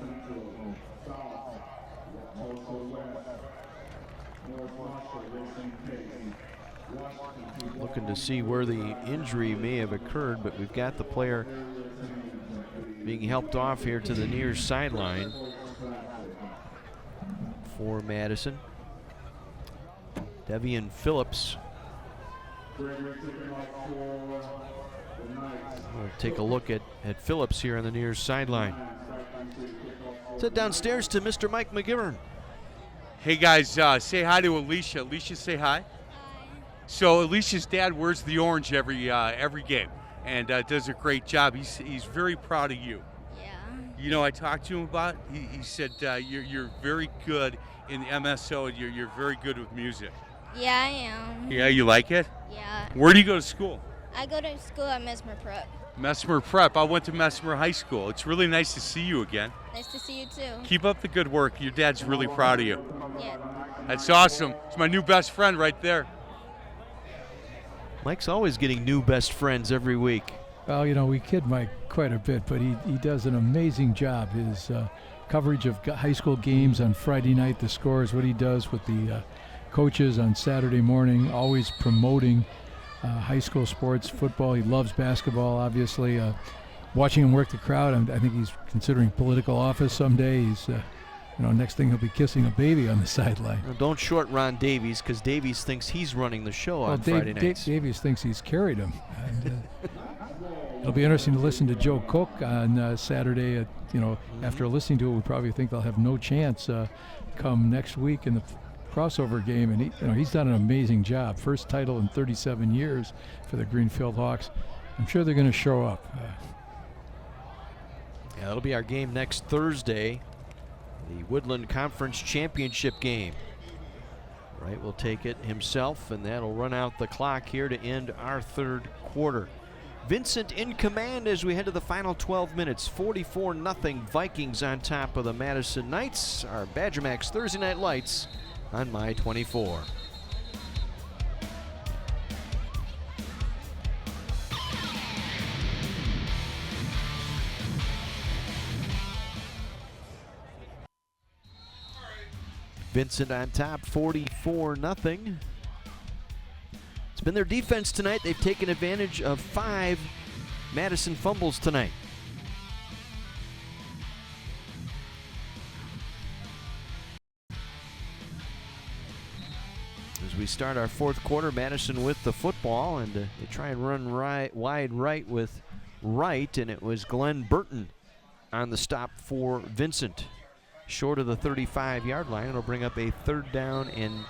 Looking to see where the injury may have occurred, but we've got the player being helped off here to the near sideline for Madison. Devian Phillips. We'll take a look at Phillips here on the near sideline. Let's head downstairs to Mr. Mike McGivern. Hey guys, say hi to Alicia. Alicia, say hi. So Alicia's dad wears the orange every game and does a great job. He's very proud of you. Yeah. You know, I talked to him about it. He said you're very good in the MSO and you're very good with music. Yeah, I am. Yeah, you like it? Yeah. Where do you go to school? I go to school at Mesmer Prep. Mesmer Prep. I went to Mesmer High School. It's really nice to see you again. Nice to see you too. Keep up the good work. Your dad's really proud of you. Yeah. That's awesome. It's my new best friend right there. Mike's always getting new best friends every week. Well, you know, we kid Mike quite a bit, but he does an amazing job. His coverage of high school games on Friday night, the scores, what he does with the coaches on Saturday morning, always promoting high school sports, football. He loves basketball, obviously. Watching him work the crowd, I think he's considering political office someday. He's, next thing he'll be kissing a baby on the sideline. Well, don't short Ron Davies, because Davies thinks he's running the show on Friday nights. Davies thinks he's carried him. And, it'll be interesting to listen to Joe Cook on Saturday. After listening to it, we probably think they'll have no chance come next week in the crossover game. And he's done an amazing job. First title in 37 years for the Greenfield Hawks. I'm sure they're going to show up. Yeah, that'll be our game next Thursday. The Woodland Conference Championship game. Wright will take it himself, and that'll run out the clock here to end our third quarter. Vincent in command as we head to the final 12 minutes. 44-0 Vikings on top of the Madison Knights. Our Badger Max Thursday Night Lights on My 24. Vincent on top, 44-0. It's been their defense tonight. They've taken advantage of 5 Madison fumbles tonight. As we start our fourth quarter, Madison with the football, and they try and run wide right with Wright, and it was Glenn Burton on the stop for Vincent. Short of the 35-yard line. It'll bring up a 3rd down and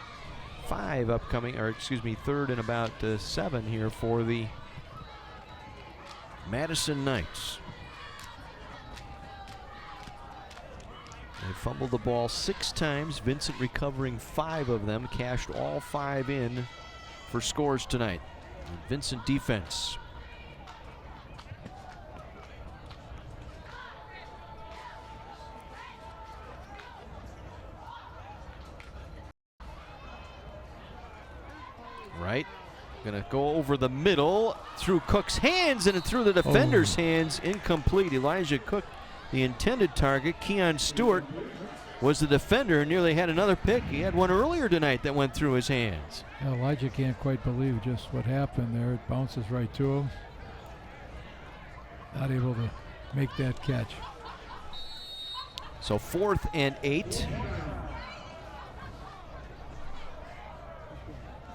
5 upcoming, or excuse me, 3rd and about 7 here for the Madison Knights. They fumbled the ball 6 times. Vincent recovering 5 of them, cashed all 5 in for scores tonight. And Vincent defense. Right, gonna go over the middle through Cook's hands and through the defender's hands, incomplete. Elijah Cook, the intended target. Keon Stewart was the defender and nearly had another pick. He had one earlier tonight that went through his hands. Yeah, Elijah can't quite believe just what happened there. It bounces right to him. Not able to make that catch. So 4th and 8.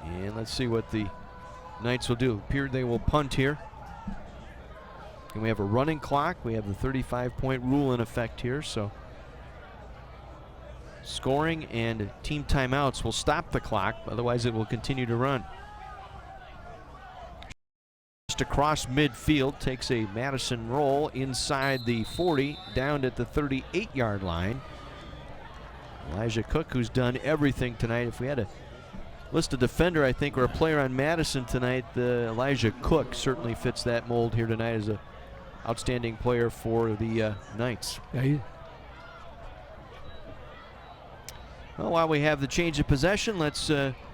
And let's see what the Knights will do. Appear they will punt here. And we have a running clock. We have the 35-point rule in effect here. So scoring and team timeouts will stop the clock. Otherwise, it will continue to run. Just across midfield, takes a Madison roll inside the 40, down at the 38-yard line. Elijah Cook, who's done everything tonight. If we had a list a defender, I think, or a player on Madison tonight, Elijah Cook certainly fits that mold here tonight as an outstanding player for the Knights. Yeah, Well, while we have the change of possession, let's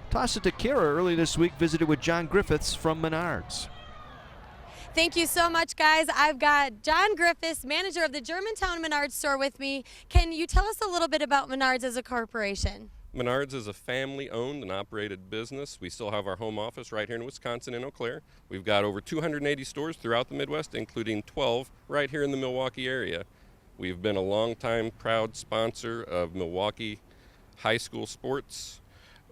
toss it to Kara. Early this week, visited with John Griffiths from Menards. Thank you so much, guys. I've got John Griffiths, manager of the Germantown Menards store with me. Can you tell us a little bit about Menards as a corporation? Menards is a family-owned and operated business. We still have our home office right here in Wisconsin in Eau Claire. We've got over 280 stores throughout the Midwest, including 12 right here in the Milwaukee area. We've been a long-time proud sponsor of Milwaukee high school sports.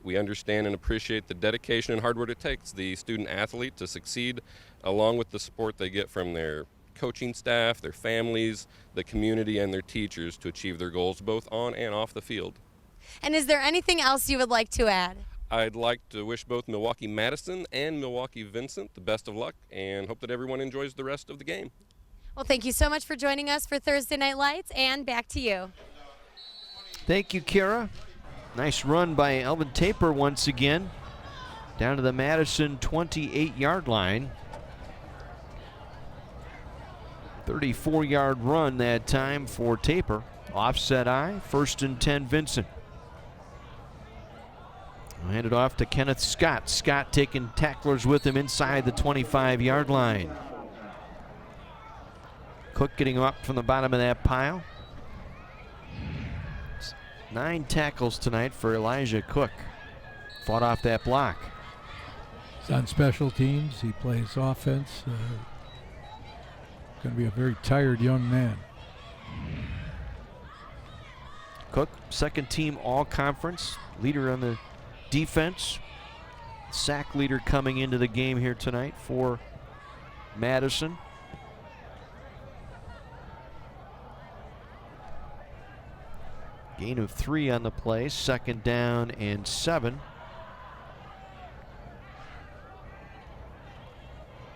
We understand and appreciate the dedication and hard work it takes the student athlete to succeed, along with the support they get from their coaching staff, their families, the community, and their teachers to achieve their goals both on and off the field. And is there anything else you would like to add? I'd like to wish both Milwaukee Madison and Milwaukee Vincent the best of luck and hope that everyone enjoys the rest of the game. Well, thank you so much for joining us for Thursday Night Lights, and back to you. Thank you, Kara. Nice run by Elvin Taper once again. Down to the Madison 28-yard line. 34-yard run that time for Taper. Offset eye, 1st and 10 Vincent. Hand it off to Kenneth Scott. Scott taking tacklers with him inside the 25-yard line. Cook getting up from the bottom of that pile. 9 tackles tonight for Elijah Cook. Fought off that block. He's on special teams. He plays offense. Going to be a very tired young man. Cook, second team all-conference, leader on the defense. Sack leader coming into the game here tonight for Madison. Gain of 3 on the play, 2nd down and 7.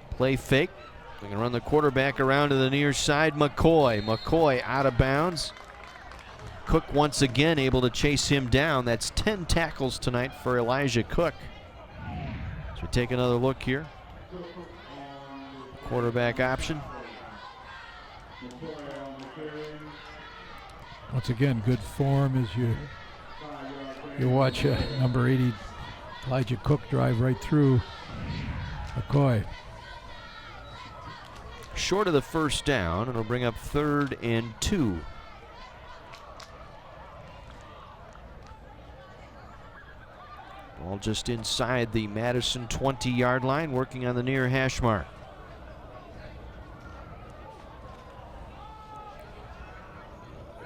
Play fake. They're going to run the quarterback around to the near side. McCoy out of bounds. Cook once again able to chase him down. That's 10 tackles tonight for Elijah Cook. So we take another look here. Quarterback option. Once again, good form as you watch number 80 Elijah Cook drive right through McCoy. Short of the 1st down. It'll bring up 3rd and 2. Ball just inside the Madison 20-yard line, working on the near hash mark.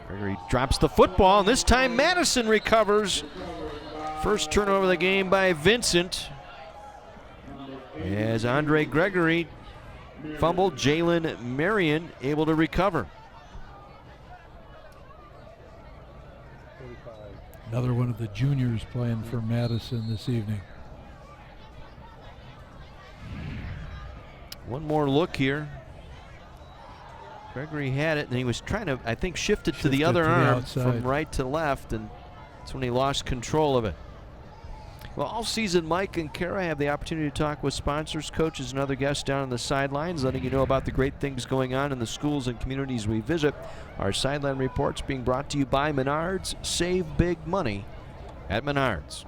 Gregory drops the football, and this time Madison recovers. First turnover of the game by Vincent. As Andre Gregory fumbled, Jalen Marion able to recover. Another one of the juniors playing for Madison this evening. One more look here. Gregory had it, and he was trying to, I think, shift it to the other arm from right to left, and that's when he lost control of it. Well, all season, Mike and Kara have the opportunity to talk with sponsors, coaches, and other guests down on the sidelines, letting you know about the great things going on in the schools and communities we visit. Our sideline reports being brought to you by Menards. Save big money at Menards.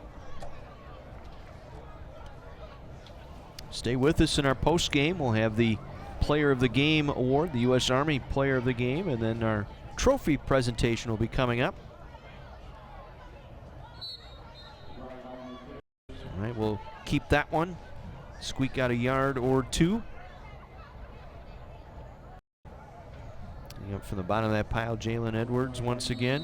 Stay with us in our post game. We'll have the Player of the Game award, the U.S. Army Player of the Game, and then our trophy presentation will be coming up. All right, we'll keep that one. Squeak out a yard or 2. Up from the bottom of that pile, Jalen Edwards once again.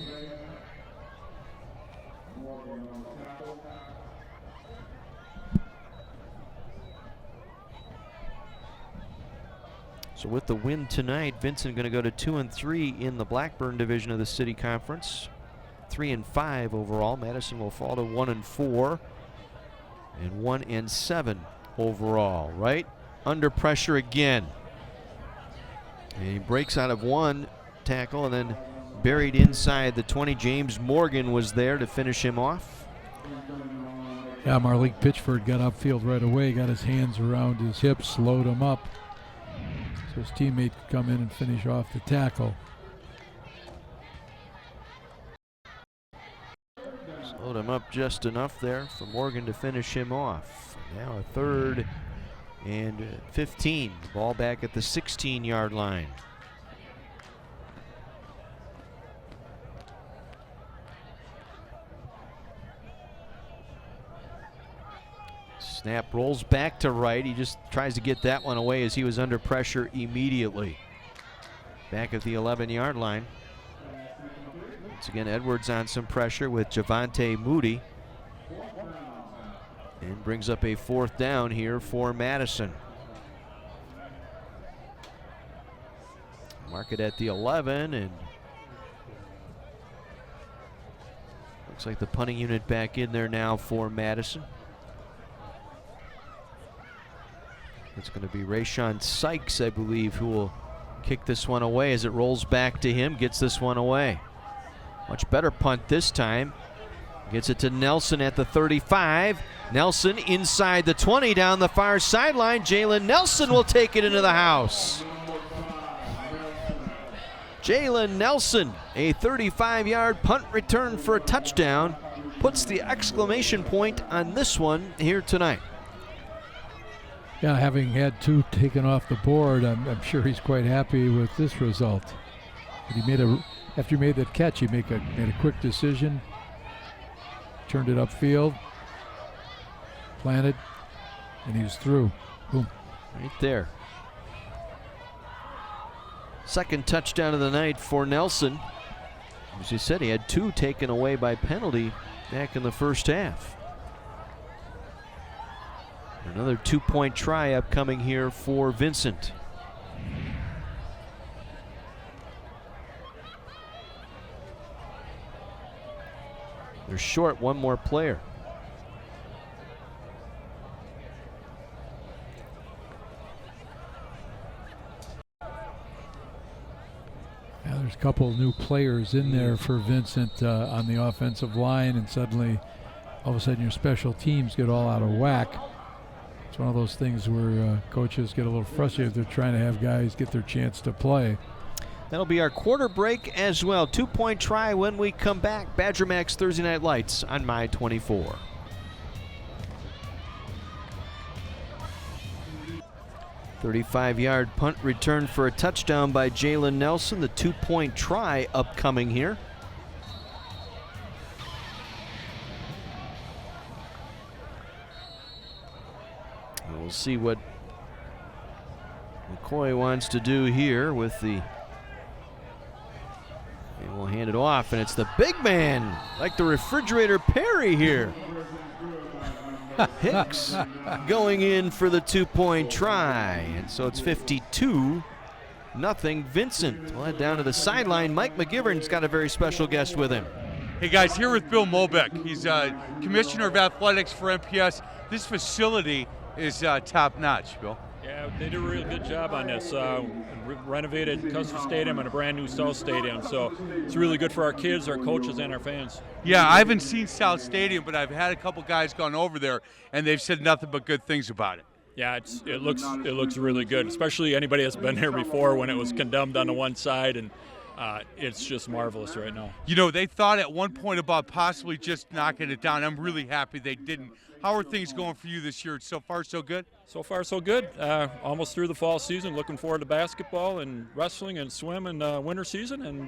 So with the win tonight, Vincent going to go to 2-3 in the Blackburn division of the City Conference. 3-5 overall. Madison will fall to 1-4 and 1-7 overall. Right under pressure again. And he breaks out of one tackle and then buried inside the 20. James Morgan was there to finish him off. Yeah, Marlene Pitchford got upfield right away, got his hands around his hips, slowed him up. So his teammate could come in and finish off the tackle. Load him up just enough there for Morgan to finish him off. Now a 3rd and 15. Ball back at the 16-yard line. Snap rolls back to right. He just tries to get that one away as he was under pressure immediately. Back at the 11-yard line. Once again, Edwards on some pressure with Javante Moody. And brings up a 4th down here for Madison. Mark it at the 11, and looks like the punting unit back in there now for Madison. It's going to be Rayshawn Sykes, I believe, who will kick this one away as it rolls back to him, gets this one away. Much better punt this time. Gets it to Nelson at the 35. Nelson inside the 20 down the far sideline. Jalen Nelson will take it into the house. Jalen Nelson, a 35-yard punt return for a touchdown, puts the exclamation point on this one here tonight. Yeah, having had 2 taken off the board, I'm sure he's quite happy with this result. But after he made that catch, he made a quick decision, turned it upfield, planted, and he was through. Boom. Right there. Second touchdown of the night for Nelson. As you said, he had 2 taken away by penalty back in the first half. Another 2-point try upcoming here for Vincent. They're short one more player. Yeah, there's a couple of new players in there for Vincent on the offensive line, and suddenly, all of a sudden, your special teams get all out of whack. It's one of those things where coaches get a little frustrated. They're trying to have guys get their chance to play. That'll be our quarter break as well. 2-point try when we come back. Badger Max Thursday Night Lights on My 24. .35-yard punt return for a touchdown by Jalen Nelson. The 2-point try upcoming here. We'll see what McCoy wants to do here with the... And we'll hand it off, and it's the big man, like the refrigerator Perry here. Hicks going in for the 2-point try. And so it's 52-0 Vincent. We'll head down to the sideline. Mike McGivern's got a very special guest with him. Hey guys, here with Bill Mobeck. He's Commissioner of Athletics for MPS. This facility is top-notch, Bill. Yeah, they did a really good job on this. Renovated Custer Stadium and a brand new South Stadium, so it's really good for our kids, our coaches, and our fans. Yeah, I haven't seen South Stadium, but I've had a couple guys gone over there, and they've said nothing but good things about it. Yeah, it looks really good, especially anybody that's been there before when it was condemned on the one side, and it's just marvelous right now. You know, they thought at one point about possibly just knocking it down. I'm really happy they didn't. How are things going for you this year? So far, so good? So far, so good. Almost through the fall season. Looking forward to basketball and wrestling and swim and winter season. And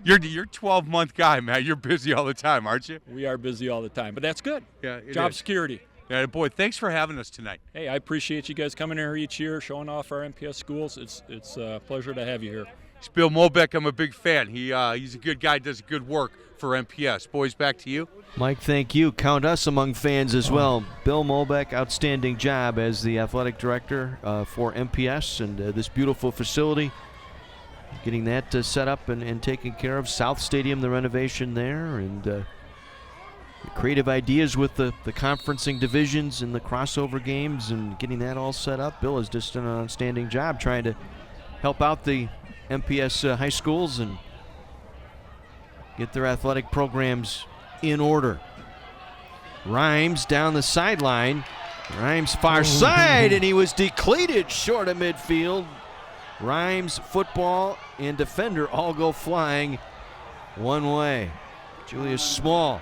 you're 12-month guy, man. You're busy all the time, aren't you? We are busy all the time, but that's good. Yeah, job security. Yeah, boy, thanks for having us tonight. Hey, I appreciate you guys coming here each year, showing off our MPS schools. It's a pleasure to have you here. It's Bill Mobeck. I'm a big fan. He's a good guy, does good work for MPS. Boys, back to you. Mike, thank you. Count us among fans as well. Bill Mobeck, outstanding job as the athletic director for MPS and this beautiful facility. Getting that set up and taken care of. South Stadium, the renovation there, and creative ideas with the conferencing divisions and the crossover games and getting that all set up. Bill has just done an outstanding job trying to help out the MPS high schools and get their athletic programs in order. Rhymes down the sideline. Rhymes far side, and he was decleated short of midfield. Rhymes, football, and defender all go flying one way. Julius Small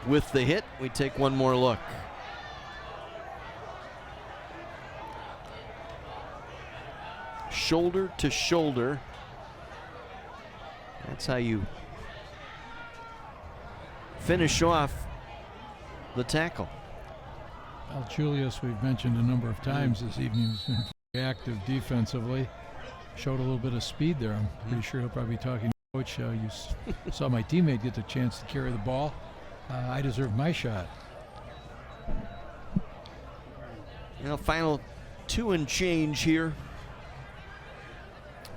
with the hit. We take one more look. Shoulder to shoulder. That's how you finish off the tackle. Well, Julius, we've mentioned a number of times this evening, has been very active defensively. Showed a little bit of speed there. I'm pretty sure he'll probably be talking to Coach. You saw my teammate get the chance to carry the ball. I deserve my shot. Final 2 and change here.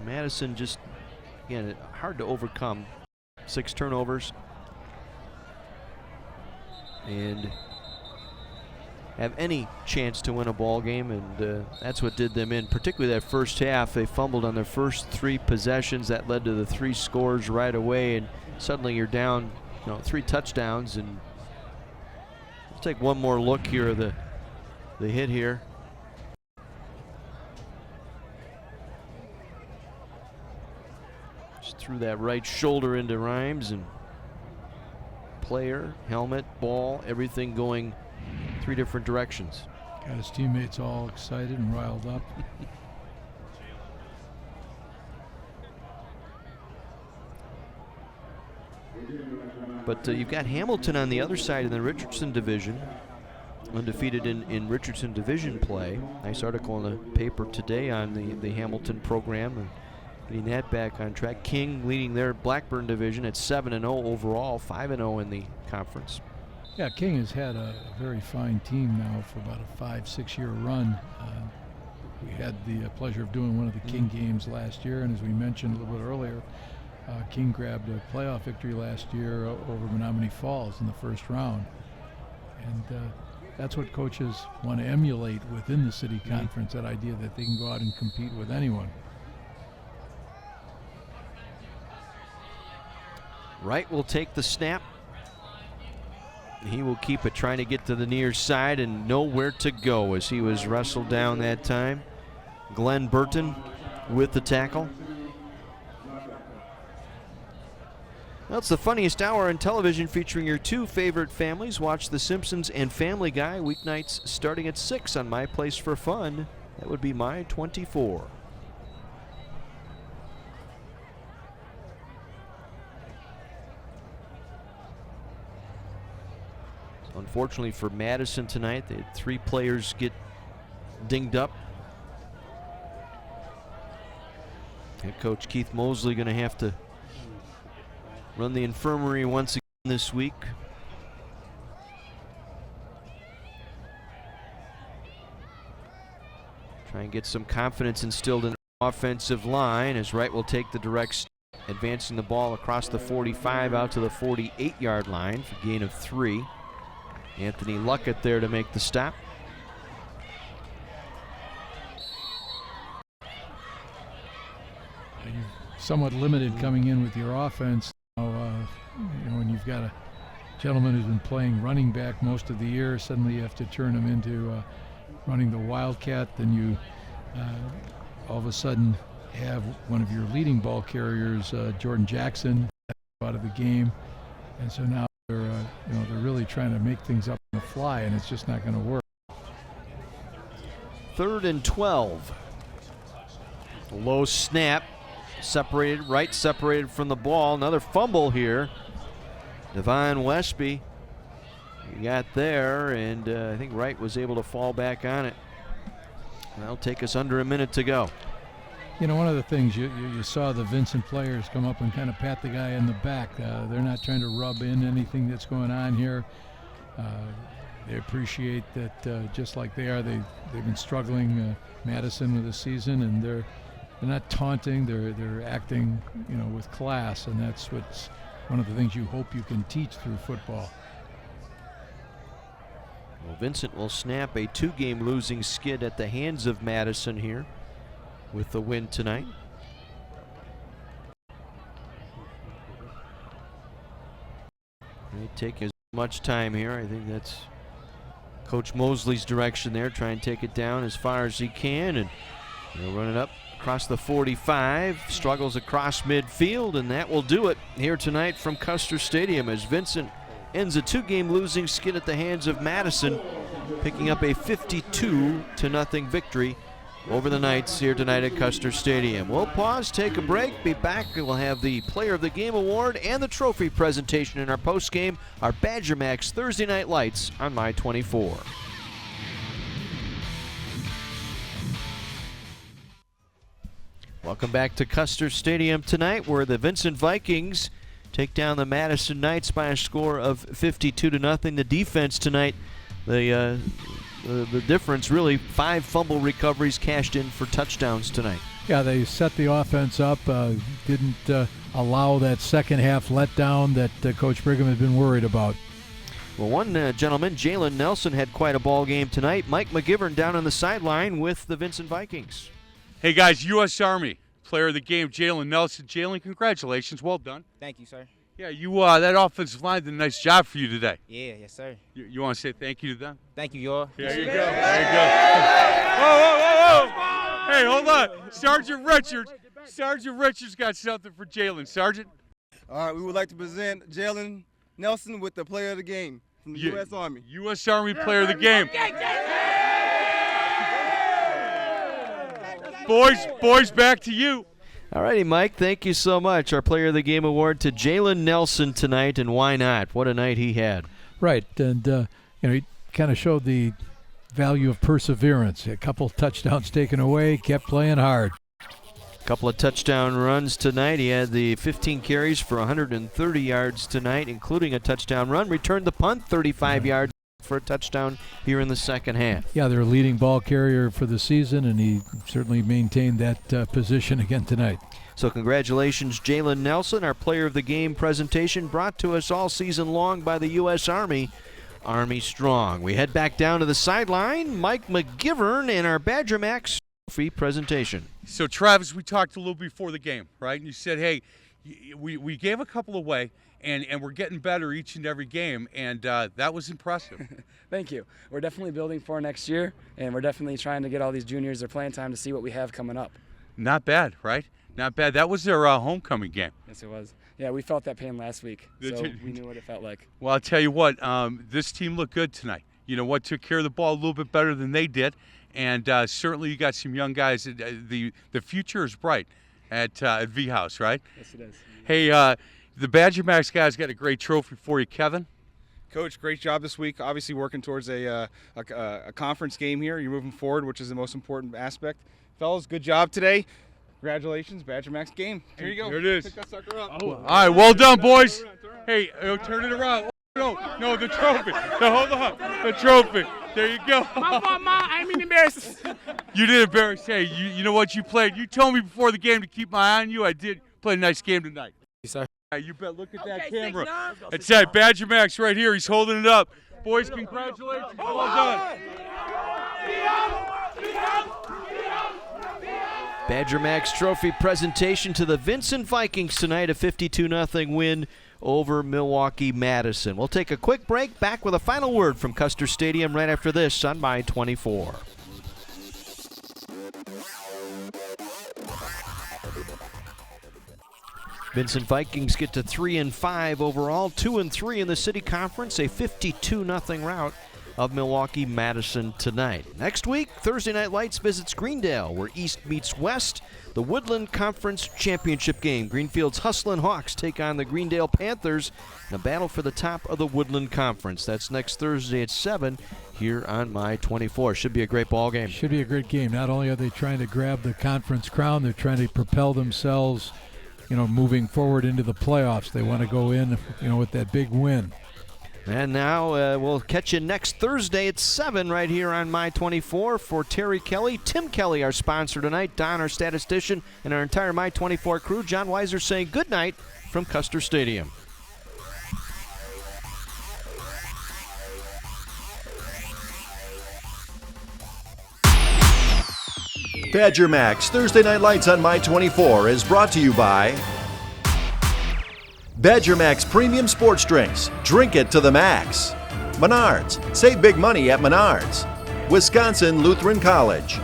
Madison just, again, hard to overcome. 6 turnovers. And have any chance to win a ball game, and that's what did them in, particularly that first half. They fumbled on their first 3 possessions. That led to the 3 scores right away, and suddenly you're down 3 touchdowns. And let's take one more look here of the hit here. Just threw that right shoulder into Rhymes, and player, helmet, ball, everything going 3 different directions. Got his teammates all excited and riled up. But you've got Hamilton on the other side in the Richardson division, undefeated in Richardson division play. Nice article in the paper today on the Hamilton program and getting that back on track. King leading their Blackburn division at 7-0 overall, 5-0 in the conference. Yeah, King has had a very fine team now for about a 5-6 year run. We had the pleasure of doing one of the King games last year, and as we mentioned a little bit earlier, King grabbed a playoff victory last year over Menominee Falls in the first round. And that's what coaches want to emulate within the city conference, that idea that they can go out and compete with anyone. Wright will take the snap. He will keep it, trying to get to the near side and nowhere to go as he was wrestled down that time. Glenn Burton with the tackle. Well, it's the funniest hour on television, featuring your 2 favorite families. Watch The Simpsons and Family Guy weeknights starting at 6 on My Place for Fun. That would be My 24. Unfortunately for Madison tonight, they had 3 players get dinged up. Head coach Keith Mosley going to have to run the infirmary once again this week. Try and get some confidence instilled in the offensive line as Wright will take the direct step, advancing the ball across the 45 out to the 48-yard line for a gain of 3. Anthony Luckett there to make the stop. You're somewhat limited coming in with your offense. When you've got a gentleman who's been playing running back most of the year, suddenly you have to turn him into running the Wildcat, then you all of a sudden have one of your leading ball carriers, Jordan Jackson, out of the game. And so now they're really trying to make things up on the fly, and it's just not going to work. 3rd and 12. Low snap, separated, Wright separated from the ball. Another fumble here. Devon Westby got there, and I think Wright was able to fall back on it. That'll take us under a minute to go. One of the things you saw the Vincent players come up and kind of pat the guy in the back. They're not trying to rub in anything that's going on here. They appreciate that, just like they are. They've been struggling, Madison, with the season, and they're not taunting. They're acting, with class, and that's what's one of the things you hope you can teach through football. Well, Vincent will snap a 2-game losing skid at the hands of Madison here with the win tonight. They take as much time here. I think that's Coach Mosley's direction there. Try and take it down as far as he can, and they'll run it up across the 45, struggles across midfield, and that will do it here tonight from Custer Stadium as Vincent ends a 2-game losing skid at the hands of Madison, picking up a 52-0 victory over the Knights here tonight at Custer Stadium. We'll pause, take a break, be back. We'll have the Player of the Game award and the trophy presentation in our postgame, our Badger Max Thursday Night Lights on My 24. Welcome back to Custer Stadium tonight, where the Vincent Vikings take down the Madison Knights by a score of 52-0. The defense tonight, the difference really, 5 fumble recoveries cashed in for touchdowns tonight. Yeah, they set the offense up, didn't allow that second half letdown that Coach Brigham had been worried about. Well, one gentleman, Jalen Nelson, had quite a ball game tonight. Mike McGivern down on the sideline with the Vincent Vikings. Hey, guys, U.S. Army Player of the Game, Jalen Nelson. Jalen, congratulations. Well done. Thank you, sir. Yeah, you that offensive line did a nice job for you today. Yeah, yes, sir. You want to say thank you to them? Thank you, y'all. There you go. There you go. Whoa. Hey, hold on. Sergeant Richards got something for Jalen. Sergeant? All right, we would like to present Jalen Nelson with the Player of the Game from the U.S. Army. U.S. Army Player of the Game. Boys, back to you. All righty, Mike, thank you so much. Our Player of the Game award to Jalen Nelson tonight, and why not? What a night he had. Right, and he kind of showed the value of perseverance. A couple touchdowns taken away, kept playing hard. A couple of touchdown runs tonight. He had the 15 carries for 130 yards tonight, including a touchdown run. Returned the punt, 35 yards for a touchdown here in the second half. Yeah, they're a leading ball carrier for the season, and he certainly maintained that position again tonight. So congratulations, Jalen Nelson. Our Player of the Game presentation brought to us all season long by the U.S. Army. Army strong. We head back down to the sideline. Mike McGivern and our Badger Max trophy presentation. So, Travis, we talked a little before the game, right? And you said, hey, we gave a couple away. And we're getting better each and every game, and that was impressive. Thank you. We're definitely building for next year, and we're definitely trying to get all these juniors their playing time to see what we have coming up. Not bad, right? Not bad. That was their homecoming game. Yes, it was. Yeah, we felt that pain last week, so we knew what it felt like. Well, I'll tell you what, this team looked good tonight. You know what, took care of the ball a little bit better than they did, and certainly you got some young guys. The future is bright at V-House, right? Yes, it is. Hey, the Badger Max guys got a great trophy for you, Kevin. Coach, great job this week. Obviously working towards a conference game here. You're moving forward, which is the most important aspect. Fellas, good job today. Congratulations, Badger Max game. Here you go. Here it is. Pick that sucker up. All right, well done, boys. Hey, turn it around. No, the trophy. Hold on, the trophy. There you go. My fault, Ma. I didn't mean to embarrass. You did embarrass. Hey, you know what you played? You told me before the game to keep my eye on you. I did play a nice game tonight. Yes, sir. You bet. Look at that camera. It's that Badger Max right here. He's holding it up. Boys, congratulations. Well done. Badger Max trophy presentation to the Vincent Vikings tonight, a 52-0 win over Milwaukee Madison. We'll take a quick break, back with a final word from Custer Stadium right after this on My 24. Vincent Vikings get to 3-5 overall, 2-3 in the City Conference, a 52-0 rout of Milwaukee Madison tonight. Next week, Thursday Night Lights visits Greendale, where East meets West, the Woodland Conference Championship game. Greenfield's Hustlin' Hawks take on the Greendale Panthers in a battle for the top of the Woodland Conference. That's next Thursday at 7 here on My 24. Should be a great ball game. Should be a great game. Not only are they trying to grab the conference crown, they're trying to propel themselves, moving forward into the playoffs. They want to go in, with that big win. And now we'll catch you next Thursday at 7 right here on My 24 for Terry Kelly. Tim Kelly, our sponsor tonight, Don, our statistician, and our entire My 24 crew. John Weiser saying good night from Custer Stadium. Badger Max Thursday Night Lights on My 24 is brought to you by Badger Max Premium Sports Drinks. Drink it to the max. Menards. Save big money at Menards. Wisconsin Lutheran College.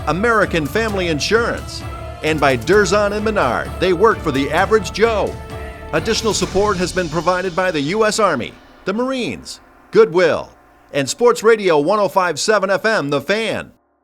American Family Insurance. And by Durzon and Menard. They work for the average Joe. Additional support has been provided by the U.S. Army. the Marines, Goodwill, and Sports Radio 105.7 FM, The Fan.